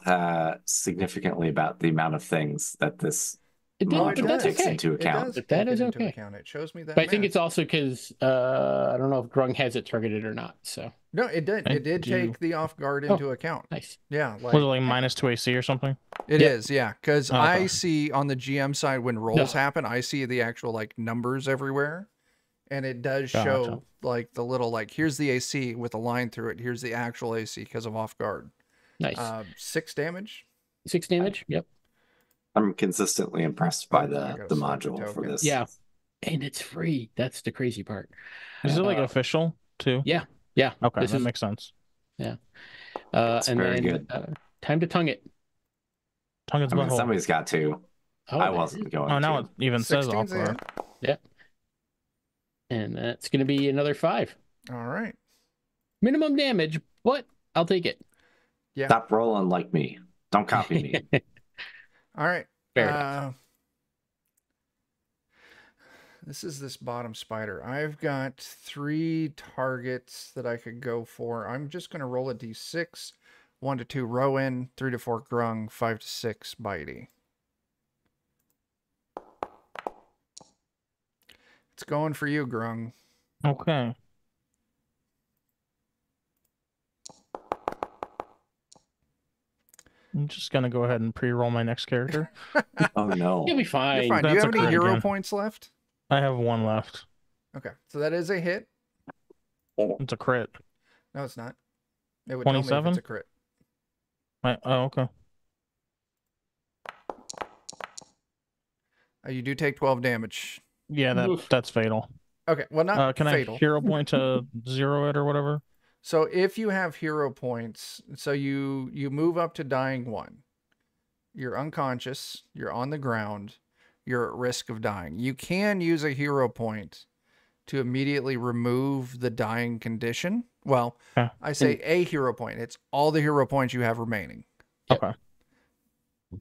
significantly about the amount of things that this It did, Oh, but it that's does. takes okay. into It account. does That take is it into okay. account. It shows me that. But I think math. it's also because I don't know if Grung has it targeted or not. So No, it did. I It did do. take the off guard into account. nice. Yeah, Was it like like minus 2 AC or something? it Yeah. is. Yeah, because Oh, I okay. see on the GM side when rolls No. happen, I see the actual like numbers everywhere, and it does Gotcha. show like the little like here's the AC with a line through it. Here's the actual AC because of off guard. Nice. 6 damage. 6 damage. Yep. I'm consistently impressed by I the gotta the select the module for token. this. Yeah. And it's free. That's the crazy part. Is it like Uh, official too? Yeah. Okay, This that is makes sense. It's and very then good. time to tongue it. Tongue its I mean, butthole. somebody's got to. Oh, I there wasn't it going Oh, now to. it even says off 16's a hit. guard. is. And that's going to be another 5. All right. Minimum damage, but I'll take it. Yeah. Stop rolling like me. Don't copy me. All right. Fair enough. This is this bottom spider. I've got 3 targets that I could go for. I'm just going to roll a d6. 1 to 2 Rowan, 3 to 4 Grung, 5 to 6 Bitey. It's going for you, Grung. Okay. I'm just gonna go ahead and pre-roll my next character. Oh no. You'll be You're fine. fine. Do you That's have a any crit hero again. points left? I have 1 left. Okay, so that is a hit. It's a crit. No, it's not. It would tell me if 27? it's a crit. Oh, okay. You do take 12 damage. Yeah, Oof. that's fatal. Okay, well, not Can fatal. I hero point to 0 it or whatever? So if you have hero points, so you move up to dying 1. You're unconscious, you're on the ground, you're at risk of dying. You can use a hero point to immediately remove the dying condition. Well, Okay. I say a hero point. It's all the hero points you have remaining. Yep. Okay.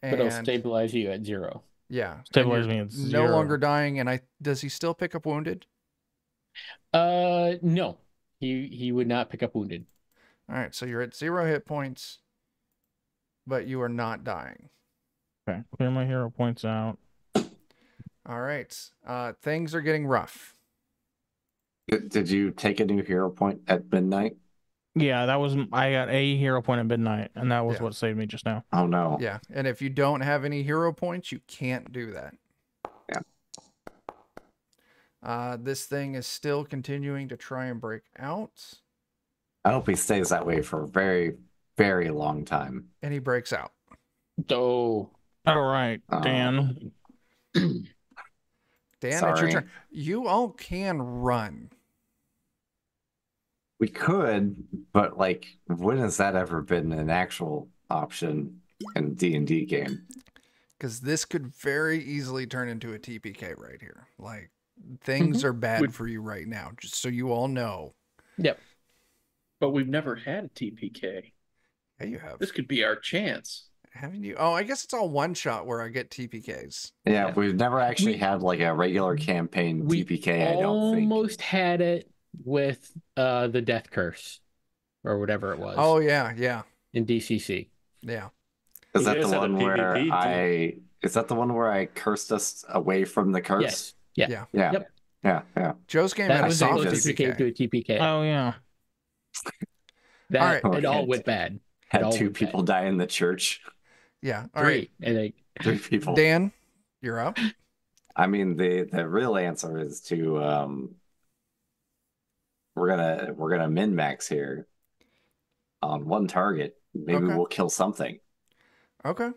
But it'll And stabilize you at 0. yeah, and Stabilize you're me at no 0. longer dying. And does he still pick up wounded? No. He would not pick up wounded. All right, so you're at 0 hit points, but you are not dying. Okay. Clear my hero points out. All right, things are getting rough. Did you take a new hero point at midnight? Yeah, I got a hero point at midnight, and that was Yeah. what saved me just now. Oh no. Yeah, and if you don't have any hero points, you can't do that. Yeah. This thing is still continuing to try and break out, I hope he stays that way for a very, very long time. and he breaks out. Oh. All right, Dan. Dan, it's your Sorry. turn. You all can run. We could, but like, when has that ever been an actual option in a D&D game? Because this could very easily turn into a TPK right here. Like, things are bad for you right now, just so you all know. Yep. But we've never had a TPK. Yeah, you have. This could be our chance. Haven't you? Oh, I guess it's all one shot where I get TPKs. Yeah, Yeah. we've never actually had like a regular campaign We TPK, I don't think. almost had it with the Death Curse or whatever it was Oh, yeah, yeah, in DCC. yeah. Is You that guys the had a one where PvP is that the one where I cursed us away from the curse? Yes. Yeah. Yeah. Yeah. Yep. Yeah. Joe's game That had a was saw a soft this. TPK to a TPK. Oh yeah. That All right. it all Okay. went bad. It Had all 2 went people die in the church. Yeah. All bad. right, 3. And they 3 people. Dan, you're up. I mean, the real answer is to we're gonna min max here on 1 target. Maybe Okay. we'll kill something. Okay.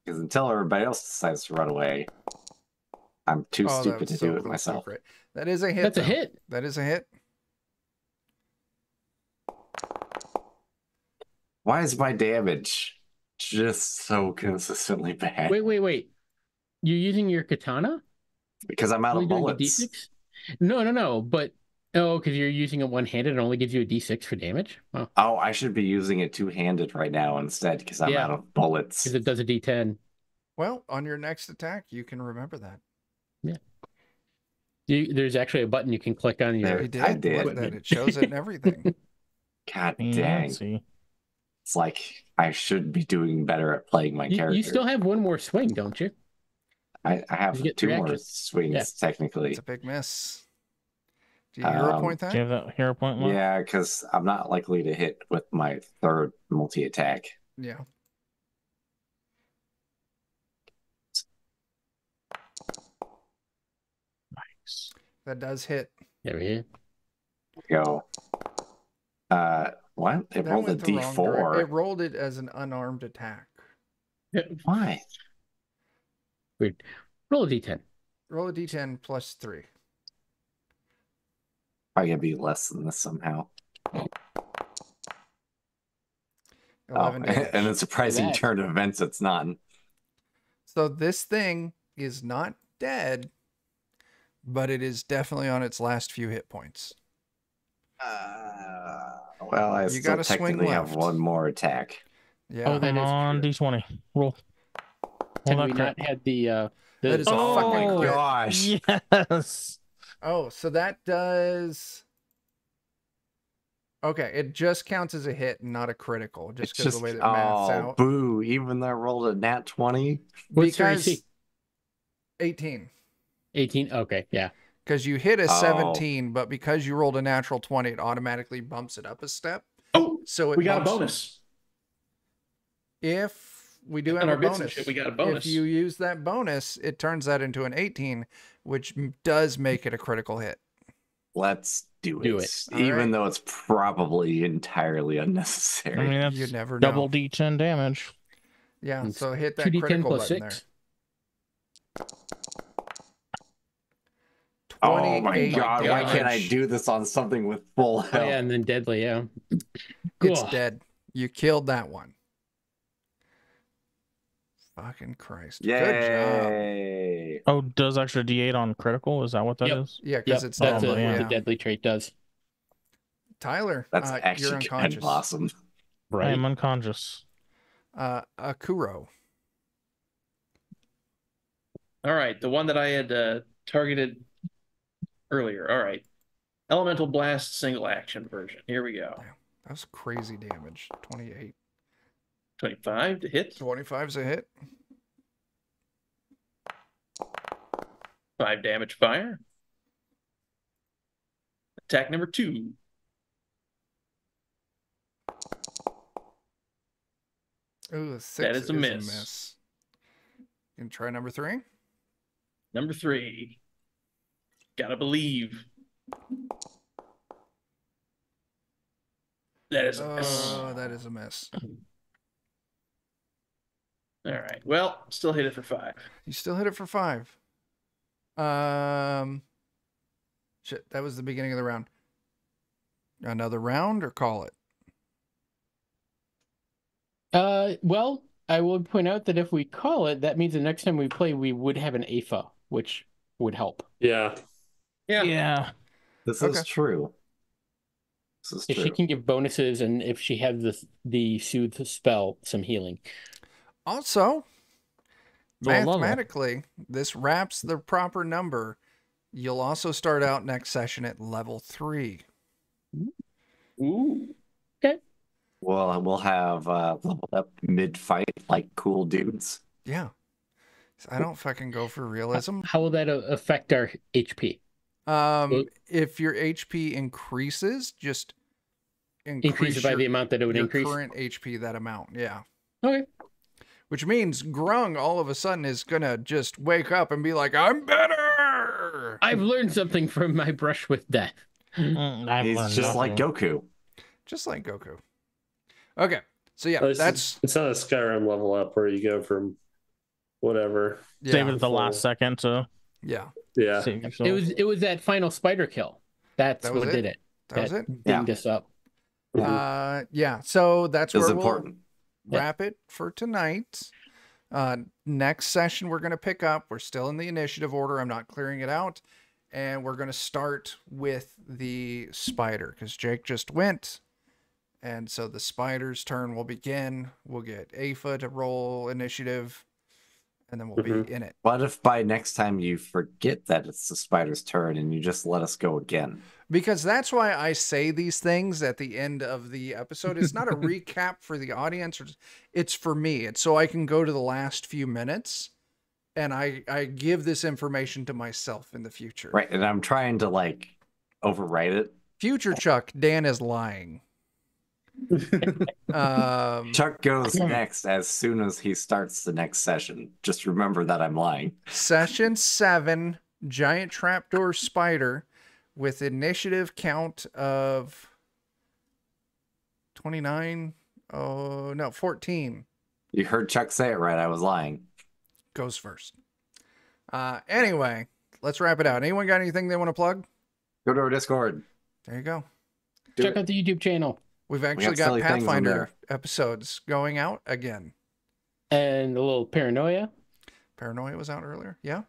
Because until everybody else decides to run away, I'm too Oh, stupid that's to so do it close to a myself. crit. That is a hit. that's a though. hit. That is a hit. Why is my damage just so consistently bad? Wait. You're using your katana? Because I'm out Only of doing a bullets. D6? No. But because you're using it one-handed, it only gives you a D6 for damage. Oh, Oh, I should be using it 2-handed right now instead because I'm Yeah. out of bullets. because it does a D10. Well, on your next attack, you can remember that. There's actually a button you can click on There. your. You did. I did. Look at that. It shows it and everything. God Yeah, dang. let's see. It's like I should be doing better at playing my character. You still have one more swing, don't you? I have You get 2 3 more actions. swings, Yeah. technically. It's a big miss. Do you hero point Do you that? have that hero point left? Yeah, because I'm not likely to hit with my 3rd multi-attack. Yeah. Nice. That does hit. There we go. Go. What? It That rolled a went the wrong direc- D4. It rolled it as an unarmed attack. Why? Weird. Roll a D10. Roll a d10 plus 3. Probably gonna be less than this somehow. 11 damage. And a surprising That. turn of events, it's not. So this thing is not dead, but it is definitely on its last few hit points. Well, I You still gotta swing technically have left. 1 more attack. Yeah. Oh, that Come is on, true. D20. Roll. Had Well, we that not had the That is a fucking Oh, crit. Gosh. yes. Oh, so that does. Okay, it just counts as a hit and not a critical, just It's because of just the way that math's out. boo. Even though I rolled a nat 20. what's your Because AC? 18. 18. Okay, yeah. Because you hit a Oh. 17, but because you rolled a natural 20, it automatically bumps it up a step. Oh, So it we got a bumps- bonus. If we do have On a our bits and bonus, shit, we got a bonus. If you use that bonus, it turns that into an 18, which does make it a critical hit. Let's do Do it. it. All Even right. though it's probably entirely I unnecessary. mean, You that's never know. double D10 damage. Yeah, It's so hit that 2d10 critical plus button 6. there. Oh my 28 god, why can't I damage. do this on something with full Oh, health? yeah, and then deadly, yeah. It's Ugh. dead. You killed that one. Fucking Christ. Good job. Yay! Oh, does extra D8 on critical? Is that what that is? Yep. Yeah, Yep, because it's that's deadly. what Yeah. the deadly trait does. Tyler, That's you're actually kind unconscious. of awesome. I Right. am unconscious. Akuro. All right, the one that I had targeted earlier. All right. Elemental Blast single action version. Here we go. That was crazy damage. 28. 25 to hit. 25's a hit. 5 damage fire. Attack number 2. Ooh, 6 That is a miss. You can try number 3. Number 3. Gotta believe. That is a miss. Oh, that is a miss. All right. Well, still hit it for 5. You still hit it for 5. Shit, that was the beginning of the round. Another round or call it? Well, I would point out that if we call it, that means the next time we play, we would have an AFA, which would help. Yeah. Yeah. Yeah. This Okay. is true. This is If true. she can give bonuses and if she has the soothe spell, some healing. Also, Go level. mathematically, this wraps the proper number. You'll also start out next session at level 3. Ooh. Well, we'll have leveled up mid-fight like cool dudes. Yeah. I don't fucking go for realism. How will that affect our HP? If your HP increases, just Increase it by the amount that it would your increase? current HP that amount. Yeah. Okay. Which means Grung all of a sudden is gonna just wake up and be like, "I'm better." I've learned something from my brush with death. I've He's learned just like nothing. Goku. Just like Goku. Okay. So yeah, Oh, it's that's not a Skyrim level up where you go from whatever. Save it yeah, at the last second to yeah. Yeah. save yourself. It was that final spider kill. That's That was what it? did it. That was it. Dinged us up. Yeah. So that's It was where we'll important. wrap it for tonight. Next session we're gonna pick up. We're still in the initiative order. I'm not clearing it out, and we're gonna start with the spider because Jake just went, and so the spider's turn will begin. We'll get Afa to roll initiative, and then we'll be in it. What if by next time you forget that it's the spider's turn and you just let us go again? Because that's why I say these things at the end of the episode. It's not a recap for the audience. It's for me. It's so I can go to the last few minutes and I give this information to myself in the future. Right, and I'm trying to like overwrite it. Future Chuck, Dan is lying. Chuck goes next as soon as he starts the next session. Just remember that I'm lying. Session 7, giant trapdoor spider with initiative count of 29. Oh, no, 14. You heard Chuck say it right. I was lying. Goes first. Anyway, let's wrap it out. Anyone got anything they want to plug? Go to our Discord. There you go. Do Check it. out the YouTube channel We've actually got got silly things in Pathfinder there. episodes going out again. and a little paranoia. Paranoia was out earlier. Yeah.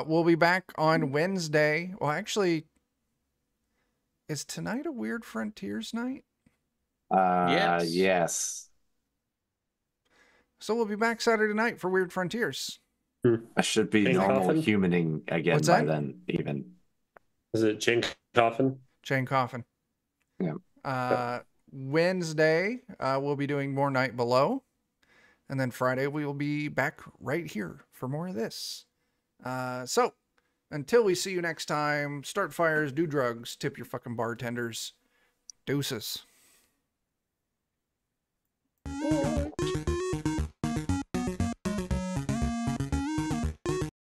We'll be back on Wednesday. Well, actually, is tonight a Weird Frontiers night? Yes. Yes. So we'll be back Saturday night for Weird Frontiers. I should be Jane normal Coffin? humaning again What's by that? then, even. Is it Jane Coffin? Jane Coffin. Yeah. Wednesday, we'll be doing more Night Below. And then Friday, we will be back right here for more of this. So, until we see you next time, start fires, do drugs, tip your fucking bartenders. Deuces.